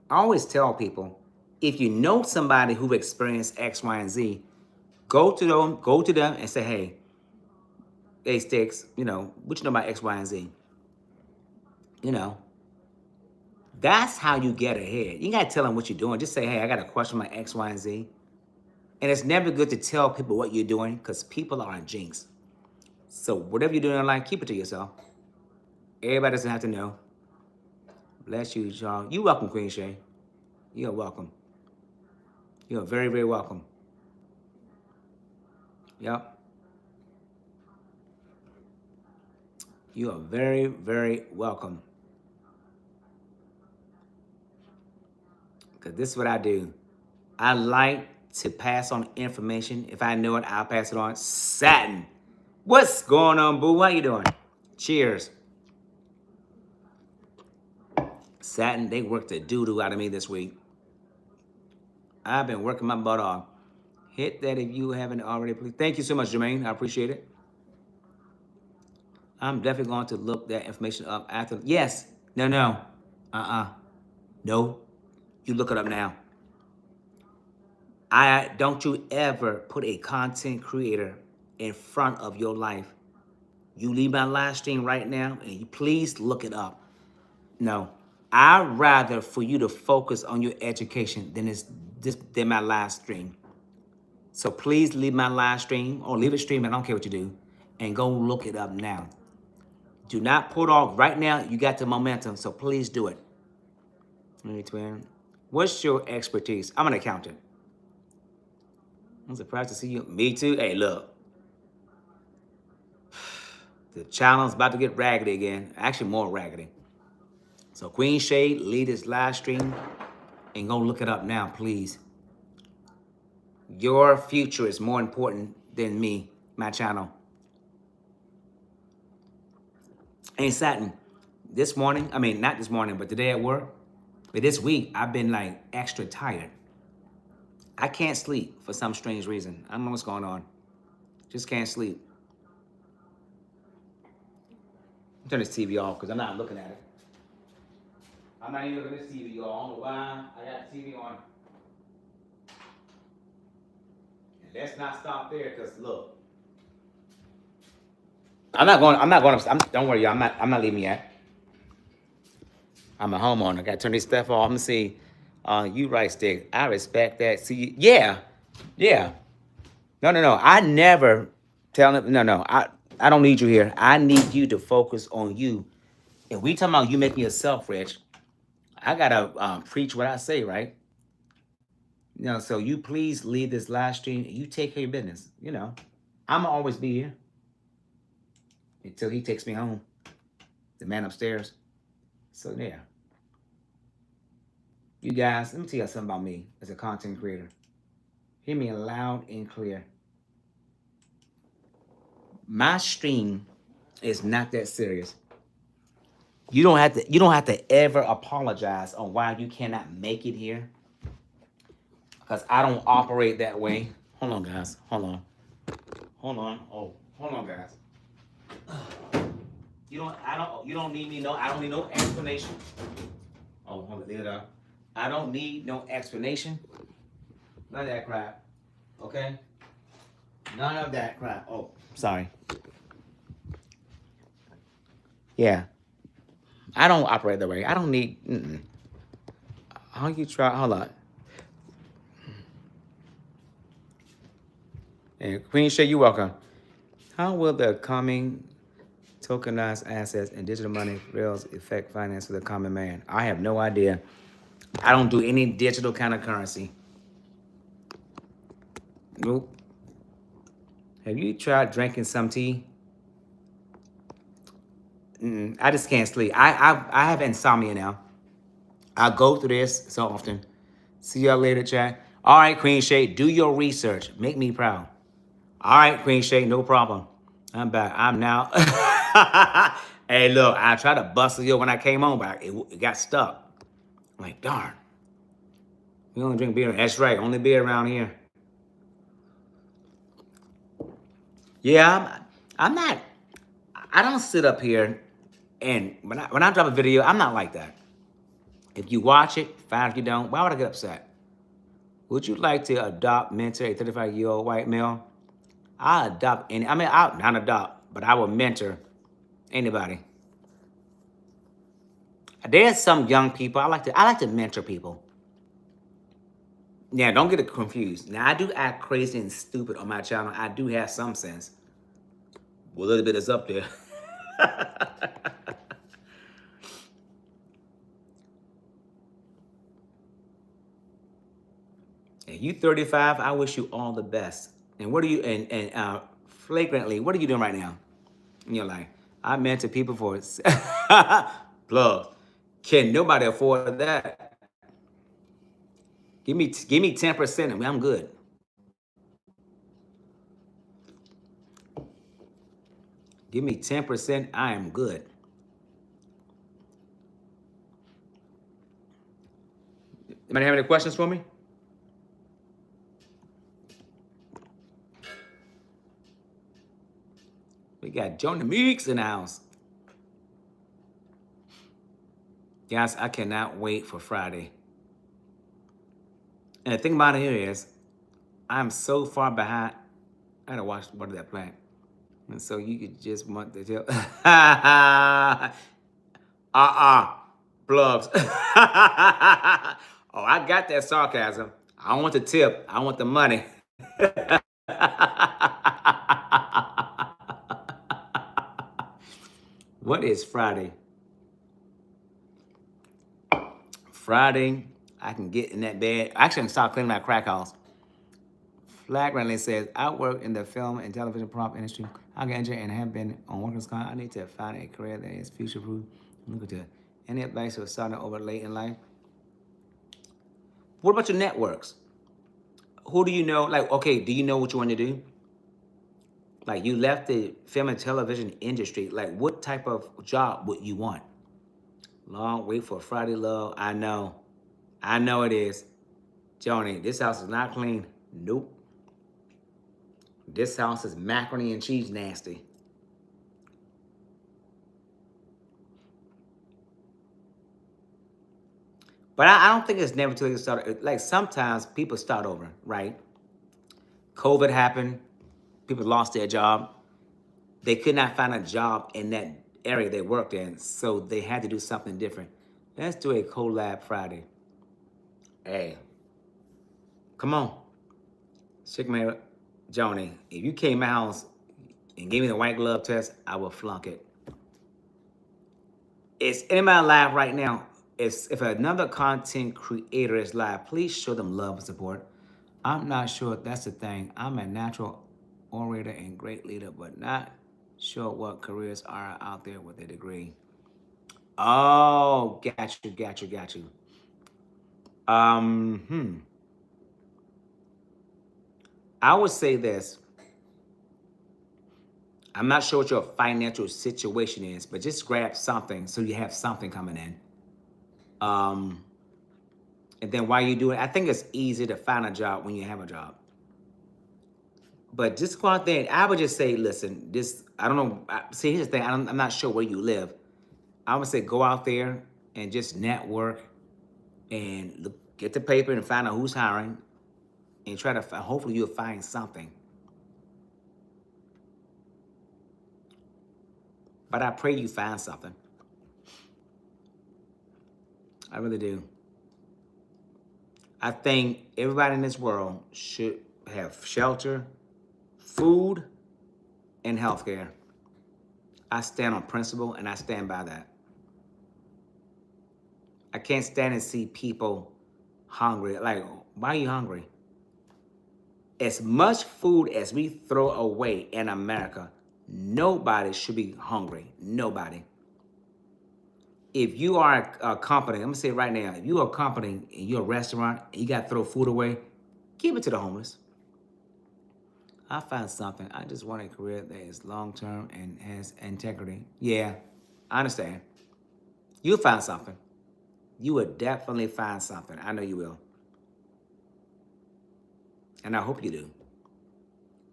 I always tell people, if you know somebody who experienced X, Y, and Z, go to them and say, hey, Sticks, what you know about X, Y, and Z? You know, that's how you get ahead. You gotta tell them what you're doing. Just say, hey, I got a question about X, Y, and Z. And it's never good to tell people what you're doing because people are a jinx. So whatever you're doing in life, keep it to yourself. Everybody doesn't have to know. Bless you, Charles. You're welcome, Queen Shay. You're welcome. You're very, very welcome. Yep. You are very, very welcome. Because this is what I do. I like to pass on information. If I know it, I'll pass it on. Satin. What's going on, boo? How you doing? Cheers. Satin, they worked the doo-doo out of me this week. I've been working my butt off. Hit that if you haven't already, please. Thank you so much, Jermaine. I appreciate it. I'm definitely going to look that information up after. Yes. No. No. You look it up now. Don't you ever put a content creator in front of your life. You leave my live stream right now and you please look it up. No. I'd rather for you to focus on your education than my live stream. So please leave my live stream or leave it stream. I don't care what you do. And go look it up now. Do not put off. Right now, you got the momentum. So please do it. Hey, twin. What's your expertise? I'm an accountant. I'm surprised to see you. Me too. Hey, look. The channel's about to get raggedy again. Actually, more raggedy. So Queen Shade, lead this live stream and go look it up now, please. Your future is more important than me, my channel. Ain't satin. This morning, I mean, not this morning, but today at work, but this week, I've been like extra tired. I can't sleep for some strange reason. I don't know what's going on. Just can't sleep. Turn this TV off because I'm not looking at it. I'm not even looking at this TV, y'all. I don't know why I got the TV on. And let's not stop there because look. Don't worry, y'all. I'm not leaving yet. I'm a homeowner. I got to turn this stuff off. Let me see. You right, Stick. I respect that. See, yeah. Yeah. No. I never tell them, no. I don't need you here. I need you to focus on you. If we talking about you making yourself rich, I got to preach what I say, right? So you please leave this live stream. You take care of your business. I'm going to always be here until he takes me home. The man upstairs. So, yeah. You guys, let me tell you something about me as a content creator. Hear me loud and clear. My stream is not that serious. You don't have to ever apologize on why you cannot make it here. Because I don't operate that way. Hold on, guys. Hold on. Oh, hold on, guys. You don't need me. I don't need no explanation. Oh, hold on. I don't need no explanation. None of that crap. Okay? None of that crap. Oh, sorry. Yeah. I don't operate that way. I don't need. How you try? Hold on. And Queen Shay, you're welcome. How will the coming tokenized assets and digital money rails affect finance for the common man? I have no idea. I don't do any digital kind of currency. Nope. Have you tried drinking some tea? I just can't sleep. I have insomnia now. I go through this so often. See y'all later, chat. All right, Queen Shay, do your research. Make me proud. All right, Queen Shay, no problem. I'm back. I'm now. Hey, look, I tried to bustle you when I came on, but it got stuck. I'm like, darn. We only drink beer. That's right, only beer around here. Yeah, I'm not. I don't sit up here and when I drop a video, I'm not like that. If you watch it, fine. If you don't, why would I get upset? Would you like to adopt, mentor a 35-year-old white male? I adopt any. I mean, I not adopt, but I will mentor anybody. There's some young people I like to mentor people. Yeah, don't get it confused. Now I do act crazy and stupid on my channel. I do have some sense. Well, a little bit is up there. And you 35, I wish you all the best. And what are you flagrantly, what are you doing right now in your life? I mentor people for plug. Can nobody afford that? Give me 10% and I'm good. Give me 10%, I am good. Anybody have any questions for me? We got Joni Meeks in the house. Guys, I cannot wait for Friday. And the thing about it here is, I'm so far behind. I gotta watch What Is That Plant? And so you could just want to tell. Plugs. Oh, I got that sarcasm. I don't want the tip. I want the money. What is Friday? Friday, I can get in that bed. Actually, I can start cleaning my crack house. Flagrantly says, I work in the film and television prop industry. I get injured and have been on workers' comp. I need to find a career that is future-proof. Look at that. Any advice for starting over late in life? What about your networks? Who do you know? Like, okay, do you know what you want to do? Like, you left the film and television industry. Like, what type of job would you want? Long wait for Friday love. I know. I know it is. Joni, this house is not clean. Nope. This house is macaroni and cheese nasty. But I don't think it's never too late to start. Like, sometimes people start over, right? COVID happened. People lost their job. They could not find a job in that area they worked in, so they had to do something different. Let's do a collab Friday. Hey, come on. Shake my Joni. If you came to my house and gave me the white glove test, I will flunk it. Is anybody live right now? If another content creator is live, please show them love and support. I'm not sure if that's the thing. I'm a natural orator and great leader, but not sure what careers are out there with a degree. Oh, got you. Um, hmm. I would say this. I'm not sure what your financial situation is, but just grab something so you have something coming in. Um, and then while you do it, I think it's easy to find a job when you have a job. But just go out there. I would just say, listen, this, I don't know. See, here's the thing. I'm not sure where you live. I would say go out there and just network and look, get the paper and find out who's hiring and try to, hopefully you'll find something. But I pray you find something. I really do. I think everybody in this world should have shelter, food, and healthcare. I stand on principle and I stand by that. I can't stand and see people hungry. Like, why are you hungry? As much food as we throw away in America, nobody should be hungry. Nobody. If you are a company, I'm gonna say it right now, if you're a company and you're a restaurant and you gotta throw food away, give it to the homeless. I find something. I just want a career that is long term and has integrity. Yeah, I understand. You'll find something. You will definitely find something. I know you will. And I hope you do.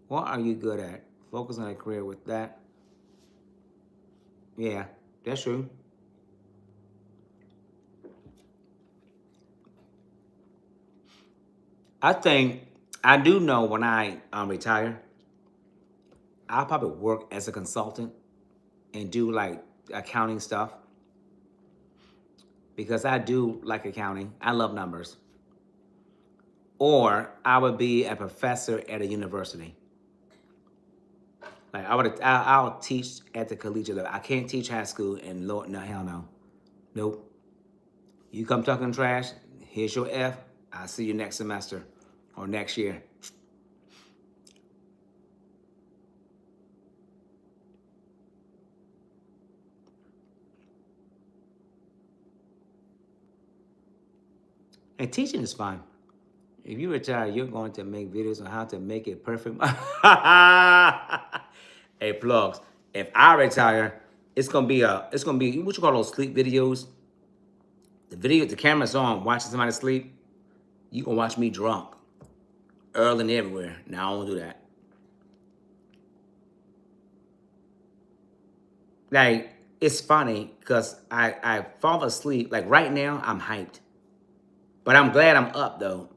What are you good at? Focus on a career with that. Yeah, that's true. I think I do know when I retire, I'll probably work as a consultant and do like accounting stuff because I do like accounting. I love numbers. Or I would be a professor at a university. Like I'll teach at the collegiate level. I can't teach high school, and Lord, no, hell no, nope. You come talking trash. Here's your F. I'll see you next semester or next year. And teaching is fun. If you retire, you're going to make videos on how to make it perfect. Hey, plugs. If I retire, it's gonna be what you call those sleep videos. The camera's on, watching somebody sleep. You can watch me drunk, early and everywhere. Now I don't do that. Like it's funny because I fall asleep. Like right now, I'm hyped, but I'm glad I'm up though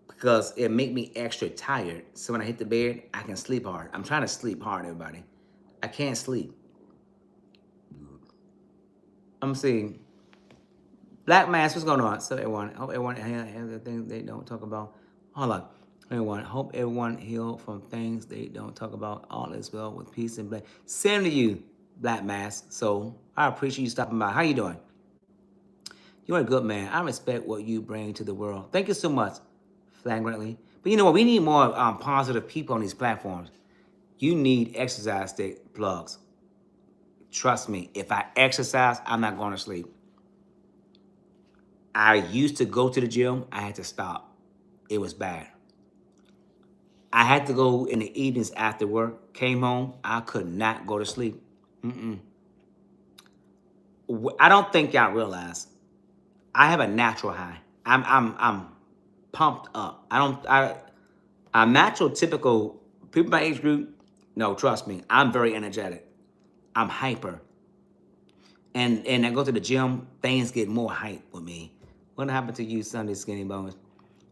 because it make me extra tired. So when I hit the bed, I can sleep hard. I'm trying to sleep hard, everybody. I can't sleep. I'm seeing Black Mass. What's going on? So everyone, hope everyone has the things they don't talk about. Hold on. Everyone, hope everyone healed from things they don't talk about. All is well with peace and blessing. Same to you, Black Mass. So I appreciate you stopping by. How you doing? You're a good man. I respect what you bring to the world. Thank you so much, flagrantly. But you know what? We need more positive people on these platforms. You need exercise stick plugs. Trust me, if I exercise, I'm not going to sleep. I used to go to the gym. I had to stop. It was bad. I had to go in the evenings after work. Came home, I could not go to sleep. Mm-mm. I don't think y'all realize I have a natural high. I'm pumped up. I'm natural typical people my age group. No, trust me, I'm very energetic. I'm hyper, and I go to the gym. Things get more hype with me. What happened to you Sunday, Skinny Bones?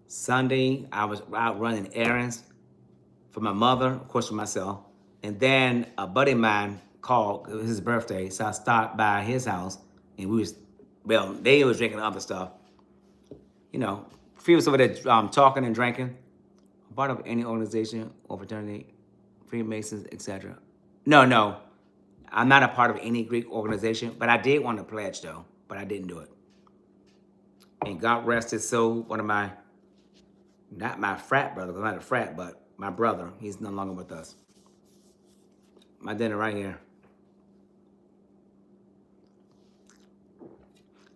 Sunday, I was out running errands for my mother, of course, for myself. And then a buddy of mine called, it was his birthday, so I stopped by his house and they was drinking other stuff. You know, few was over there talking and drinking. Part of any organization or fraternity, Freemasons, etc. No, no, I'm not a part of any Greek organization, but I did want to pledge though, but I didn't do it. And God rest his soul, one of my, not my frat brother, I'm not a frat, but my brother, he's no longer with us. My dinner right here.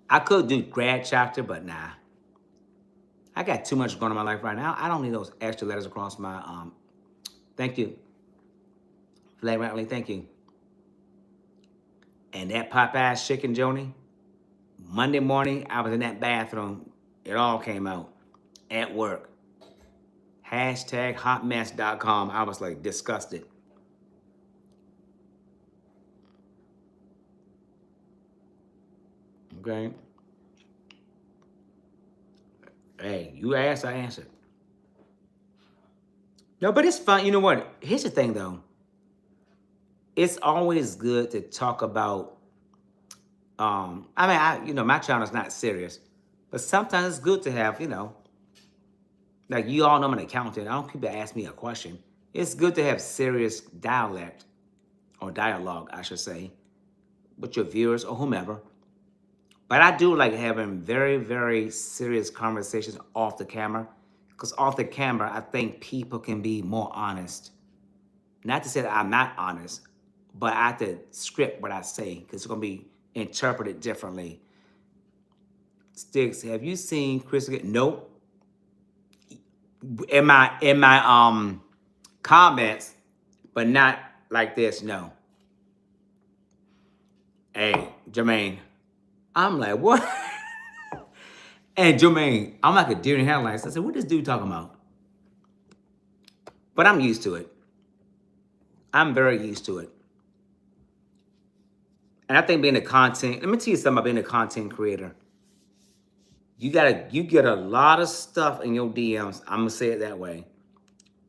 I could do grad chapter, but nah. I got too much going on in my life right now. I don't need those extra letters across my thank you. Flag Rattling, thank you. And that Popeye's chicken, Joni, Monday morning, I was in that bathroom. It all came out at work. Hashtag hotmess.com. I was like disgusted. Okay. Hey, you asked, I answered. No, but it's fun. You know what? Here's the thing though. It's always good to talk about my channel is not serious, but sometimes it's good to have, like you all know I'm an accountant. I don't people ask me a question. It's good to have serious dialect or dialogue, I should say, with your viewers or whomever. But I do like having very, very serious conversations off the camera. Because off the camera, I think people can be more honest. Not to say that I'm not honest, but I have to script what I say because it's going to be interpreted differently. Sticks, have you seen Chris again? Nope. In my comments, but not like this, no. Hey, Jermaine. I'm like, what? And Jermaine, I'm like a deer in headlights. I said, what this dude talking about? But I'm used to it. I'm very used to it. And I think being a content, let me tell you something about being a content creator. You get a lot of stuff in your DMs. I'm gonna say it that way.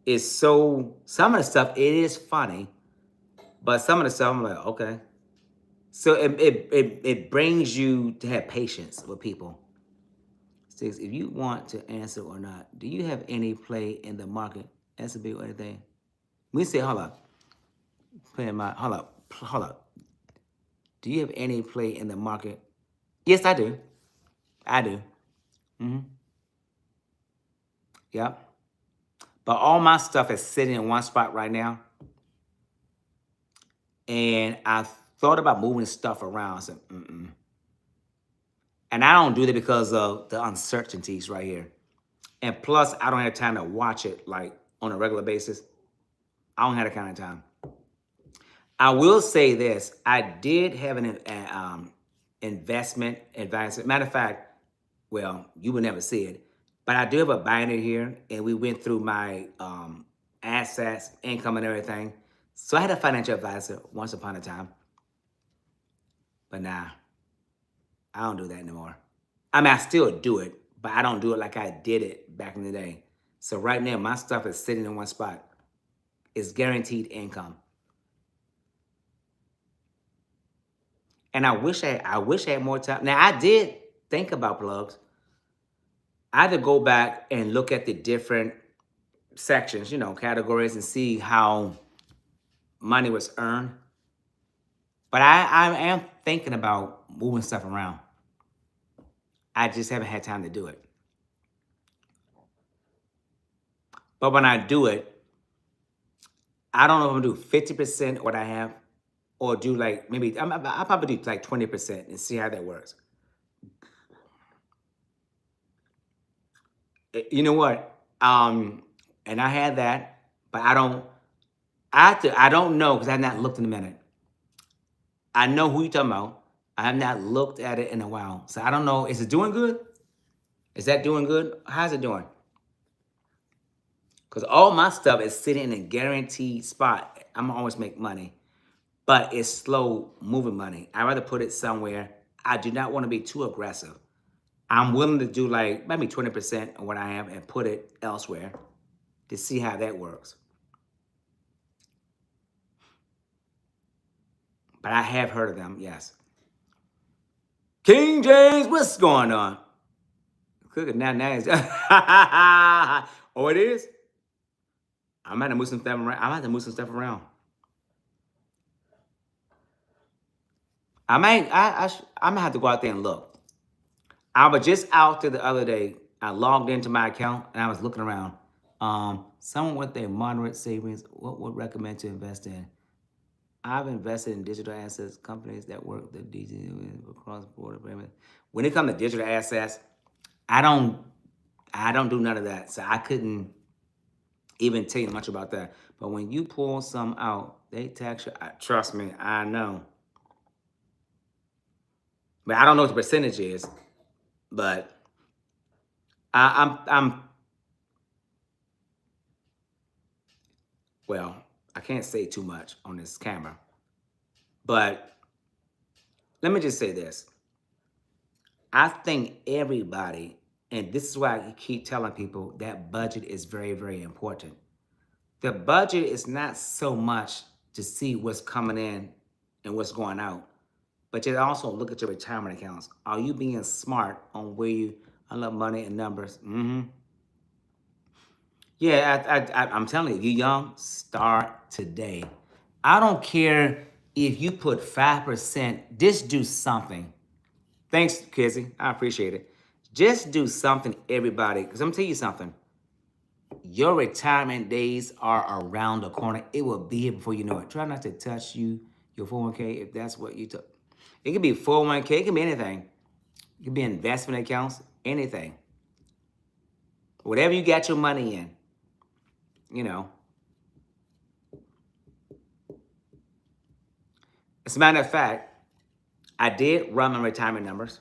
It's so some of the stuff it is funny, but some of the stuff I'm like, okay. So it brings you to have patience with people. Six, if you want to answer or not, do you have any play in the market? SB or anything? We say, hold up. Hold up. Do you have any play in the market? Yes, I do. I do. Mm-hmm. Yep. But all my stuff is sitting in one spot right now. And I thought about moving stuff around. I said, mm-mm. And I don't do that because of the uncertainties right here. And plus, I don't have time to watch it like on a regular basis. I don't have that kind of time. I will say this: I did have an investment advisor. Matter of fact, well, you would never see it, but I do have a binder here, and we went through my assets, income, and everything. So I had a financial advisor once upon a time, but nah, I don't do that anymore. I mean, I still do it, but I don't do it like I did it back in the day. So right now, my stuff is sitting in one spot. It's guaranteed income. And I wish I had more time. Now I did think about plugs. I had to go back and look at the different sections, categories, and see how money was earned. But I am thinking about moving stuff around. I just haven't had time to do it. But when I do it, I don't know if I'm gonna do 50% of what I have, or do like maybe I'll probably do like 20% and see how that works. You know what? And I had that. But I don't. I don't know because I've not looked in a minute. I know who you're talking about. I have not looked at it in a while, so I don't know. Is it doing good? Is that doing good? How's it doing? Because all my stuff is sitting in a guaranteed spot. I'm gonna always make money, but it's slow moving money. I rather put it somewhere. I do not want to be too aggressive. I'm willing to do like maybe 20% of what I have and put it elsewhere to see how that works. But I have heard of them, yes. King James, what's going on? Cooking now, oh, it is? I'm gonna have to move some stuff around. I'm gonna have to move some stuff around. I might, I'm gonna have to go out there and look. I was just out there the other day. I logged into my account and I was looking around. Someone with a moderate savings, what would recommend to invest in? I've invested in digital assets companies that work the digital across border payment. When it comes to digital assets, I don't I don't do none of that. So I couldn't even tell you much about that. But when you pull some out, they tax you. Trust me, I know. But I don't know what the percentage is. But I'm well, I can't say too much on this camera. But let me just say this. I think everybody, and this is why I keep telling people that budget is very, very important. The budget is not so much to see what's coming in and what's going out, but you also look at your retirement accounts. Are you being smart on where you, I love money and numbers. Yeah, I'm telling you, if you're young, start today. I don't care if you put 5%, just do something. Thanks, Kizzy. I appreciate it. Just do something, everybody, because I'm gonna tell you something. Your retirement days are around the corner. It will be here before you know it. Try not to touch your 401k if that's what you took. It could be 401k, it could be anything. It could be investment accounts, anything. Whatever you got your money in, you know. As a matter of fact, I did run my retirement numbers.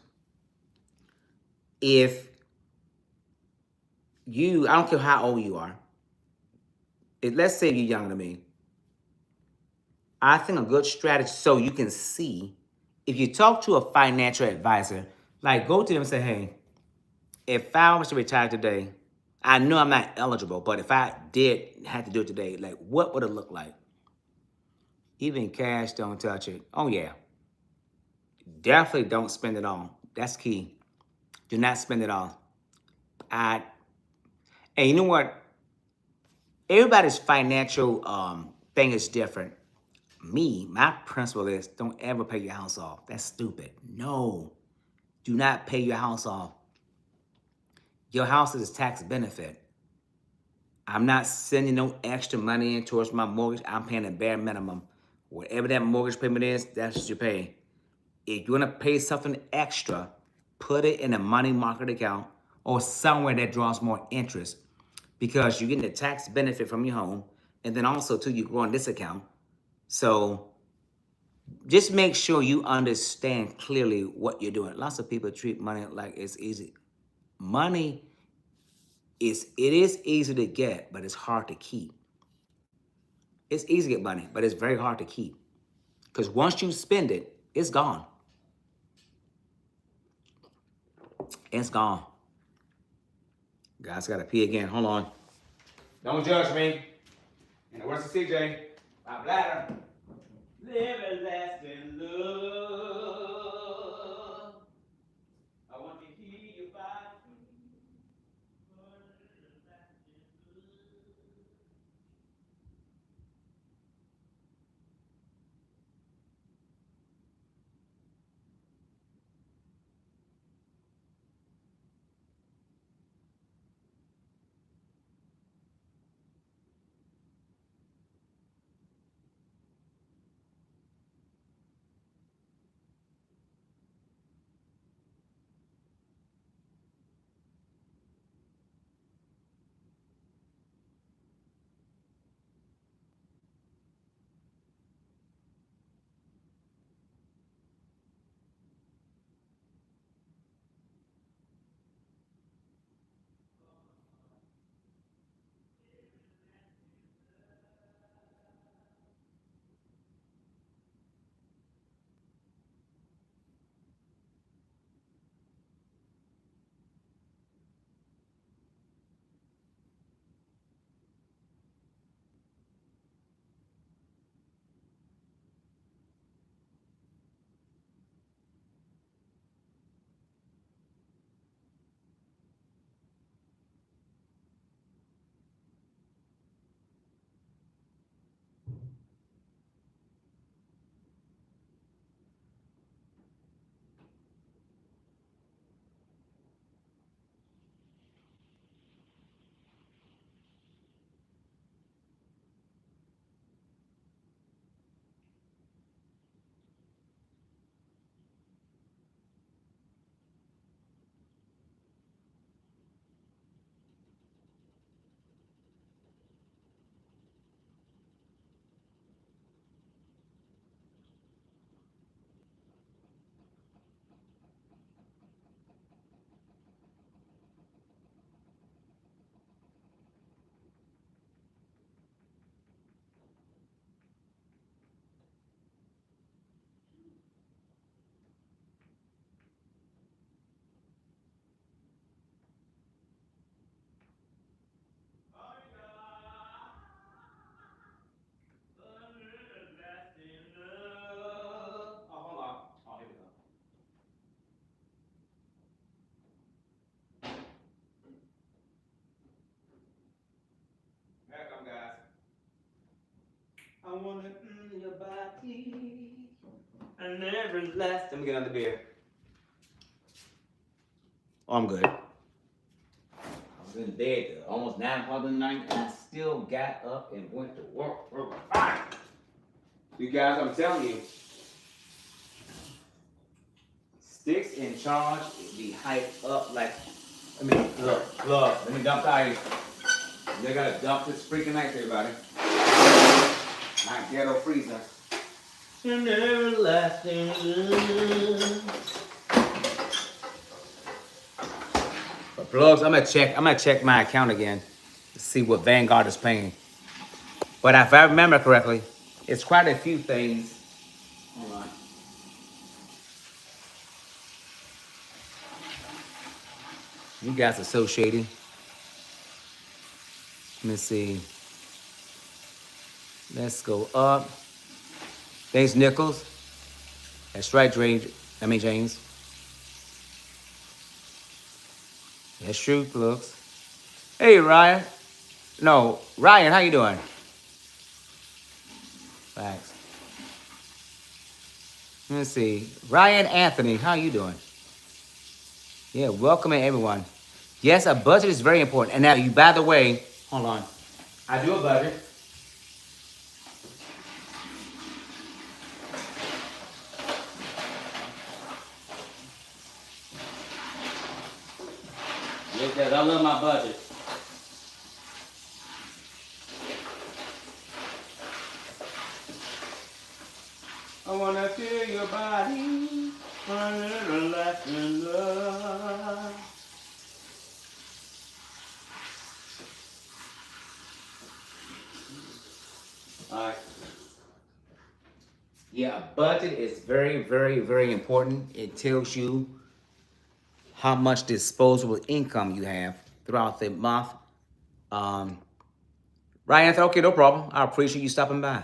If you, I don't care how old you are, let's say you're younger than me, I think a good strategy so you can see if you talk to a financial advisor, like go to them and say, hey, if I was to retire today, I know I'm not eligible, but if I did have to do it today, like what would it look like? Even cash, don't touch it. Oh yeah, definitely don't spend it all. That's key. Do not spend it all. I and you know what? Everybody's financial thing is different. Me, my principle is don't ever pay your house off. That's stupid. No, do not pay your house off. Your house is a tax benefit. I'm not sending no extra money in towards my mortgage. I'm paying the bare minimum. Whatever that mortgage payment is, that's what you pay. If you want to pay something extra, put it in a money market account or somewhere that draws more interest because you're getting the tax benefit from your home and then also too you grow in this account. So just make sure you understand clearly what you're doing. Lots of people treat money like it's easy. Money it is easy to get, but it's hard to keep. It's easy to get money, but it's very hard to keep. Because once you spend it, it's gone. It's gone. Guys, gotta pee again. Hold on. Don't judge me. And where's the CJ? My bladder. Live lasting love. I want to hear you fight. never last. Let me get another beer. Oh, I'm good. I was in bed till almost 9 o'clock in the night, and I still got up and went to work. You guys, I'm telling you, Sticksncharge be hyped up like. Look. Let me dump the ice. They gotta dump this freaking ice, everybody. My ghetto freezer. An everlasting love. But plugs, I'm gonna check my account again to see what Vanguard is paying. But if I remember correctly, it's quite a few things. Hold on. You guys are so shady. Let me see. Let's go up. Thanks, Nichols. That's right, James. That's true, looks. Hey, Ryan. No, Ryan, how you doing? Thanks. Let me see. Ryan Anthony, how you doing? Yeah, welcome everyone. Yes, a budget is very important. And now, by the way, hold on. I do a budget. Yes, guys, I love my budget. I wanna feel your body, my little life in love. All right. Yeah, a budget is very, very, very important. It tells you how much disposable income you have throughout the month. Ryan, okay, no problem. I appreciate you stopping by.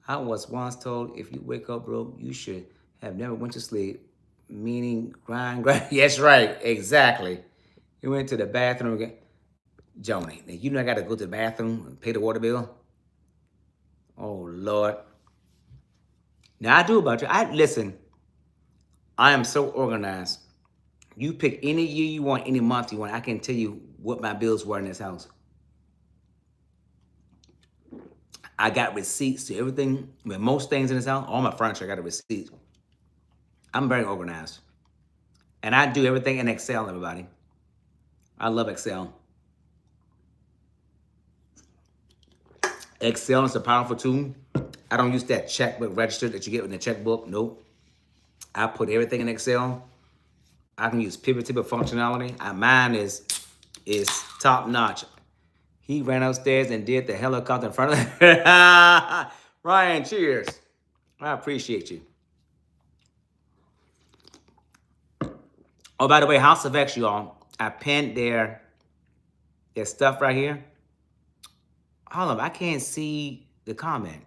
I was once told if you wake up broke, you should have never went to sleep. Meaning grind. Yes, right, exactly. You went to the bathroom again. Joni, now you know I got to go to the bathroom and pay the water bill. Oh Lord. Now I do a budget. Listen. I am so organized. You pick any year you want, any month you want. I can tell you what my bills were in this house. I got receipts to everything. With most things in this house, all my furniture, I got a receipt. I'm very organized. And I do everything in Excel, everybody. I love Excel. Excel is a powerful tool. I don't use that checkbook register that you get in the checkbook. Nope. I put everything in Excel. I can use pivot table functionality. Mine is top notch. He ran upstairs and did the helicopter in front of Ryan, cheers. I appreciate you. Oh, by the way, House of X, y'all. I pinned their stuff right here. Hold on, I can't see the comment.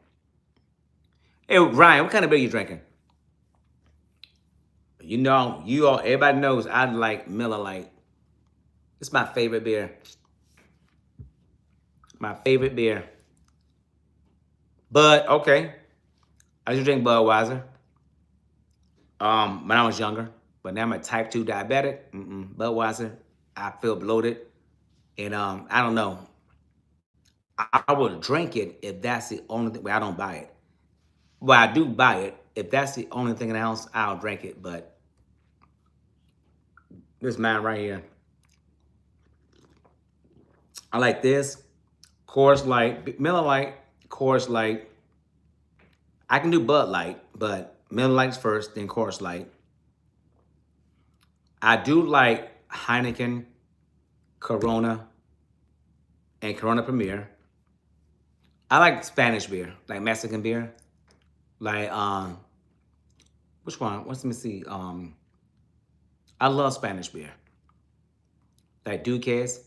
Hey, Ryan, what kind of beer you drinking? You know, everybody knows I like Miller Lite. It's my favorite beer. My favorite beer. Bud, okay. I used to drink Budweiser. When I was younger. But now I'm a type 2 diabetic. Budweiser, I feel bloated. And I don't know. I will drink it if that's the only thing. Well, I don't buy it. Well, I do buy it. If that's the only thing in the house, I'll drink it. But this mine right here. I like this. Coors Light, Miller Lite, Coors Light. I can do Bud Light, but Miller Lite's first, then Coors Light. I do like Heineken, Corona, and Corona Premier. I like Spanish beer, like Mexican beer. Like, which one? Let me see. I love Spanish beer. Like Duques,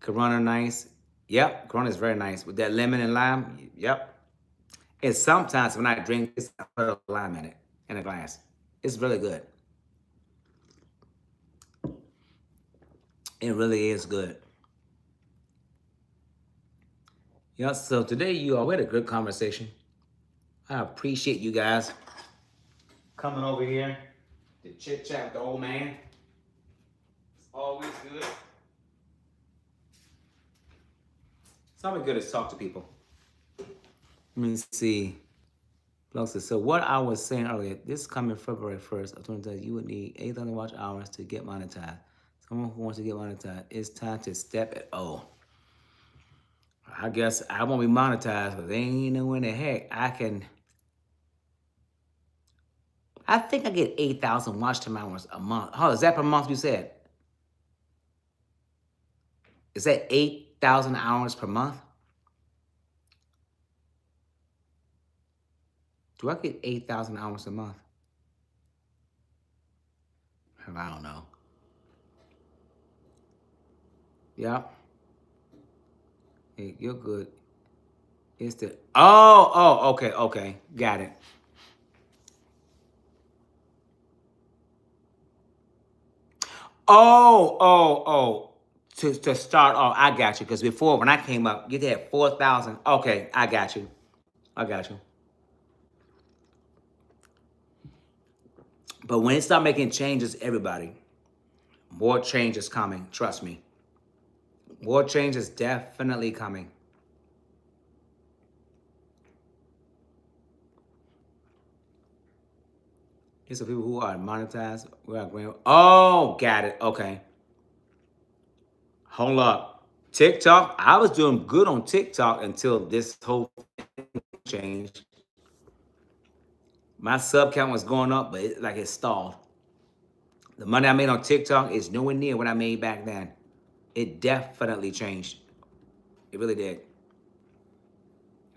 Corona nice. Yep, Corona is very nice. With that lemon and lime, yep. And sometimes when I drink this, I put a lime in it, in a glass. It's really good. It really is good. Yeah, so today we had a good conversation. I appreciate you guys. coming over here to chit chat with the old man. It's always good. It's always good to talk to people. Let me see. So what I was saying earlier, this coming February 1st of 2020, you would need 8,000 watch hours to get monetized. Someone who wants to get monetized, it's time to step it. Oh, I guess I won't be monetized, but they ain't know when the heck I can. I think I get 8,000 watch time hours a month. Oh, is that per month you said? Is that 8,000 hours per month? Do I get 8,000 hours a month? I don't know. Yep. Hey, you're good. It's the okay. Got it. Oh. To start off, I got you. Because before, when I came up, you had 4,000. Okay, I got you. But when it start making changes, everybody, more change is coming. Trust me. More change is definitely coming. Here's some people who are monetized. Oh, got it. Okay. Hold up. TikTok, I was doing good on TikTok until this whole thing changed. My sub count was going up, but it stalled. The money I made on TikTok is nowhere near what I made back then. It definitely changed. It really did.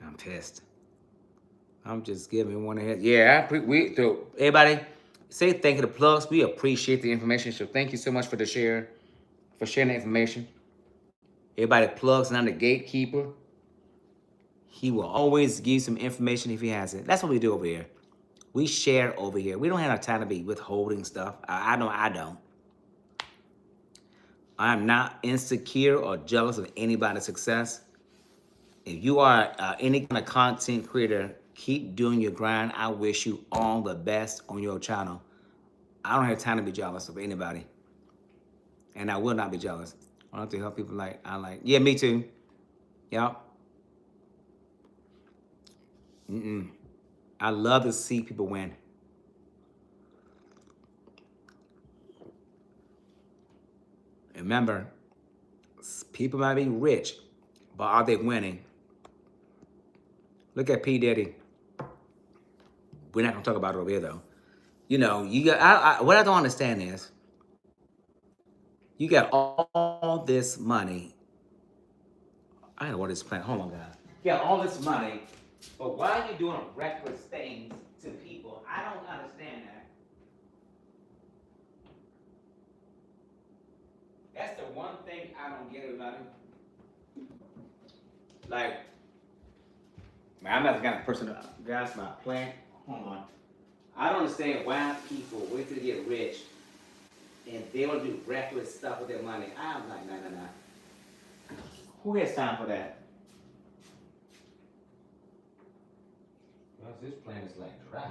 I'm pissed. I'm just giving one ahead. Yeah, everybody say thank you to plugs. We appreciate the information. So thank you so much for sharing the information. Everybody plugs and I'm the gatekeeper. He will always give some information if he has it. That's what we do over here. We share over here. We don't have enough time to be withholding stuff. I know I don't. I'm not insecure or jealous of anybody's success. If you are any kind of content creator, keep doing your grind. I wish you all the best on your channel. I don't have time to be jealous of anybody. And I will not be jealous. I want to help people yeah, me too. Yep. I love to see people win. Remember, people might be rich, but are they winning? Look at P. Diddy. We're not gonna talk about it over here though. You know, you got what I don't understand is you got all this money. I don't know what this plan. Hold on, guys. You got all this money, but why are you doing reckless things to people? I don't understand that. That's the one thing I don't get about it. Like, man, I'm not the kind of person that gas my plant. Hold on. I don't understand why people wait till they get rich and they want to do reckless stuff with their money. I'm like, nah. Who has time for that? Well, this plant is like dry.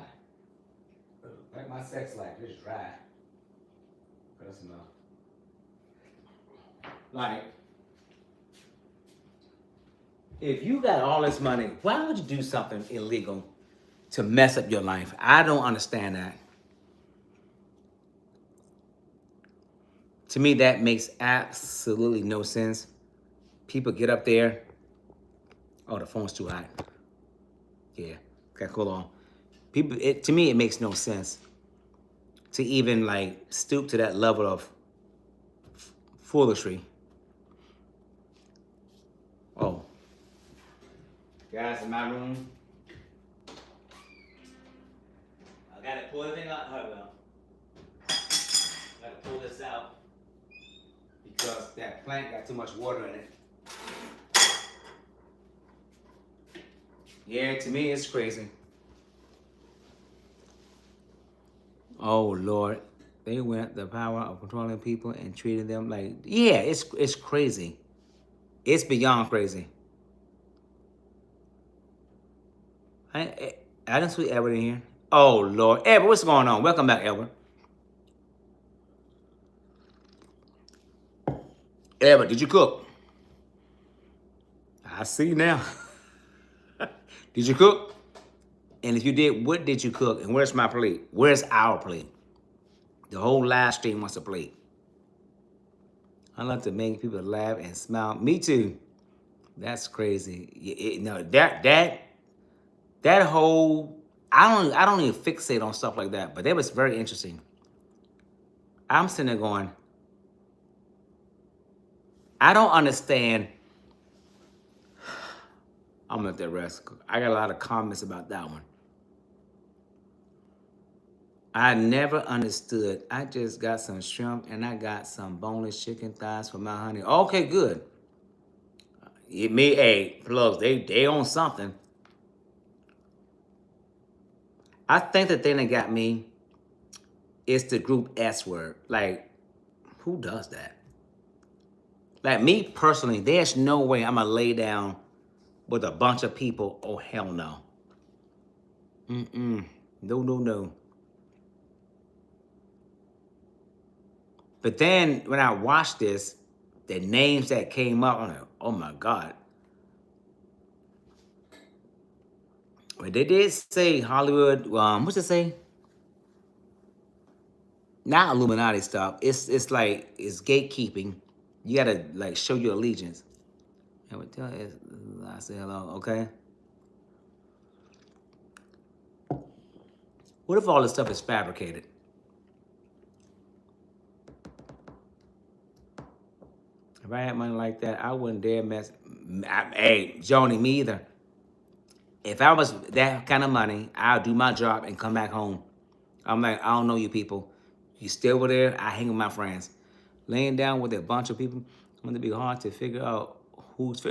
Like my sex life is dry. That's enough. Like, if you got all this money, why would you do something illegal to mess up your life? I don't understand that. To me, that makes absolutely no sense. People get up there. Oh, the phone's too hot. Yeah, okay, hold on. To me, it makes no sense to even like stoop to that level of foolishry. Oh, guys, in my room, I gotta pull everything out. Hold on. Gotta pull this out because that plant got too much water in it. Yeah, to me, it's crazy. Oh Lord, they went the power of controlling people and treating them like, yeah, it's crazy. It's beyond crazy. I didn't see Edward in here. Oh Lord, Edward, what's going on? Welcome back, Edward. Edward, did you cook? I see now. Did you cook? And if you did, what did you cook? And where's my plate? Where's our plate? The whole live stream wants a plate. I love to make people laugh and smile. Me too. That's crazy. No, that whole I don't even fixate on stuff like that. But that was very interesting. I'm sitting there going, I don't understand. I'm gonna let that rest. I got a lot of comments about that one. I never understood. I just got some shrimp and I got some boneless chicken thighs for my honey. Okay, good. It me a plugs. They on something. I think the thing that got me is the group S word. Like, who does that? Like me personally, there's no way I'm gonna lay down with a bunch of people. Oh hell no. Mm-mm. No, no, no. But then when I watched this, the names that came up, I'm like, oh my God. But they did say Hollywood, what's it say? Not Illuminati stuff. It's like it's gatekeeping. You gotta like show your allegiance. I would tell it, I say hello, okay? What if all this stuff is fabricated? If I had money like that, I wouldn't dare mess. Hey, Joni, me either. If I was that kind of money, I'll do my job and come back home. I'm like, I don't know you people. You still over there? I hang with my friends. Laying down with a bunch of people, it's going to be hard to figure out who's.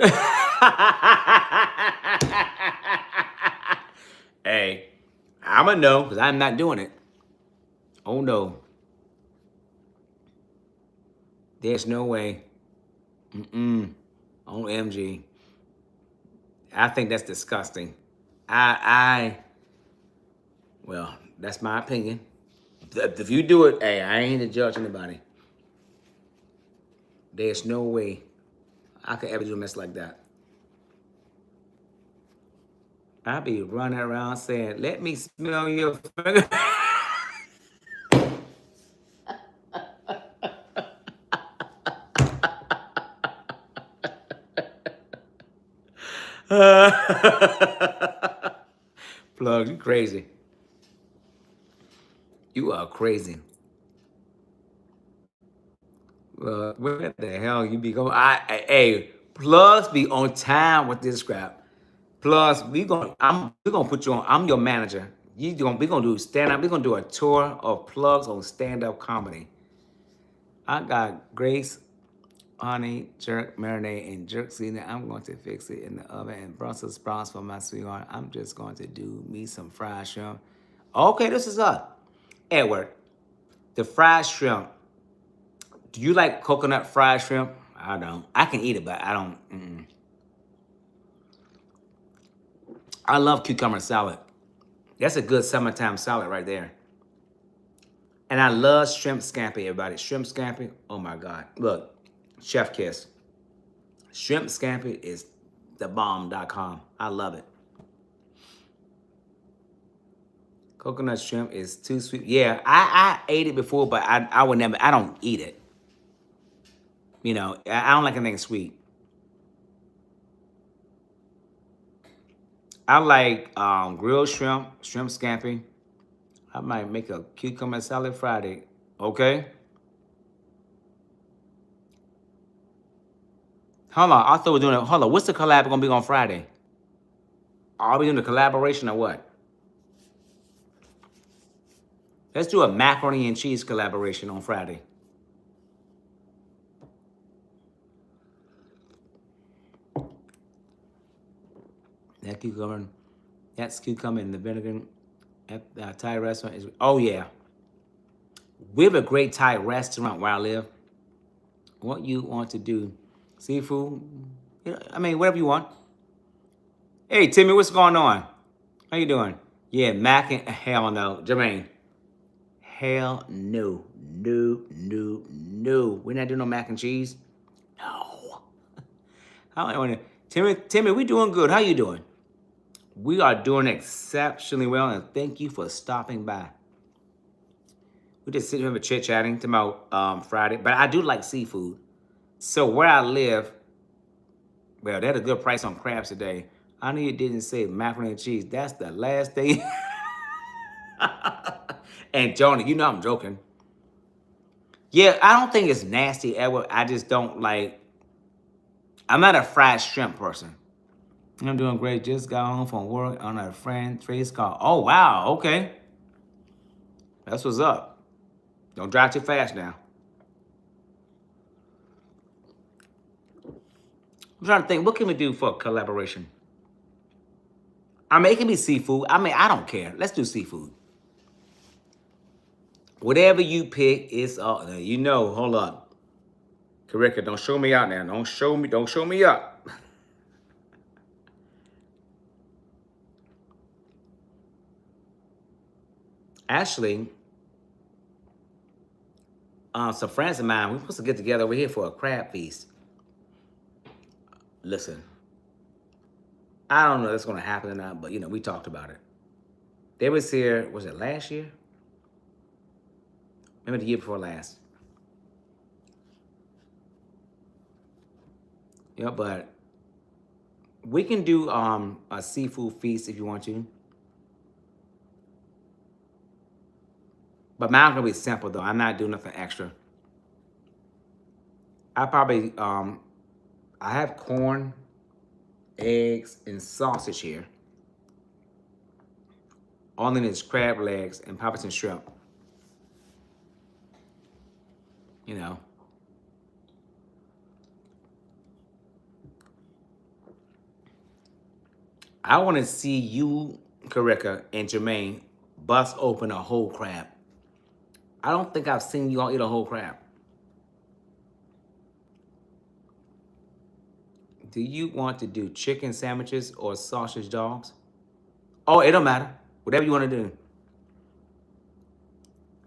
Hey, I'm going to know because I'm not doing it. Oh no. There's no way. Mm-mm. OMG. I think that's disgusting. Well, that's my opinion. If you do it, hey, I ain't to judge anybody. There's no way I could ever do a mess like that. I'd be running around saying, let me smell your finger. Plug, you crazy. You are crazy. Where the hell you be going? Hey, Plugs be on time with this crap. Plus, we're gonna put you on. I'm your manager. We gonna do stand up. We're gonna do a tour of Plugs on stand up comedy. I got Grace, honey, jerk, marinade, and jerk seasoning. I'm going to fix it in the oven and Brussels sprouts for my sweetheart. I'm just going to do me some fried shrimp. Okay, this is up. Edward, the fried shrimp. Do you like coconut fried shrimp? I don't. I can eat it, but I don't. Mm-mm. I love cucumber salad. That's a good summertime salad right there. And I love shrimp scampi, everybody. Shrimp scampi, oh my God. Look, chef kiss. Shrimp scampi is thebomb.com. I love it. Coconut shrimp is too sweet. Yeah, I ate it before, but I would never, I don't eat it. You know, I don't like anything sweet. I like grilled shrimp, shrimp scampi. I might make a cucumber salad Friday. Okay? Hold on, I thought we were doing it. Hold on, what's the collab gonna be on Friday? Are we doing a collaboration or what? Let's do a macaroni and cheese collaboration on Friday. That cucumber, that's cucumber and the vinegar at the Thai restaurant is. Oh yeah, we have a great Thai restaurant where I live. What you want to do? Seafood? You know, I mean, whatever you want. Hey Timmy, what's going on? How you doing? Yeah, mac and hell no, Jermaine. Hell no, no, no, no. We're not doing no mac and cheese. No. How I want to, Timmy, we doing good. How you doing? We are doing exceptionally well, and thank you for stopping by. We just sitting here chit chatting about Friday, but I do like seafood. So where I live, well, they had a good price on crabs today. I know you didn't say macaroni and cheese. That's the last thing. And Joni, you know I'm joking. Yeah, I don't think it's nasty, Edward. I just don't like. I'm not a fried shrimp person. I'm doing great. Just got home from work on a friend Trace call. Oh wow, okay, that's what's up. Don't drive too fast now. I'm trying to think. What can we do for a collaboration? I mean, it can be seafood. I mean, I don't care. Let's do seafood. Whatever you pick, it's all. You know. Hold up, Karika. Don't show me out now. Don't show me. Don't show me up. Actually, some friends of mine, we're supposed to get together over here for a crab feast. Listen, I don't know if it's going to happen or not, but we talked about it. They was here, was it last year? Maybe the year before last. Yeah, but we can do a seafood feast if you want to. But mine's gonna be simple though. I'm not doing nothing extra. I probably I have corn, eggs, and sausage here. All in is crab legs and poppers and shrimp. You know. I want to see you, Karika, and Jermaine bust open a whole crab. I don't think I've seen you all eat a whole crab. Do you want to do chicken sandwiches or sausage dogs? Oh, it don't matter. Whatever you want to do.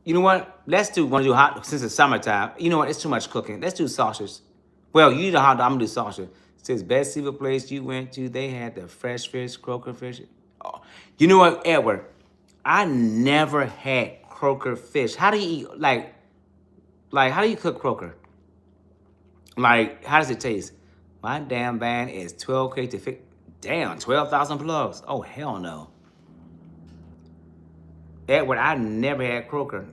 You know what? Let's do want to do hot since it's summertime. You know what? It's too much cooking. Let's do sausage. Well, you eat a hot dog. I'm gonna do sausage. It says best seafood place you went to. They had the fresh fish, croaker fish. Oh. You know what, Edward? I never had croaker fish. How do you eat like how do you cook croaker? Like how does it taste? My damn van is 12K to fix. Damn, 12,000 plugs. Oh hell no. Edward, I never had croaker.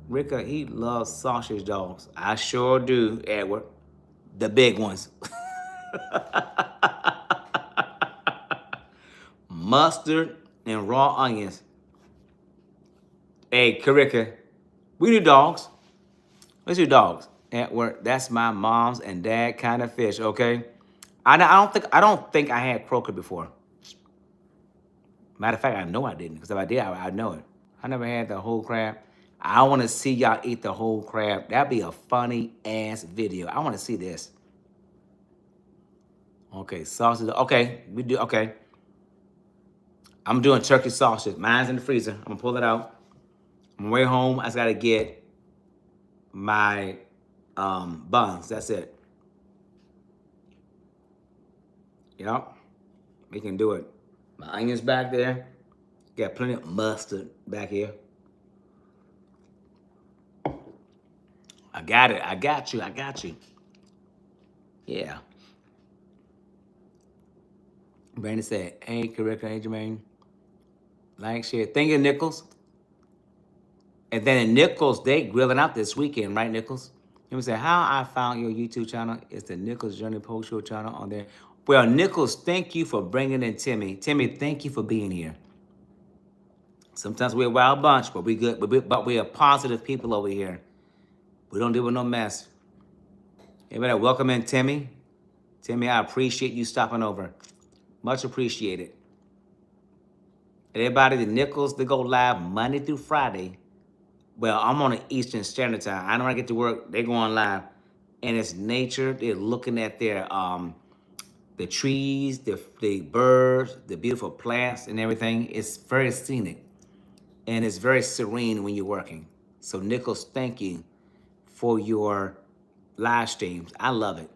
Rika, he loves sausage dogs. I sure do, Edward. The big ones. Mustard and raw onions. Hey, Karika, we do dogs. Let's do dogs. Edward, that's my mom's and dad kind of fish, okay? I don't think I had croaker before. Matter of fact, I know I didn't, because if I did, I'd know it. I never had the whole crab. I want to see y'all eat the whole crab. That'd be a funny ass video. I want to see this. Okay, sausage. Okay, we do. Okay, I'm doing turkey sausage. Mine's in the freezer. I'm gonna pull it out. On my way home, I just gotta get my buns. That's it. Yep, we can do it. My onions back there. Got plenty of mustard back here. I got it. I got you. I got you. Yeah. Brandon said, hey, Karika, hey, Jermaine. Like, share. Thank you, Nichols. And then in Nichols, they grilling out this weekend, right, Nichols? You say, how I found your YouTube channel is the Nichols Journey Post Show channel on there. Well, Nichols, thank you for bringing in Timmy. Timmy, thank you for being here. Sometimes we're a wild bunch, but we good. But we are positive people over here. We don't deal with no mess. Everybody, welcome in Timmy. Timmy, I appreciate you stopping over. Much appreciated. Everybody, the Nichols, they go live Monday through Friday. Well, I'm on the Eastern Standard Time. I know when I get to work, they go on live. And it's nature. They're looking at their The trees, the birds, the beautiful plants and everything. It's very scenic and it's very serene when you're working. So Nichols, thank you for your live streams. I love it.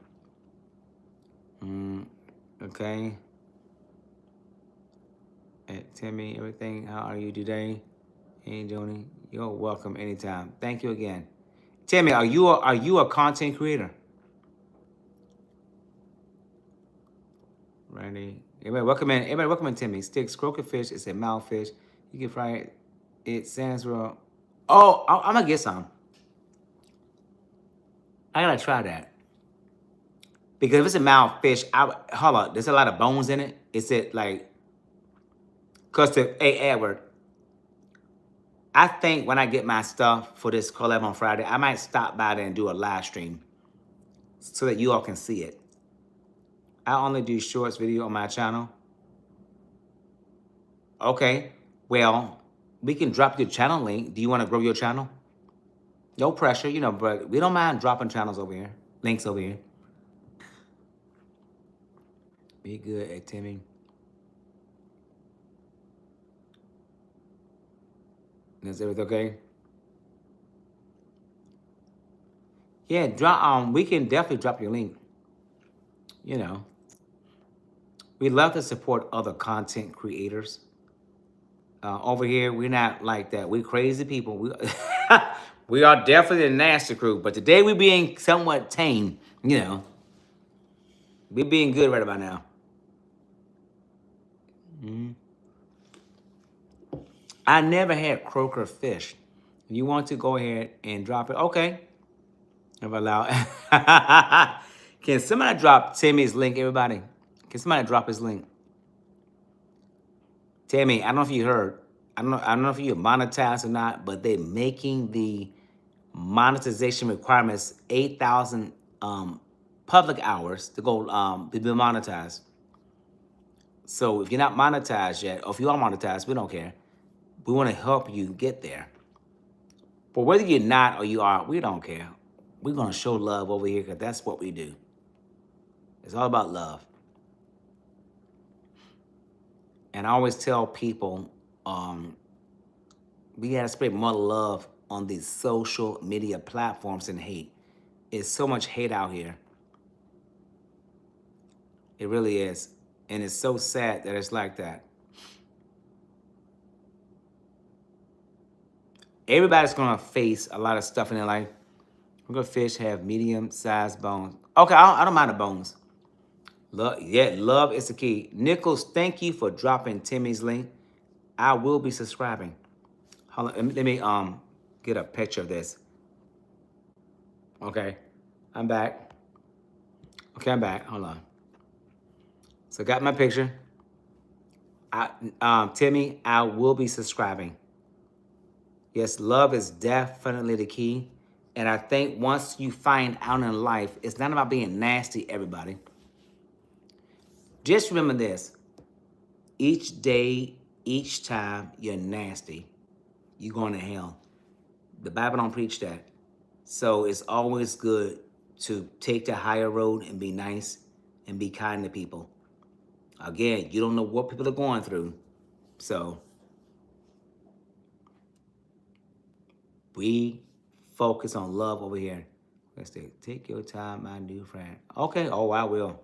Okay. Timmy, everything. How are you today? Hey, Joni. You're welcome anytime. Thank you again. Timmy, are you a content creator? Randy. Everybody welcome in. Everybody welcome in, Timmy. Sticks, croaker fish. It's a mouthfish. You can fry it. It sounds raw. Oh, I'm gonna get some. I gotta try that because if it's a mouthfish, hold on. There's a lot of bones in it. Is it like? Cause to Edward, I think when I get my stuff for this collab on Friday, I might stop by there and do a live stream so that you all can see it. I only do shorts video on my channel. Okay, well, we can drop your channel link. Do you want to grow your channel? No pressure, but we don't mind dropping channels over here, links over here. Be good at Timmy. Is everything okay? Yeah, drop. We can definitely drop your link. We love to support other content creators. Over here, we're not like that. We crazy people. We we are definitely the nasty crew. But today we're being somewhat tame. We're being good right about now. I never had croaker fish. You want to go ahead and drop it? Okay. If allowed. Can somebody drop Timmy's link, everybody? Can somebody drop his link? Timmy, I don't know if you heard. I don't know if you're monetized or not, but they're making the monetization requirements 8,000 public hours to go to be monetized. So if you're not monetized yet, or if you are monetized, we don't care. We want to help you get there. But whether you're not or you are, we don't care. We're going to show love over here because that's what we do. It's all about love. And I always tell people we got to spread more love on these social media platforms than hate. It's so much hate out here. It really is. And it's so sad that it's like that. Everybody's going to face a lot of stuff in their life. We're going to fish have medium-sized bones. Okay, I don't mind the bones. Love is the key. Nichols, thank you for dropping Timmy's link. I will be subscribing. Hold on, let me get a picture of this. Okay, I'm back. Okay, I'm back. Hold on. So got my picture. Timmy, I will be subscribing. Yes, love is definitely the key. And I think once you find out in life, it's not about being nasty, everybody. Just remember this. Each day, each time you're nasty, you're going to hell. The Bible don't preach that. So it's always good to take the higher road and be nice and be kind to people. Again, you don't know what people are going through. So we focus on love over here. Let's take your time, my new friend. Okay, oh, I will.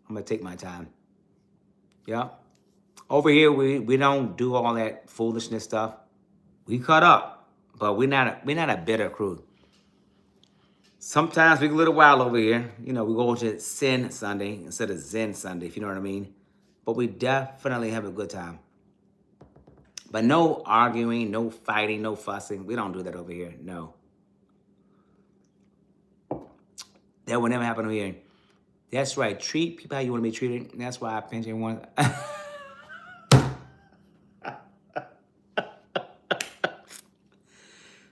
I'm going to take my time. Yep. Over here, we don't do all that foolishness stuff. We cut up, but we're not a bitter crew. Sometimes we get a little wild over here. We go to Sin Sunday instead of Zen Sunday, if you know what I mean. But we definitely have a good time. But no arguing, no fighting, no fussing. We don't do that over here. No. That will never happen over here. That's right. Treat people how you want to be treated. That's why I pinch everyone.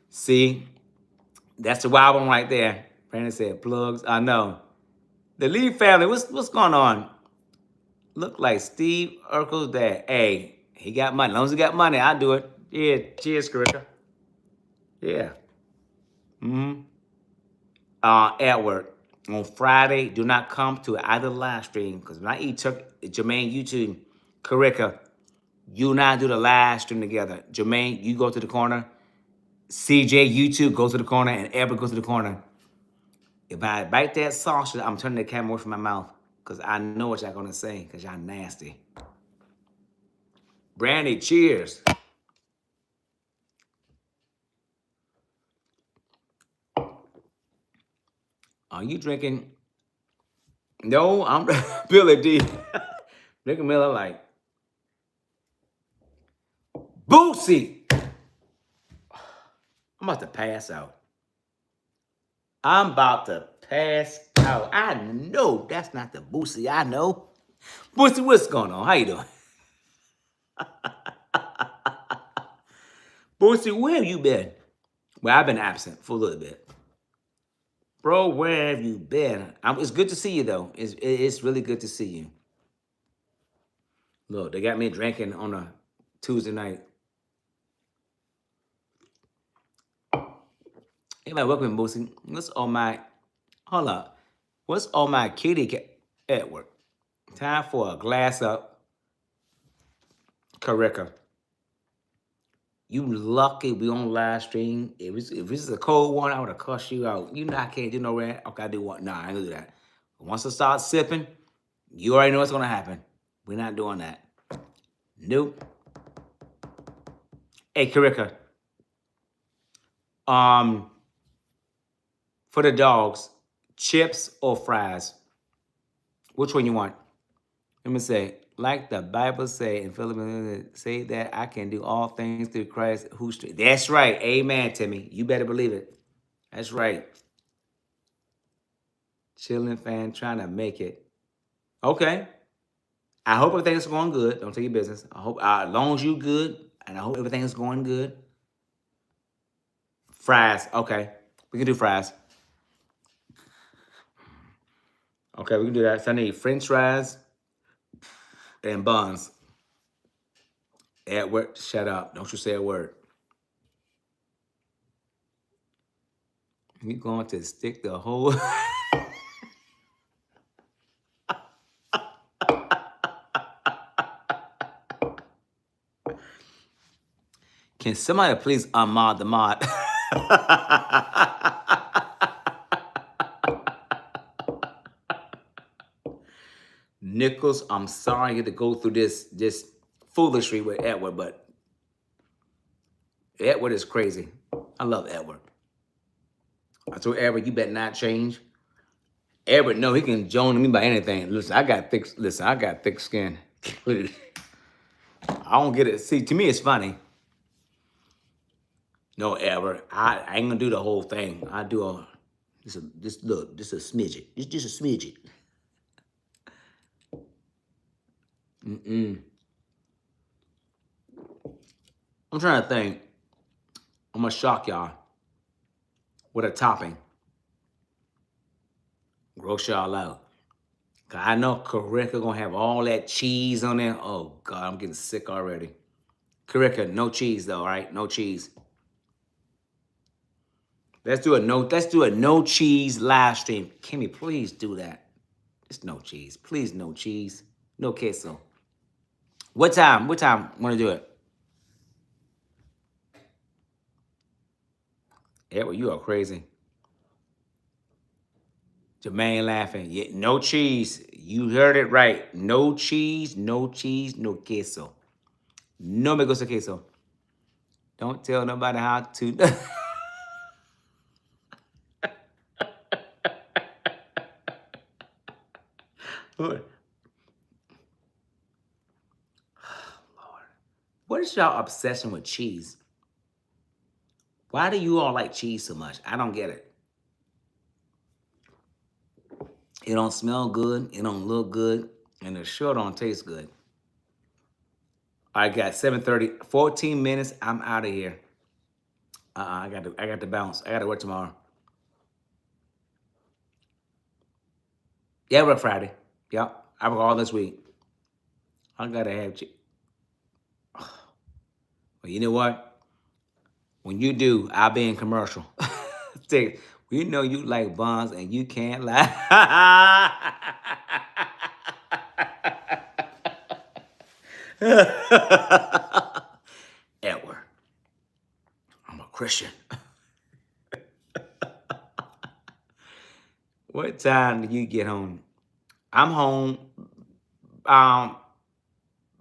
See, that's the wild one right there. Brandon said plugs. I know. The Lee family, what's going on? Look like Steve Urkel's dad. Hey, he got money. As long as he got money, I'll do it. Yeah, cheers, Carissa. Yeah. Edward. On Friday, do not come to either live stream because when I eat turkey, Jermaine, you too, Karika, you and I do the live stream together. Jermaine, you go to the corner. CJ, you two go to the corner, and Ever goes to the corner. If I bite that sausage, I'm turning the camera away from my mouth because I know what y'all gonna say because y'all nasty. Brandy, cheers. Are you drinking? No, I'm Billy D. Drinking Miller like Boosie. I'm about to pass out. I'm about to pass out. I know that's not the Boosie I know. Boosie, what's going on? How you doing? Boosie, where have you been? Well, I've been absent for a little bit. Bro, where have you been? It's good to see you, though. It's really good to see you. Look, they got me drinking on a Tuesday night. Anyway, welcome, Boosie. Hold up. What's on my kitty cat, Edward? Time for a glass up. Karika. You lucky we on live stream. If this is a cold one, I would have cussed you out. You know I can't do no rant. Okay, I do what? Nah, I ain't gonna do that. Once I start sipping, you already know what's gonna happen. We're not doing that. Nope. Hey, Karika. For the dogs, chips or fries? Which one you want? Let me say, like the Bible say in Philippians, say that I can do all things through Christ who strengthens. That's right. Amen, Timmy. You better believe it. That's right. Chilling fan trying to make it. Okay. I hope everything is going good. Don't tell your business. I hope as long as you good, and I hope everything is going good. Fries. Okay. We can do fries. Okay, we can do that. So I need French fries and buns. Edward, shut up. Don't you say a word. You going to stick the whole... Can somebody please unmod the mod? Nichols, I'm sorry you had to go through this foolery with Edward, but Edward is crazy. I love Edward. I told Edward, you better not change. Edward, no, he can join me by anything. Listen, I got thick skin. I don't get it. See, to me, it's funny. No, Edward, I ain't gonna do the whole thing. I do just a smidget. Just a smidget. I'm trying to think. I'm gonna shock y'all with a topping. Gross y'all out. Cause I know Karika gonna have all that cheese on there. Oh God, I'm getting sick already. Karika, no cheese though, all right? No cheese. Let's do a no cheese live stream. Kimmy, please do that. It's no cheese. Please, no cheese. No queso. What time? Wanna do it? Edward, you are crazy. Jermaine laughing. Yeah, no cheese. You heard it right. No cheese, no queso. No me gusta queso. Don't tell nobody how to. Lord. What is y'all obsession with cheese? Why do you all like cheese so much? I don't get it. It don't smell good. It don't look good. And it sure don't taste good. I got 7:30, 14 minutes. I'm out of here. I got to bounce. I got to work tomorrow. Yeah, we're Friday. Yep. I work all this week. I got to have cheese. Well, you know what? When you do, I'll be in commercial. We know you like buns and you can't lie. Edward, I'm a Christian. What time do you get home? I'm home um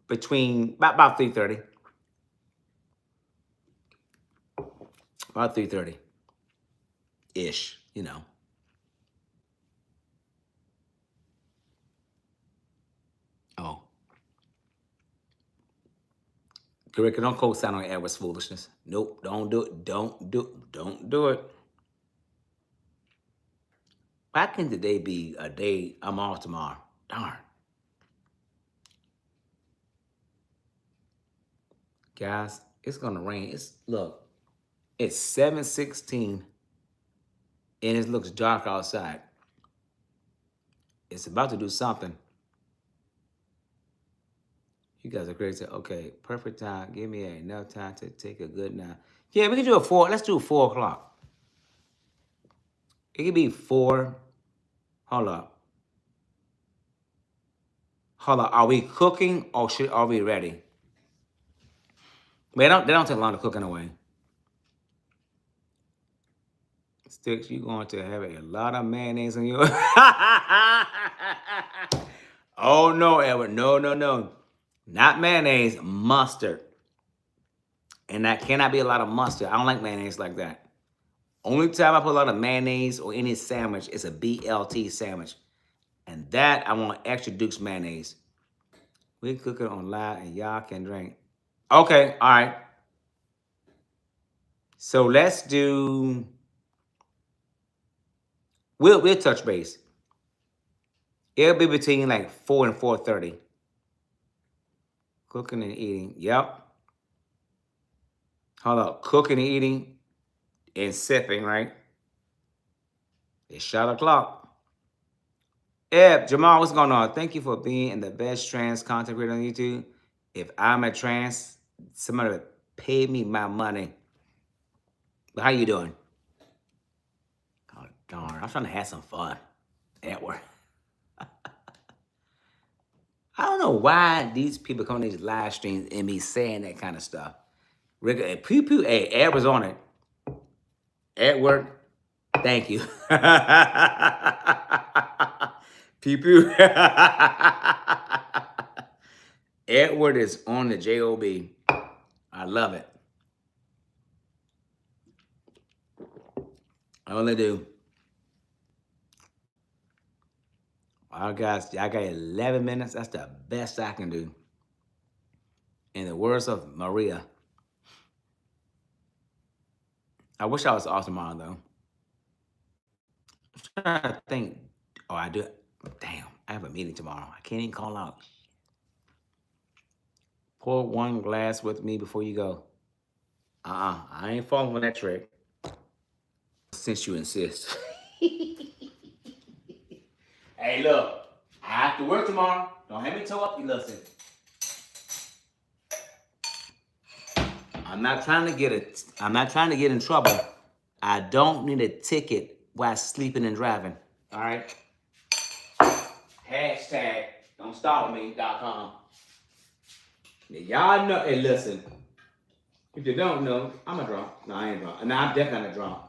between about 3:30. About 3:30 ish, you know. Oh. Correct, don't co-sign on Edward's foolishness. Nope, don't do it. Don't do it. Why can today be a day I'm off tomorrow? Darn. Guys, it's gonna rain. It's 7:16 and it looks dark outside. It's about to do something. You guys are crazy. Okay, perfect time. Give me enough time to take a good nap. Yeah, we can do a 4. Let's do 4 o'clock. It could be 4. Hold up. Hold up. Are we cooking or are we ready? They don't take long to cook anyway. Sticks, you going to have a lot of mayonnaise on your. Oh no, Edward. No. Not mayonnaise, mustard. And that cannot be a lot of mustard. I don't like mayonnaise like that. Only time I put a lot of mayonnaise or any sandwich is a BLT sandwich. And that I want extra Duke's mayonnaise. We cook it on live and y'all can drink. Okay, all right. So let's do. We'll touch base. It'll be between like 4 and 4:30. Cooking and eating. Yep. Hold up. Cooking and eating and sipping, right? It's shot o'clock. Jamal, what's going on? Thank you for being the best trans content creator on YouTube. If I'm a trans, somebody would pay me my money. But how you doing? Oh, darn. I'm trying to have some fun at work. I don't know why these people come to these live streams and me saying that kind of stuff. Rick, pew pew, hey, Ed was on it. Edward, thank you. Pew pew. Edward is on the JOB. I love it. I only do. All right, guys, I got 11 minutes. That's the best I can do. In the words of Maria. I wish I was off tomorrow, though. I'm trying to think. Oh, I do. Damn, I have a meeting tomorrow. I can't even call out. Pour one glass with me before you go. I ain't falling for that trick. Since you insist. Hey, look. I have to work tomorrow. Don't have me toe up, you listen. I'm not trying to get in trouble. I don't need a ticket while sleeping and driving. All right? Hashtag don't stop me.com. Y'all know, hey, listen. If you don't know, I'm a drunk. No, I ain't drunk. No, I'm definitely not a drunk.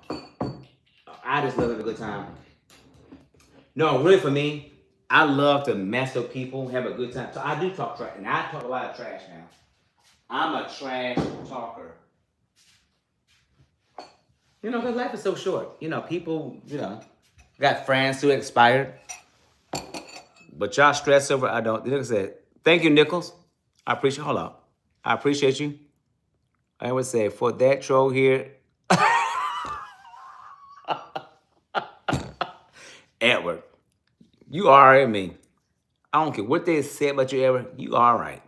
I just love having a good time. No, really for me, I love to mess with people, have a good time. So I do talk trash, and I talk a lot of trash now. I'm a trash talker. You know, because life is so short. You know, people, got friends who expired. But y'all stress over, I don't. Like I said, thank you, Nichols. I appreciate, hold up. I appreciate you. I would say, for that troll here, Edward, you all right, me. I don't care what they say about you, Edward. You all right.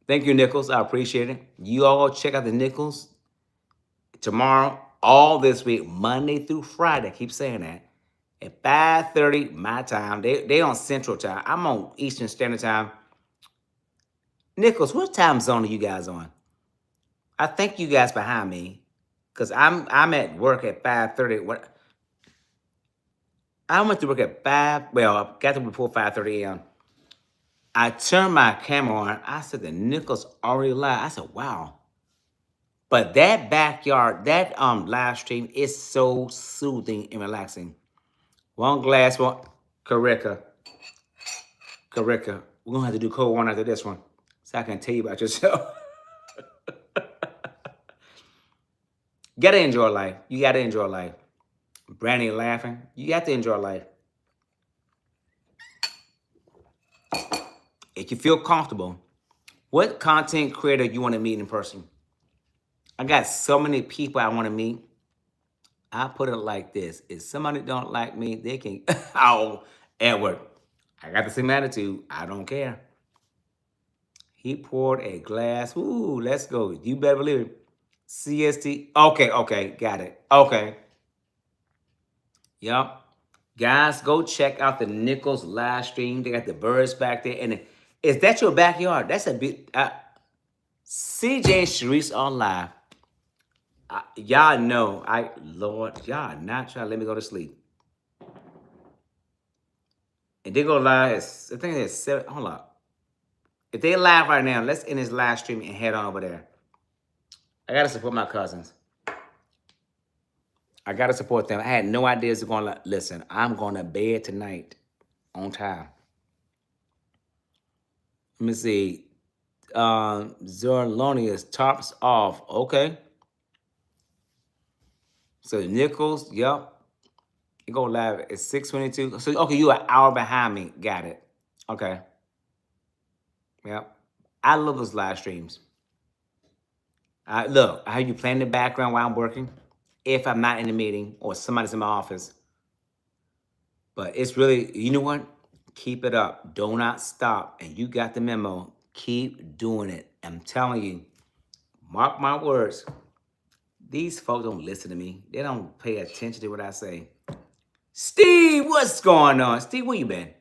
Thank you, Nichols. I appreciate it. You all check out the Nichols tomorrow, all this week, Monday through Friday. I keep saying that. At 5:30 my time. They on Central Time. I'm on Eastern Standard Time. Nichols, what time zone are you guys on? I think you guys behind me. Cause I'm at work at 5:30. What I went to work at 5. Well, I got to before 5:30 a.m. I turned my camera on. I said the nickels already live. I said, wow. But that backyard, that live stream is so soothing and relaxing. One glass, one Carica. Carica. We're gonna have to do cold one after this one. So I can tell you about yourself. You gotta enjoy life. You gotta enjoy life. Brandy laughing. You got to enjoy life. If you feel comfortable, what content creator you want to meet in person? I got so many people I want to meet. I put it like this: if somebody don't like me, they can. Oh, Edward, I got the same attitude. I don't care. He poured a glass. Ooh, let's go. You better believe it. CST. Okay, okay, got it. Okay, yep. Guys, go check out the Nichols live stream. They got the birds back there, and is that your backyard? That's a bit. CJ and Sharice are live. Y'all know, Lord, y'all not trying to let me go to sleep. And they go live. I think it's 7. Hold up. If they live right now, let's end this live stream and head on over there. I gotta support my cousins. I gotta support them. I had no idea they're gonna listen. I'm going to bed tonight on time. Let me see. Zorlonius tops off. Okay. So Nichols, yep. You go live at 6:22. So okay, you an hour behind me. Got it. Okay. Yep. I love those live streams. Look, I have you playing in the background while I'm working. If I'm not in the meeting or somebody's in my office. But it's really, you know what? Keep it up. Do not stop. And you got the memo. Keep doing it. I'm telling you, mark my words. These folks don't listen to me. They don't pay attention to what I say. Steve, what's going on? Steve, where you been?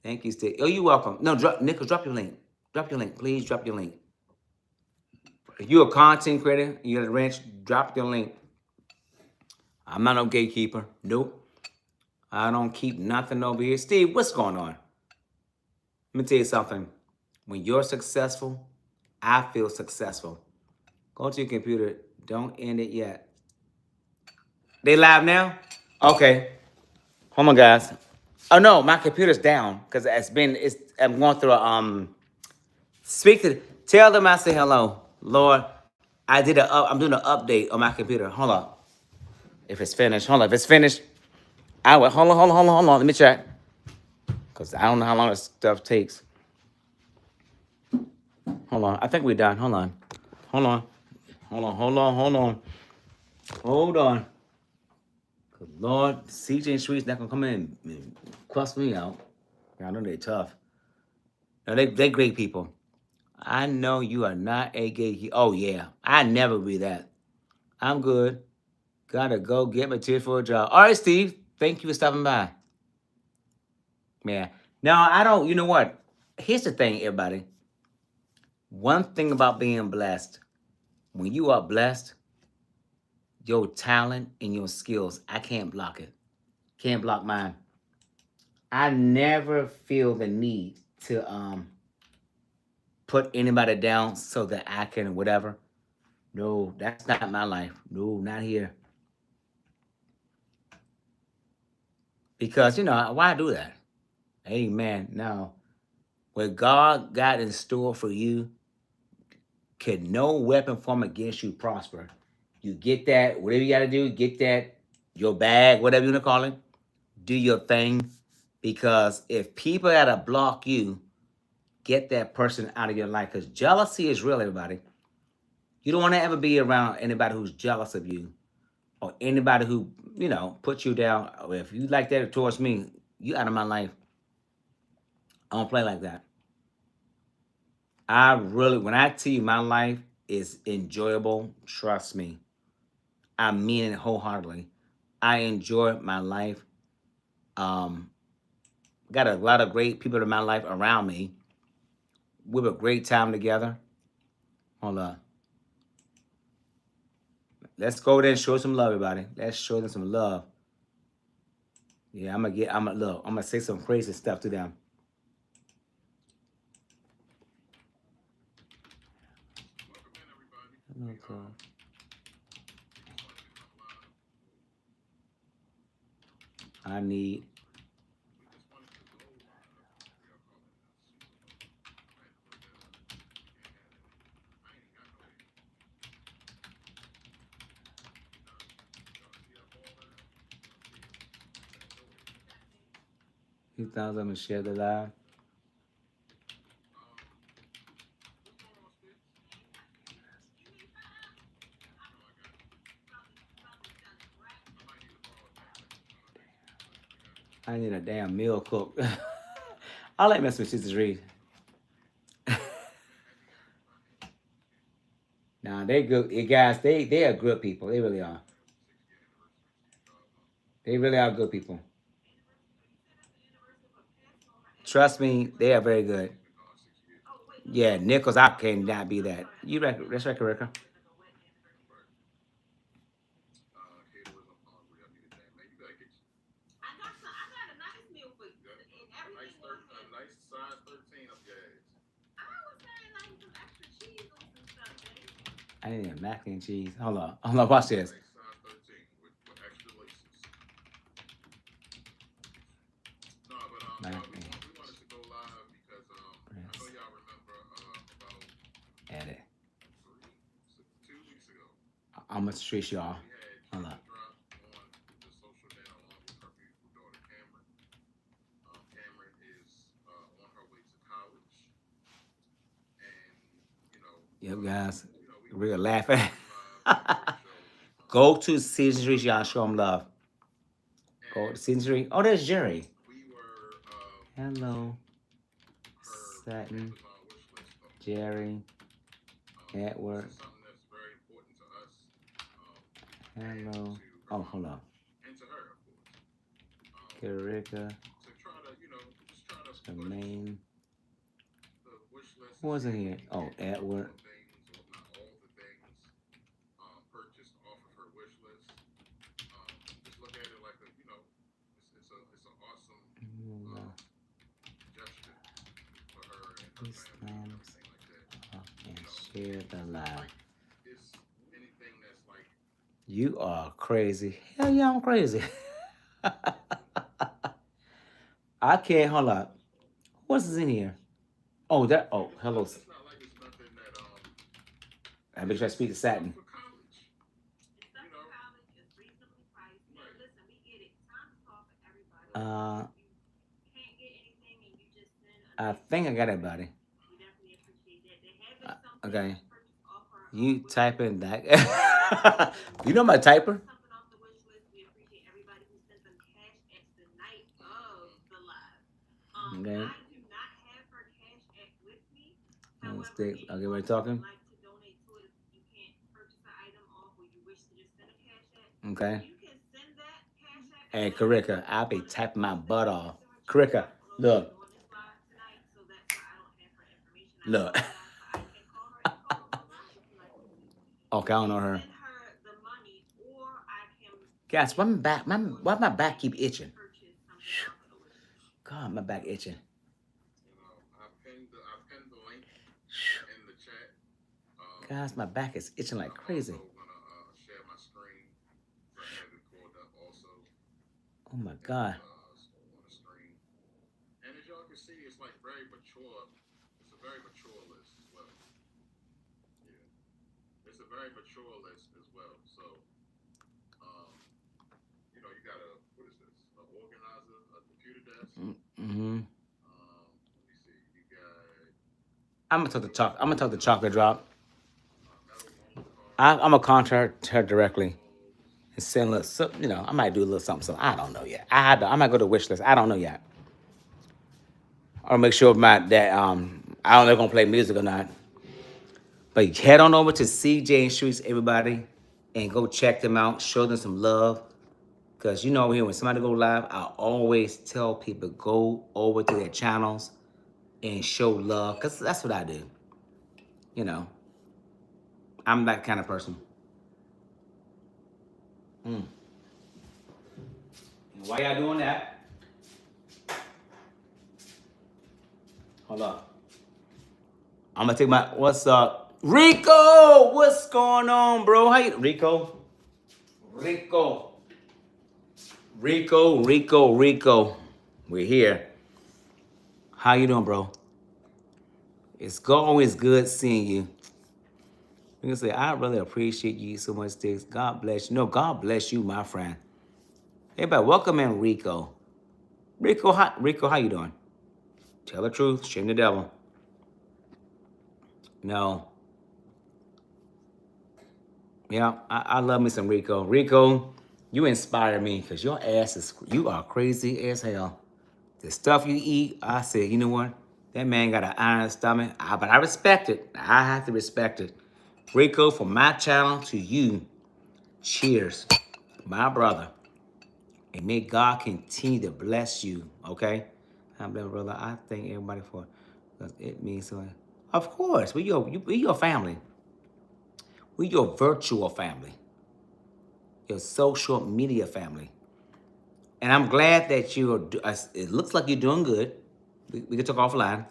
Thank you, Steve. Oh, you're welcome. No, Nichols, drop your link. Drop your link. Please drop your link. If you're a content creator, you got a ranch, drop your link. I'm not no gatekeeper. Nope. I don't keep nothing over here. Steve, what's going on? Let me tell you something. When you're successful, I feel successful. Go to your computer. Don't end it yet. They live now? Okay. Hold on, guys. Oh no, my computer's down because I'm going through a tell them I say hello. Lord, I'm doing an update on my computer. Hold on. If it's finished. Hold on. If it's finished, I will. Hold on. Let me check. Because I don't know how long this stuff takes. Hold on. I think we're done. Hold on. Hold on. Because Lord, CJ and Sharice not going to come in and cuss me out. I know they're tough. No, they great people. I know you are not a gatekeeper. Oh, yeah. I never be that. I'm good. Gotta go get material for a job. All right, Steve. Thank you for stopping by. Yeah. Now, I don't, you know what? Here's the thing, everybody. One thing about being blessed, when you are blessed, your talent and your skills, I can't block it. Can't block mine. I never feel the need to put anybody down so that I can whatever. No, that's not my life. No, not here. Because, why do that? Amen. Now, what God got in store for you, can no weapon form against you prosper. You get that, whatever you got to do, get that, your bag, whatever you want to call it, do your thing. Because if people got to block you, get that person out of your life. Because jealousy is real, everybody. You don't want to ever be around anybody who's jealous of you or anybody who, puts you down. If you like that towards me, you out of my life. I don't play like that. When I tell you my life is enjoyable, trust me. I mean it wholeheartedly. I enjoy my life. Got a lot of great people in my life around me. We have a great time together. Hold on. Let's go there and show some love, everybody. Let's show them some love. Yeah, I'm gonna look. I'm gonna say some crazy stuff to them. Okay. I need 2,000. I'm gonna share the live. I need a damn meal cook. I like messing with Sisters Reed. Nah, they good. You guys, they are good people. They really are. They really are good people. Trust me, they are very good. Yeah, Nichols, I cannot be that. You reckon? That's right, Ricka. I need a mac and cheese. Hold on, watch this. Mac and breast. Edit. I'm gonna stress y'all. Hold on. Yep, guys. We're laughing. Go to Season Street, y'all. Show them love. Go to Season Street. Oh, there's Jerry. Hello, Satin, Jerry, Edward. Hello. Oh, hold on. Karika, Jermaine. Who was in here? Oh, Edward. Please thumbs up and share the live. You are crazy. Hell yeah, I'm crazy. I can't. Hold up. What's in here? Oh, that. Oh, hello. I bet you I speak to Satin. Uh, I think I got it, buddy. Okay. You type in that. You know my typer? Okay. Stick. Okay, we're talking. Okay. Hey, Karika, I'll be typing my butt off. Karika, look. Look. Okay, I don't know her. Guys, why my back keep itching? God, my back itching. Guys, my back is itching like crazy. Oh my God. Mm-hmm. I'm gonna talk to Chocolate Drop. I'm gonna contact her directly and send a little, I might do a little something. So I don't know yet. I might go to wish list. I don't know yet. I'll make sure my that I don't know if they're gonna play music or not. But head on over to CJ and Streets, everybody, and go check them out. Show them some love. Cause you know here when somebody go live, I always tell people go over to their channels and show love. Cause that's what I do. You know, I'm that kind of person. Why y'all doing that? Hold up. I'm gonna take my. What's up, Rico? What's going on, bro? How you, Rico? Rico. Rico. Rico. Rico. We're here. How you doing, bro? It's always good seeing you. You can say, I really appreciate you so much, Sticks. God bless you. No, God bless you, my friend. Everybody, welcome in Rico. Rico, how you doing? Tell the truth, shame the devil. No. Yeah, I love me some Rico. Rico, you inspire me because your ass is, you are crazy as hell. The stuff you eat, I said, you know what? That man got an iron stomach, but I respect it. I have to respect it. Rico, from my channel to you, cheers, my brother. And may God continue to bless you, okay? I'm blessed, brother. I thank everybody for, because it means so. Of course, we your family. We your virtual family. Your social media family. And I'm glad that it looks like you're doing good. We can talk offline.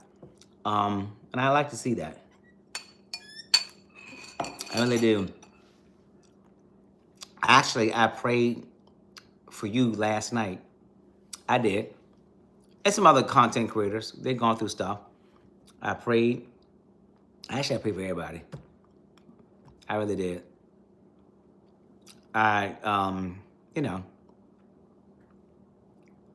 And I like to see that. I really do. Actually, I prayed for you last night. I did. And some other content creators. They've gone through stuff. I prayed. Actually, I prayed for everybody. I really did. I, you know,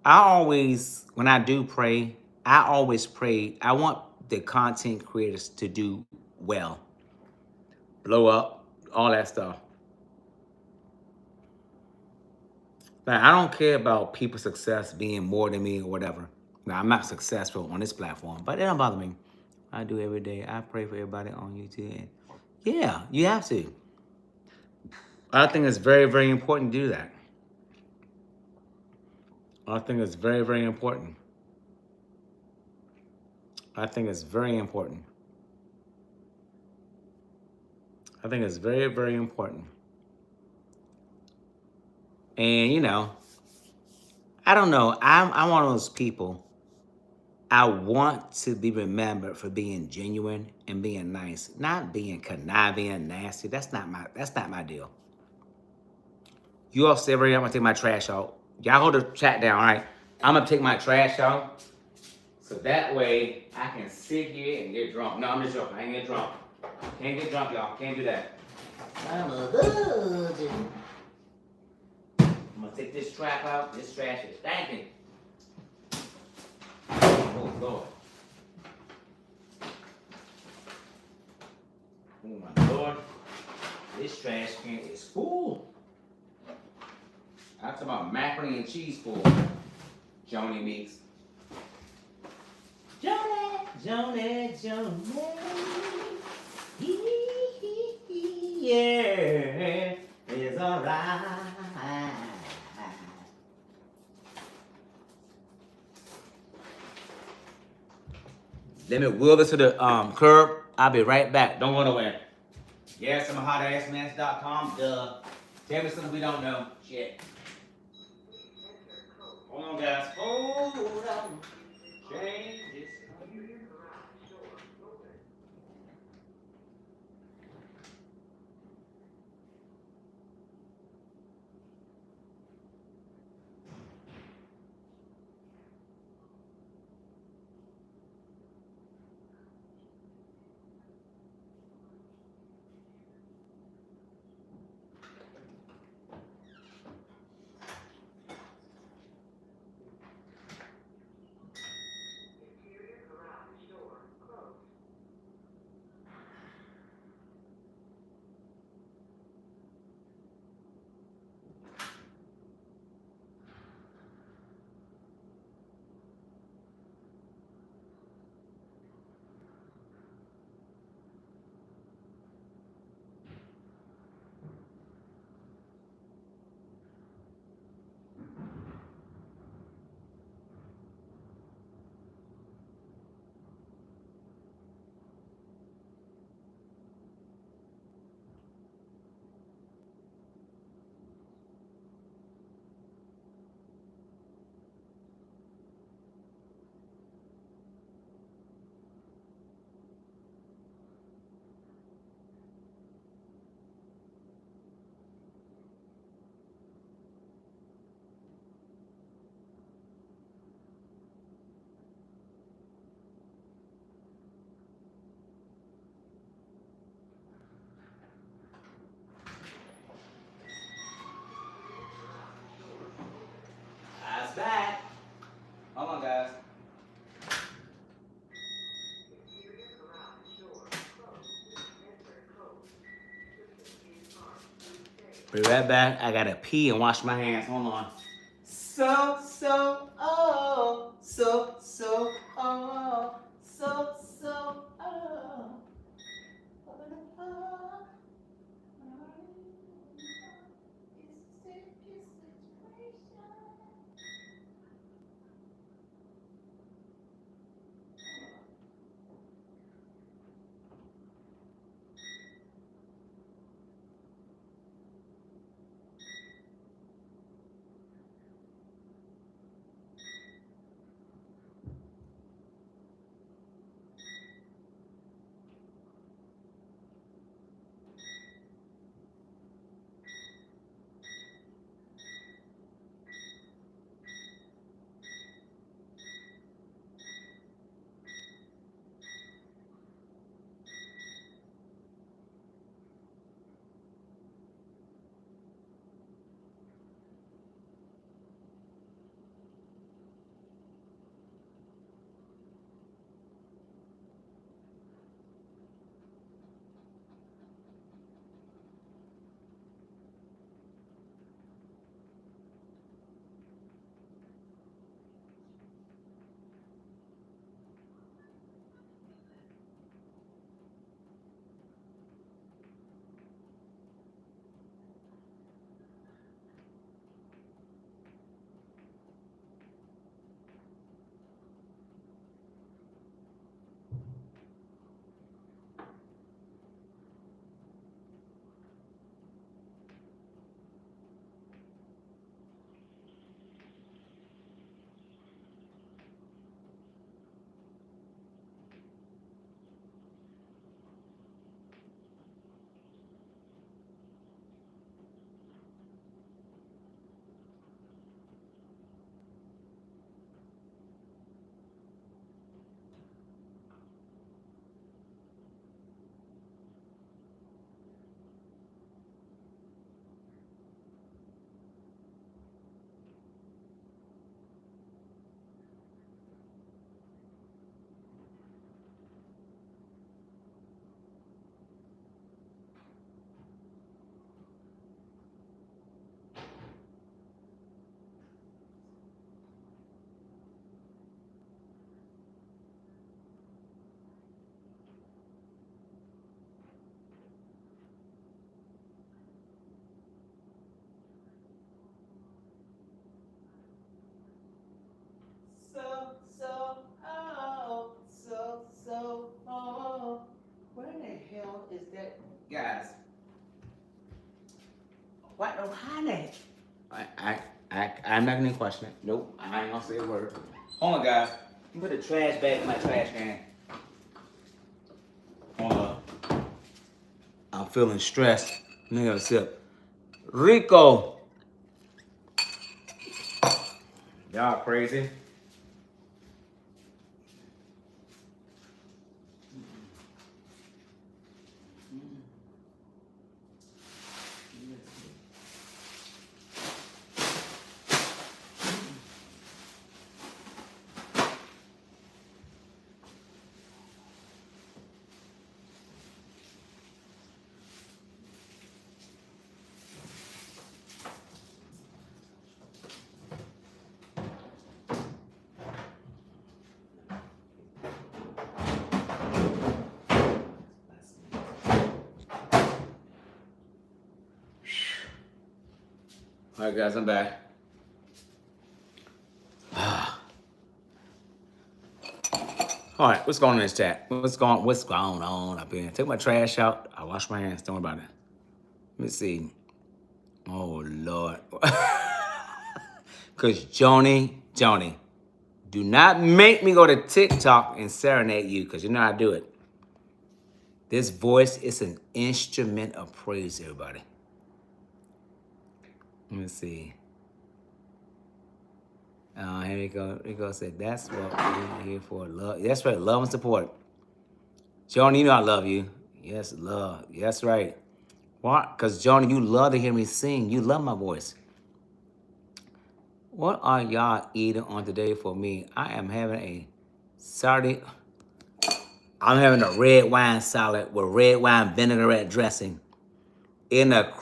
I always, when I do pray, I always pray. I want the content creators to do well, blow up, all that stuff. Like, I don't care about people's success being more than me or whatever. Now, I'm not successful on this platform, but it don't bother me. I do every day. I pray for everybody on YouTube. And yeah, you have to. I think it's very, very important to do that. I think it's very, very important. I think it's very important. I think it's very, very important. And you know, I don't know. I'm one of those people. I want to be remembered for being genuine and being nice, not being conniving, nasty. That's not my deal. You all stay right. I'm gonna take my trash out. Y'all hold the chat down, all right? I'm gonna take my trash out, so that way I can sit here and get drunk. No, I'm just joking. I ain't get drunk. Can't get drunk, y'all. Can't do that. I'm gonna take this trap out. This trash is stinking. Oh Lord. Oh my Lord. This trash can is full. I'm talking about macaroni and cheese full. Joni Meeks. Joni. Yeah, it's alright. Let me wheel this to the curb. I'll be right back. Don't go nowhere. Yes, I'm a hotassmans.com. Duh. Tell me something we don't know. Shit. Hold on, guys. Hold on. Change this. Be right back. I gotta pee and wash my hands. Hold on. So, so, oh, so, so, oh, so, so, oh. So, so, oh, so, so, oh. Where the hell is that? Guys, what? How the heck? I'm not gonna question it. Nope, I ain't gonna say a word. Hold on, guys. Put the trash bag in my trash can. Hold on. I'm feeling stressed. Let me have a sip. Rico. Y'all crazy. All right, guys, I'm back. All right, what's going on in this chat? What's going on up here? Take my trash out. I wash my hands. Don't worry about it. Let me see. Oh Lord. Cause Joni, do not make me go to TikTok and serenade you, cause you know how I do it. This voice is an instrument of praise, everybody. Let me see. Here we go. Rico said, that's what we're here for. Love. That's right. Love and support. Joni, you know I love you. Yes, love. That's right. Why? Because, Joni, you love to hear me sing. You love my voice. What are y'all eating on today for me? I am having a Saturday. I'm having a red wine salad with red wine vinaigrette dressing. in a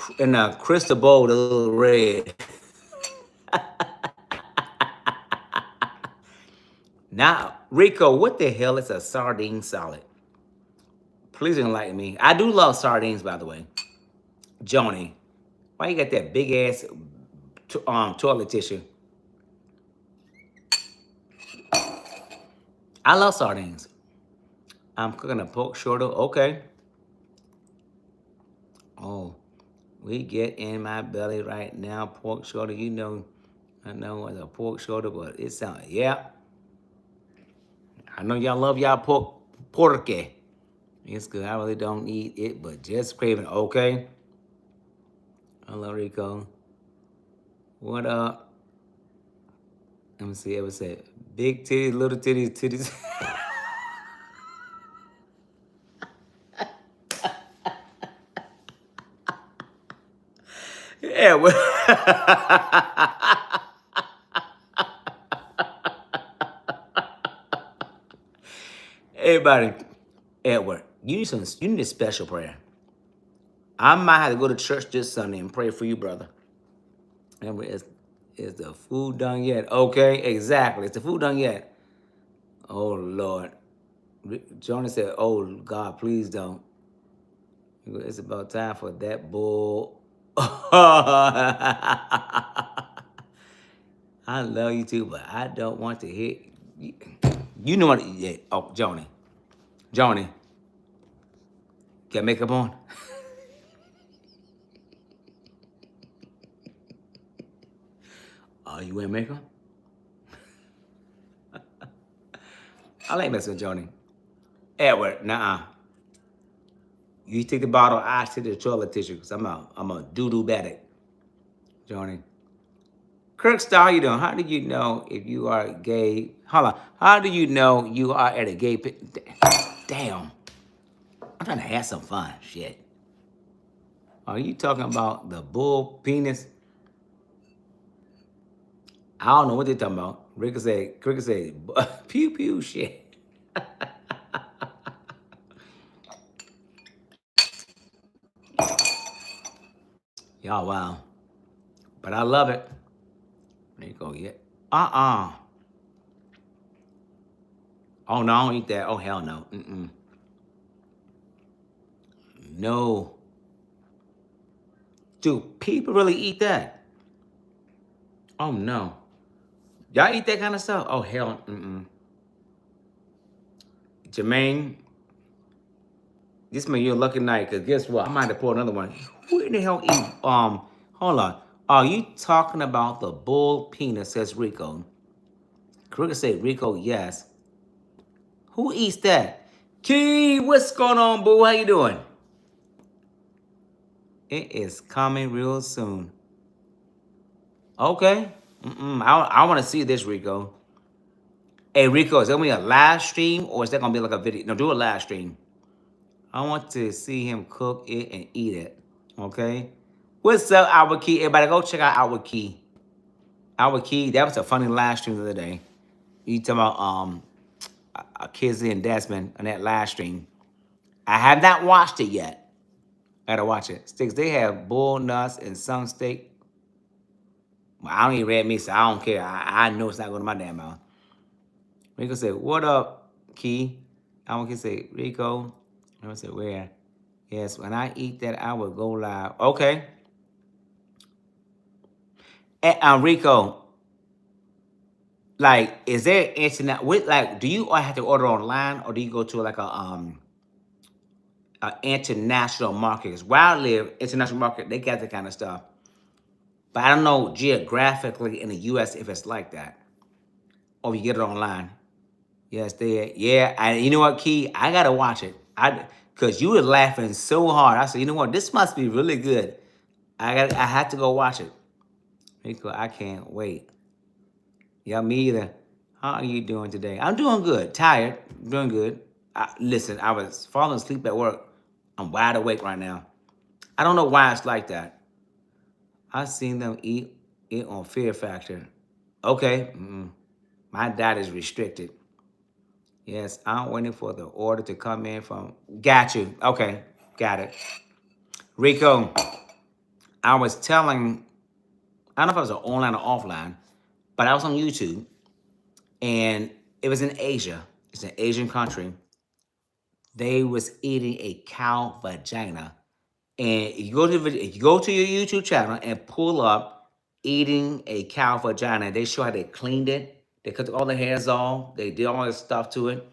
crystal bowl, the little red. Now, Rico, what the hell is a sardine salad? Please enlighten me. I do love sardines, by the way. Joni, why you got that big ass toilet tissue? I love sardines. I'm cooking a pork shoulder. Okay. Oh, we get in my belly right now. Pork shoulder. You know, I know it's a pork shoulder, but it sounds, yeah. I know y'all love y'all pork. It's good. I really don't eat it, but just craving. Okay. Hello, Rico. What up? Let me see. It was say big titties, little titties, titties. Yeah. Well, everybody, Edward, you need a special prayer. I might have to go to church this Sunday and pray for you, brother. Remember, is the food done yet? Okay, exactly. Is the food done yet? Oh Lord. Jonah said, "Oh God, please don't." It's about time for that bull. I love you too, but I don't want to hear. You know what? Yeah. Oh, Joni, got makeup on? Oh, you wearing makeup? I like messing with Joni. Edward, nah. You take the bottle, I take the toilet tissue, because I'm a doo-doo addict. Joni. Kirkstar, how you doing? How do you know if you are gay? Hold on. How do you know you are at a gay? Damn. I'm trying to have some fun. Shit. Are you talking about the bull penis? I don't know what they're talking about. Cricket said, pew pew shit. Y'all, wow. But I love it. There you go, yeah. Uh-uh. Oh, no, I don't eat that. Oh, hell no. Mm-mm. No. Do people really eat that? Oh, no. Y'all eat that kind of stuff? Oh, hell. Mm-mm. Jermaine, this man, you're a lucky night, because guess what? I might have to pour another one. Who in the hell eat, hold on. Are you talking about the bull penis, says Rico? Cricket said, Rico, yes. Who eats that? Key, what's going on, boo? How you doing? It is coming real soon. Okay. I want to see this, Rico. Hey, Rico, is that going to be a live stream or is that going to be like a video? No, do a live stream. I want to see him cook it and eat it. Okay? What's up, Our Key? Everybody go check out Our Key. Our Key, that was a funny live stream the other day. You talking about Kizzy and Desmond on that live stream. I have not watched it yet. I gotta watch it. Sticks, they have bull nuts and some steak. Well, I don't eat red meat, so I don't care. I know it's not going to my damn mouth. Rico said, what up, Key? I want to say, Rico. I said, where? Yes, when I eat that, I will go live. Okay. And Rico, like, is there internet? Like, do you have to order online or do you go to like a international market? Because where I live, international market, they got that kind of stuff. But I don't know geographically in the U.S. if it's like that. Or you get it online. Yes, they. Yeah, and you know what, Key? I gotta watch it. Cause you were laughing so hard. I said, you know what? This must be really good. I had to go watch it. Rico, I can't wait. Yeah, me either. How are you doing today? I'm doing good. Tired. Doing good. Listen, I was falling asleep at work. I'm wide awake right now. I don't know why it's like that. I seen them eat it on Fear Factor. Okay. My diet is restricted. Yes, I'm waiting for the order to come in from. Got you. Okay, got it. Rico, I was telling, I don't know if it was online or offline, but I was on YouTube, and it was in Asia. It's an Asian country. They was eating a cow vagina, and you go to your YouTube channel and pull up eating a cow vagina. They show how they cleaned it. They cut all the hairs off. They did all this stuff to it,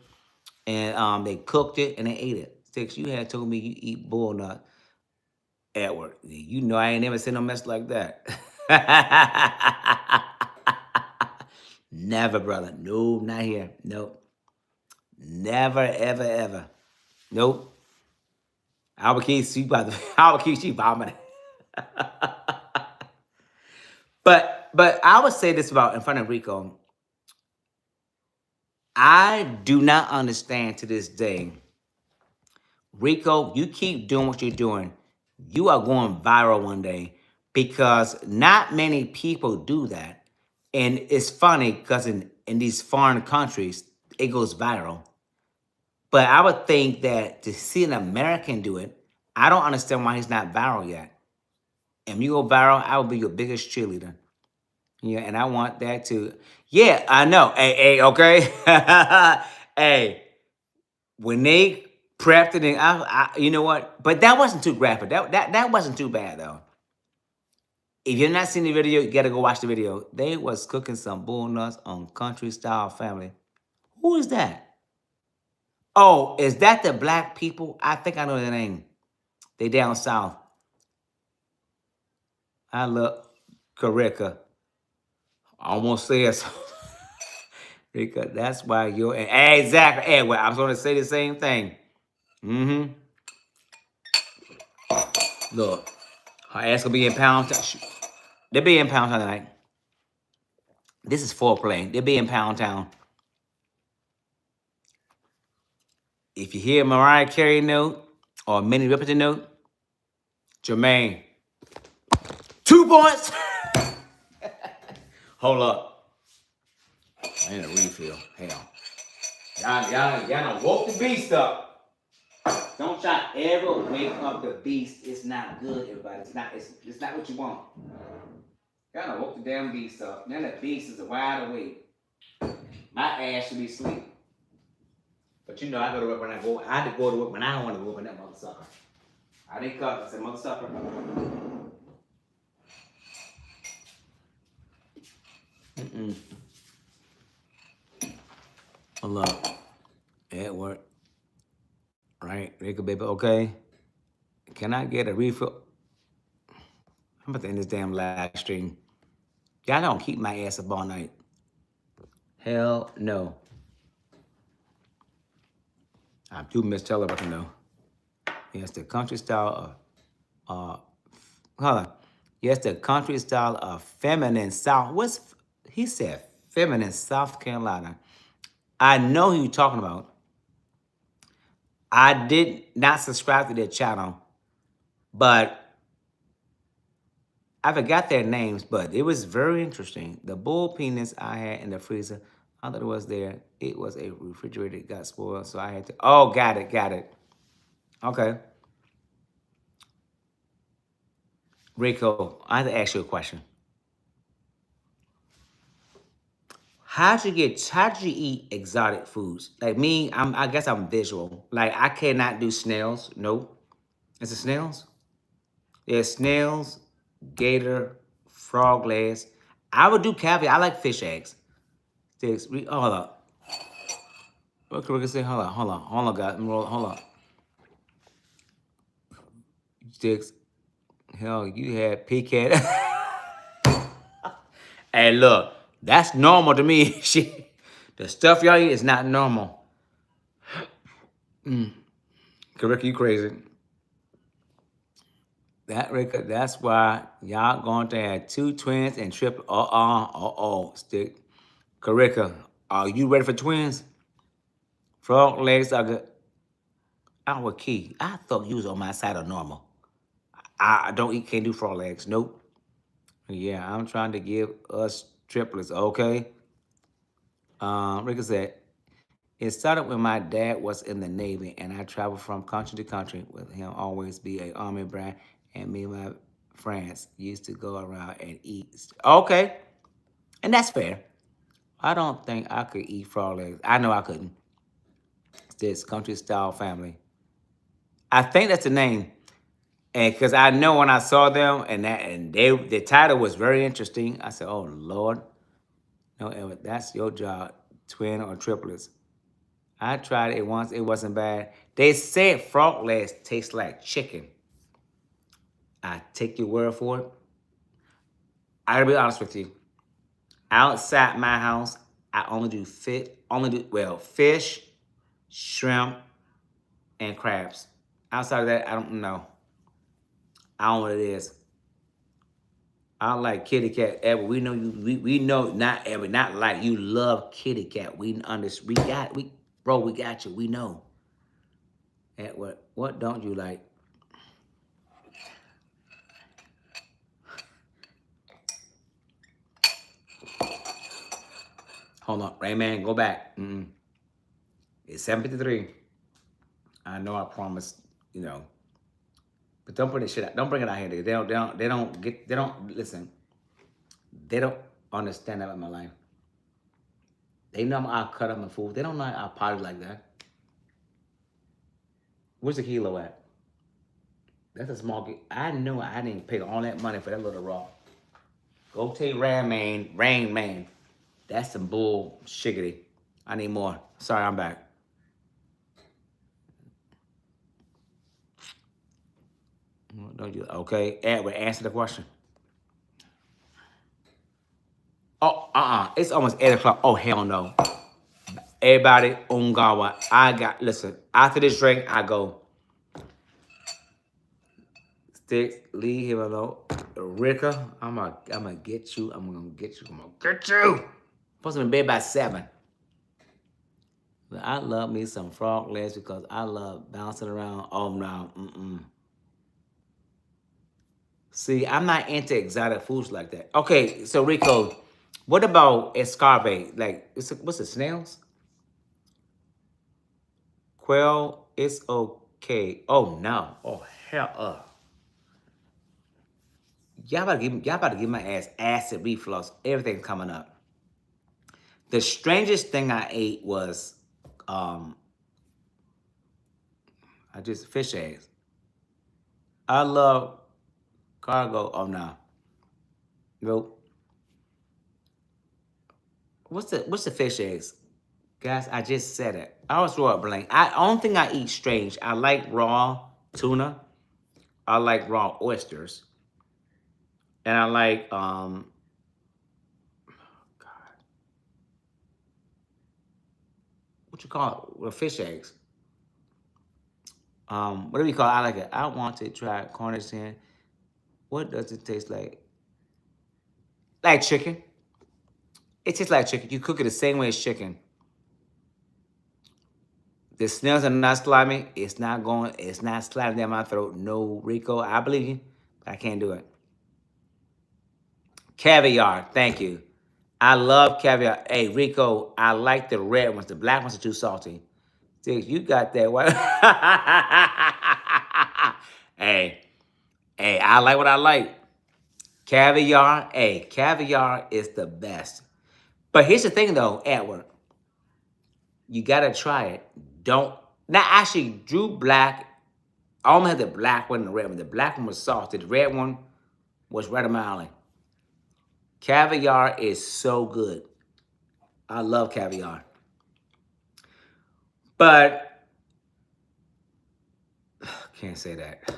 and they cooked it and they ate it. Six, you had told me you eat bull nut, Edward. You know I ain't never seen no mess like that. Never, brother. No, not here. Nope. Never, ever, ever. Nope. Albert King, she about to, Albert King, she vomiting. But I would say this about in front of Rico. I do not understand to this day, Rico. You keep doing what you're doing. You are going viral one day because not many people do that, and it's funny because in these foreign countries it goes viral. But I would think that to see an American do it, I don't understand why he's not viral yet. And you go viral, I will be your biggest cheerleader. Yeah, and I want that to. Yeah, I know. Hey, okay. Hey, when they prepped it, and you know what? But that wasn't too graphic. That wasn't too bad though. If you're not seeing the video, you gotta go watch the video. They was cooking some bull nuts on country style family. Who is that? Oh, is that the black people? I think I know their name. They down south. I look Carica. I almost said so. Because that's why you're exactly. Hey, well, I'm going to say the same thing. Mm-hmm. Look, her ass gonna be in Pound Town. They'll be in Pound Town tonight. This is foreplay. They'll be in Pound Town. If you hear Mariah Carey note or Minnie Riperton note, Jermaine, 2 points. Hold up. I need a refill. Hell. Y'all done woke the beast up. Don't try ever wake up the beast. It's not good, everybody. It's not what you want. Y'all done woke the damn beast up. Now the beast is wide awake. My ass should be asleep. But you know I go to work when I go. I had to go to work when I don't want to go with that mother sucker. I didn't cut. I said mother sucker. Mm-mm. Hold up. Edward. Right, Rico baby, okay. Can I get a refill? I'm about to end this damn live stream. Y'all don't keep my ass up all night. Hell no. I do miss Television though. Yes, the country style of hold on. Yes, the country style of feminine South. He said? Feminine South Carolina. I know who you're talking about. I did not subscribe to their channel, but I forgot their names, but it was very interesting. The bull penis I had in the freezer, I thought it was there. It was a refrigerator. It got spoiled, so I had to. Oh, got it. Okay. Rico, I have to ask you a question. How'd you eat exotic foods? Like me, I guess I'm visual. Like I cannot do snails. Nope. Is it snails? Yeah, snails, gator, frog legs. I would do caviar. I like fish eggs. Sticks. Hold up. What can we say? Hold on, guys. Hold on. Sticks. Hell, you had pecan. Hey, look, that's normal to me. The stuff y'all eat is not normal. Correct, you crazy. That's why y'all going to have two twins and triple. Stick. Karika, are you ready for twins? Frog legs are good. Our key. I thought you was on my side of normal. I don't eat, can't do frog legs. Nope. Yeah, I'm trying to give us triplets, okay? Rika said, it started when my dad was in the Navy and I traveled from country to country with him, always be a Army brat, and me and my France used to go around and eat. Okay, and that's fair. I don't think I could eat frog legs. I know I couldn't. It's this country style family. I think that's the name. And because I know when I saw them and the title was very interesting, I said, "Oh Lord, no, Edward, that's your job, twin or triplets." I tried it once; it wasn't bad. They said frog legs taste like chicken. I take your word for it. I gotta be honest with you. Outside my house, I only do fish, shrimp, and crabs. Outside of that, I don't know. I don't know what it is. I like kitty cat. Edward, we know you. We know not Edward, not like you love kitty cat. We understand. We got you. We know. Edward, what don't you like? Hold on, Rayman, go back. It's 7:53. I know I promised, you know, but don't bring this shit out. Don't bring it out here. They don't listen. They don't understand that in my life. They know I cut up my food. They don't know I party like that. Where's the kilo at? That's a small. I know I didn't pay all that money for that little raw. Go take Rain Man. That's some bull shiggity. I need more. Sorry, I'm back. Don't you? Okay, Edward, answer the question. Oh, it's almost 8 o'clock. Oh, hell no. Everybody, Ungawa. Listen, after this drink, I go. Sticks, leave him alone. Rika, I'm gonna get you. I'm gonna get you. I'm gonna get you. Supposed to be in bed by 7. But I love me some frog legs because I love bouncing around. Oh, no. See, I'm not into exotic foods like that. Okay, so Rico, what about escargot? Like, what's it, snails? Quail, it's okay. Oh, no. Oh, hell y'all about to give my ass acid reflux. Everything's coming up. The strangest thing I ate was, I just fish eggs. I love cargo. Oh no, nope. What's the fish eggs? Guys, I just said it. I always throw up blank. I don't think I eat strange. I like raw tuna. I like raw oysters, and I like what you call it? Well, fish eggs. Whatever you call it, I like it. I want to try Cornish hen. What does it taste like? Like chicken. It tastes like chicken. You cook it the same way as chicken. The snails are not slimy. It's not going. It's not sliding down my throat. No, Rico. I believe you, but I can't do it. Caviar. Thank you. I love caviar. Hey, Rico. I like the red ones. The black ones are too salty. See, you got that one. hey, hey. I like what I like. Caviar. Hey, caviar is the best. But here's the thing, though, Edward. You gotta try it. Don't. Now, actually, Drew Black. I only had the black one and the red one. The black one was salty. The red one was right up my alley. Caviar is so good. I love caviar. But, can't say that.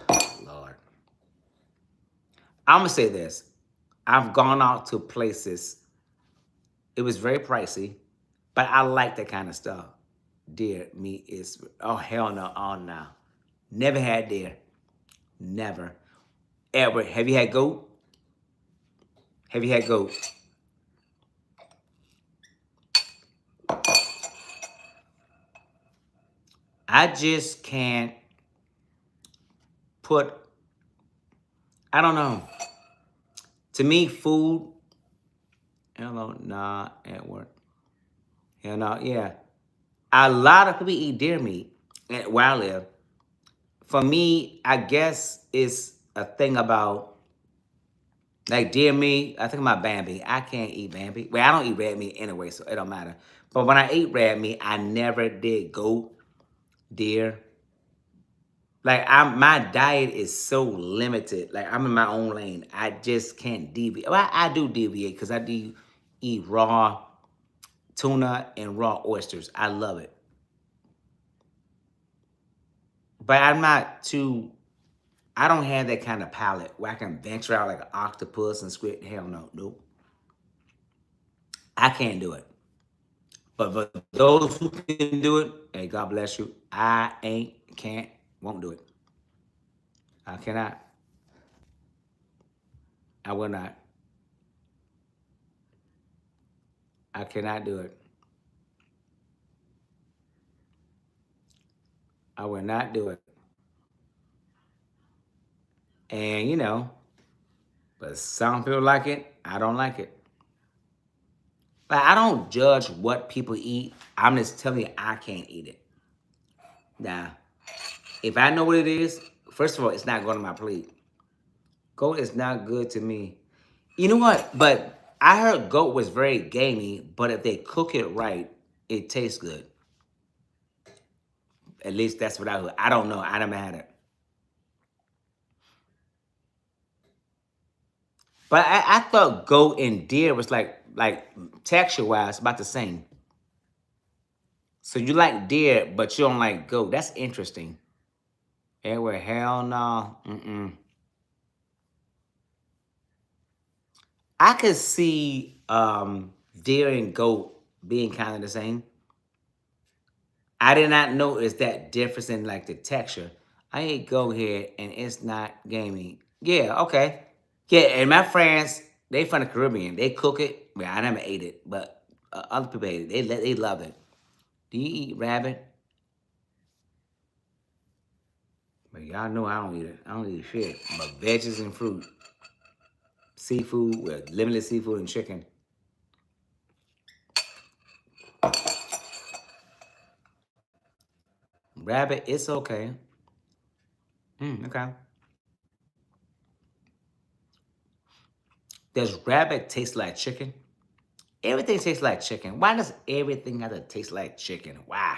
Lord. I'm going to say this. I've gone out to places. It was very pricey, but I like that kind of stuff. Deer meat is, oh, hell no. Oh, no. Never had deer. Never. Edward, have you had goat? Have you had goat? I just can't put, I don't know. To me, food, hello, nah, Edward. Hell no, yeah. A lot of people eat deer meat where I live. For me, I guess it's a thing about Like deer meat, I think about Bambi. I can't eat Bambi. Well, I don't eat red meat anyway, so it don't matter. But when I eat red meat, I never did goat, deer. Like my diet is so limited. Like I'm in my own lane. I just can't deviate. Well, I do deviate because I do eat raw tuna and raw oysters. I love it. But I'm not too. I don't have that kind of palate where I can venture out like an octopus and squid. Hell no, nope. I can't do it. But for those who can do it, hey, God bless you. I ain't, can't, won't do it. I cannot. I will not. I cannot do it. I will not do it. And but some people like it. I don't like it. But I don't judge what people eat. I'm just telling you, I can't eat it. Now, if I know what it is, first of all, it's not going to my plate. Goat is not good to me. You know what? But I heard goat was very gamey, but if they cook it right, it tastes good. At least that's what I heard. I don't know. I never had it. But I thought goat and deer was like texture wise about the same. So you like deer, but you don't like goat. That's interesting. Yeah, well, hell no. Mm-mm. I could see deer and goat being kind of the same. I did not notice that difference in like the texture. I ate goat here and it's not gamey. Yeah, okay. Yeah, and my friends, they from the Caribbean. They cook it. Well, I never ate it, but other people ate it. They love it. Do you eat rabbit? But y'all know I don't eat it. I don't eat shit. But veggies and fruit, seafood, with limited seafood and chicken. Rabbit, it's okay. Okay. Does rabbit taste like chicken? Everything tastes like chicken. Why does everything have to taste like chicken? Why?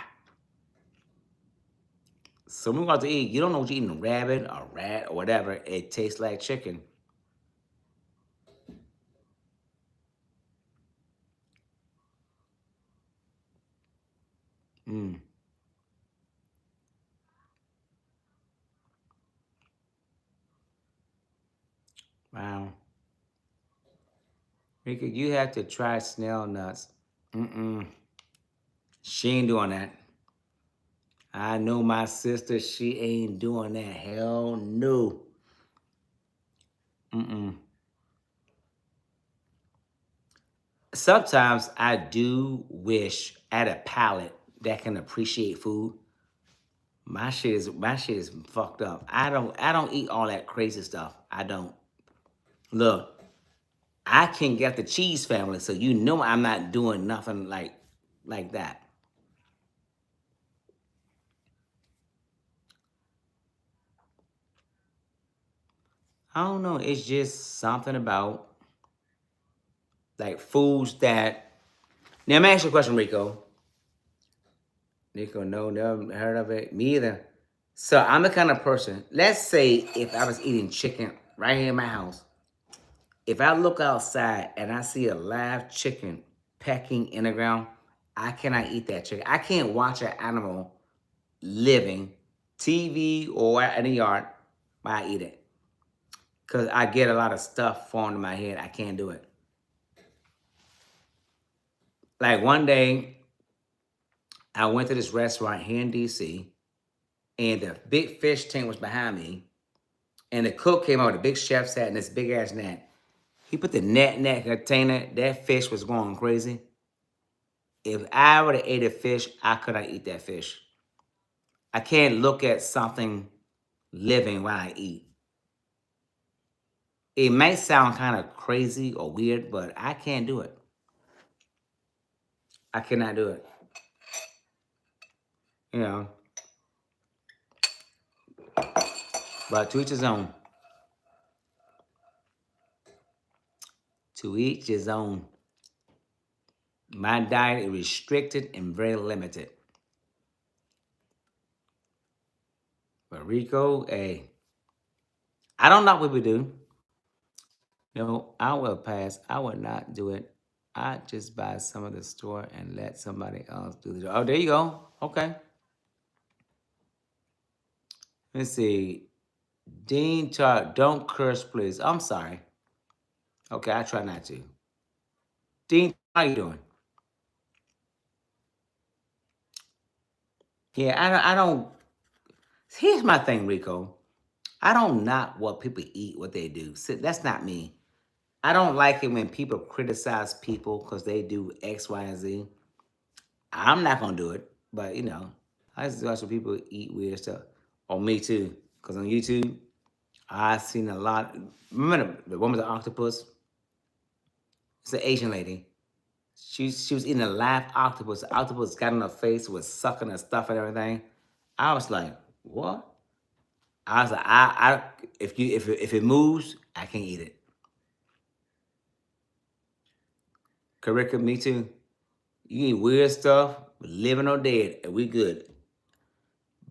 So when we about to eat, you don't know what you're eating, a rabbit or rat or whatever. It tastes like chicken. Mm, wow. Rika, you have to try snail nuts. Mm-mm. She ain't doing that. I know my sister, she ain't doing that. Hell no. Mm-mm. Sometimes I do wish I had a palate that can appreciate food. My shit is fucked up. I don't eat all that crazy stuff. I don't. Look, I can get the cheese family, so you know I'm not doing nothing like that. I don't know. It's just something about like foods that. Now, let me ask you a question, Rico. Nico, no, never heard of it. Me either. So I'm the kind of person. Let's say if I was eating chicken right here in my house, if I look outside and I see a live chicken pecking in the ground, I cannot eat that chicken. I can't watch an animal living, TV or in the yard, while I eat it. Because I get a lot of stuff formed in my head. I can't do it. Like one day, I went to this restaurant here in DC, and the big fish tank was behind me, and the cook came out with a big chef set and this big ass net. He put the net in that container. That fish was going crazy. If I would have ate a fish, I could not eat that fish. I can't look at something living while I eat. It may sound kind of crazy or weird, but I can't do it. I cannot do it. You know, but to each his own. To each his own. My diet is restricted and very limited. But Rico, hey, I don't know what we do. No, I will pass. I would not do it. I just buy some of the store and let somebody else do the job. Oh, there you go. Okay. Let's see. Dean Chart, don't curse, please. I'm sorry. Okay, I try not to. Dean, how you doing? Yeah, I don't. Here's my thing, Rico. I don't not what people eat, what they do. See, that's not me. I don't like it when people criticize people because they do X, Y, and Z. I'm not gonna do it, but I just watch when people eat weird stuff. Or me too, because on YouTube, I've seen a lot. Remember the woman with the octopus? It's an Asian lady. She was eating a live octopus. The octopus got in her face, was sucking her stuff and everything. I was like, what? I was like, if it moves, I can't eat it. Karika, me too. You eat weird stuff, living or dead, and we good.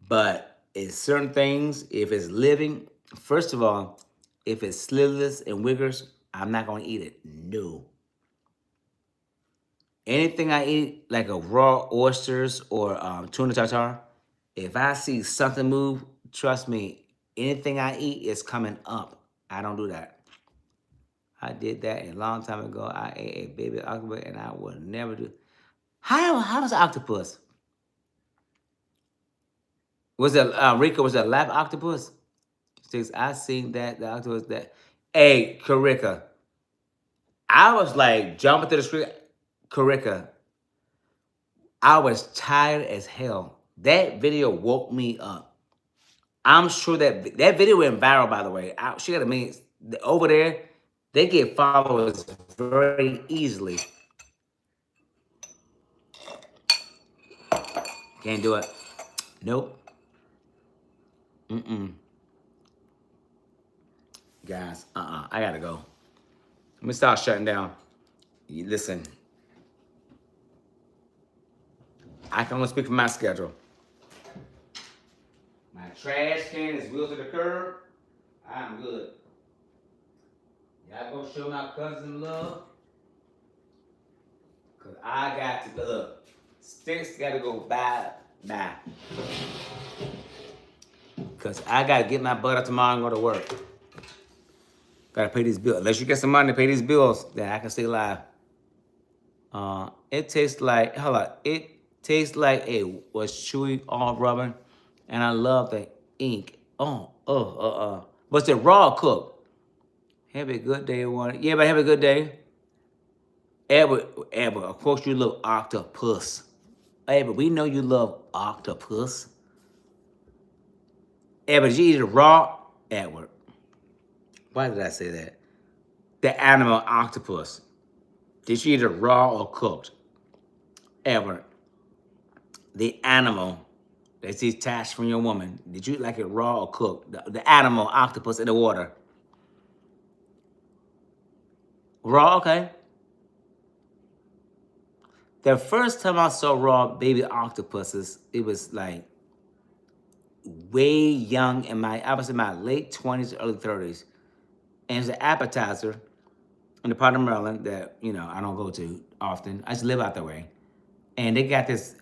But it's certain things, if it's living, first of all, if it's slitherless and wiggers, I'm not gonna eat it. No. Anything I eat, like a raw oysters or tuna tartare, if I see something move, trust me, anything I eat is coming up. I don't do that. I did that a long time ago. I ate a baby octopus, and I will never do. How was an octopus? Was it Rico? Was it a live octopus? Six. I seen that the octopus that. Hey, Karika. I was like jumping to the street. Karika. I was tired as hell. That video woke me up. I'm sure that video went viral. By the way, she got a mean over there. They get followers very easily. Can't do it. Nope. Mm-mm. Guys, I gotta go. Let me start shutting down. Listen, I can only speak for my schedule. My trash can is wheels to the curb. I'm good. Y'all go show my cousin love. Cause I got to look. Sticks gotta go bye. Cause I gotta get my butt up tomorrow and go to work. Gotta pay these bills. Unless you get some money to pay these bills, then I can stay live. It tastes like, hold on. It tastes like it was chewy, all rubber, and I love the ink. Was it raw cooked? Have a good day, everyone. Yeah, but have a good day. Edward, of course you love octopus. Edward, we know you love octopus. Edward, did you eat it raw? Edward. Why did I say that? The animal octopus. Did you eat it raw or cooked? Edward. The animal that's detached from your woman. Did you like it raw or cooked? The animal octopus in the water. Raw, okay. The first time I saw raw baby octopuses, it was like way young I was in my late 20s, early 30s. And it was an appetizer in the part of Maryland that, I don't go to often. I just live out that way. And they got this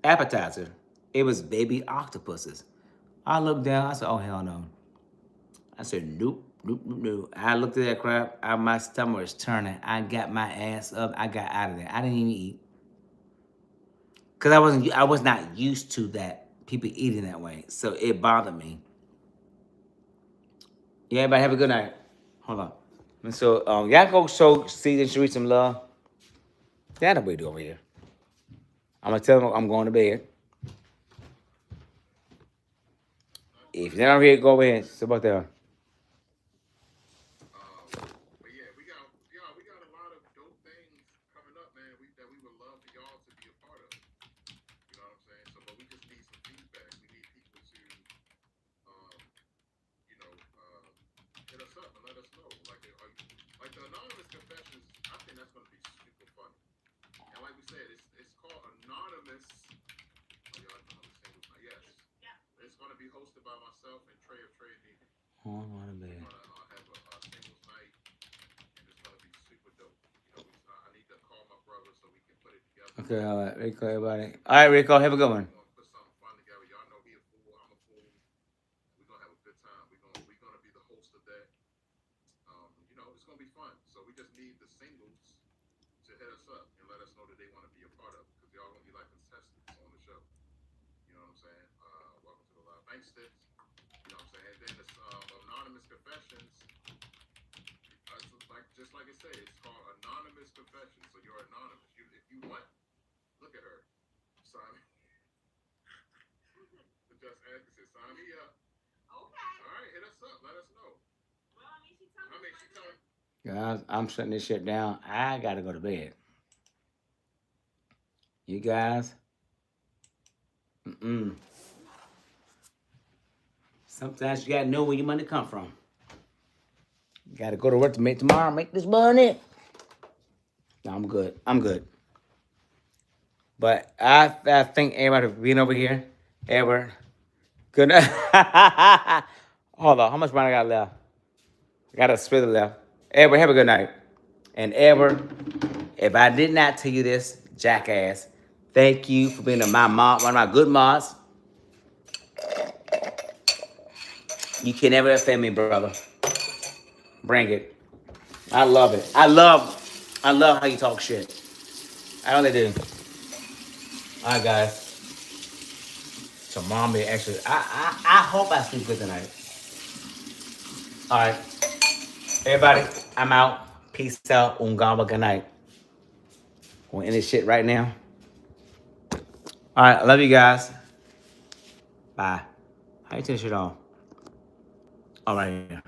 appetizer. It was baby octopuses. I looked down, I said, oh, hell no. I said, nope, nope, nope, nope. I looked at that crap, my stomach was turning. I got my ass up, I got out of there. I didn't even eat. Because I was not used to that, people eating that way. So it bothered me. Yeah, everybody have a good night. Hold on. And so y'all go see and show some love. That's what we do over here. I'm gonna tell them I'm going to bed. If they're not here, go ahead. So about that. Oh, what a bad. Okay, all right, Rico, everybody. All right, Rico, have a good one. Guys, I'm shutting this shit down. I gotta go to bed. You guys, mm-mm. Sometimes you gotta know where your money come from. You gotta go to work to make tomorrow, make this money. No, I'm good. I'm good. But I think everybody being over here, Edward, good night. Hold on, how much money I got left? I got a split left. Edward, have a good night. And Edward, if I did not tell you this, jackass, thank you for being my mom, one of my good moms. You can never offend me, brother. Bring it. I love it. I love how you talk shit. I really do. All right, guys. So mom be actually. I hope I sleep good tonight. All right, everybody. I'm out. Peace out. Ungama. Good night. We'll end this shit right now. All right. I love you guys. Bye. How you turn this shit on? All right.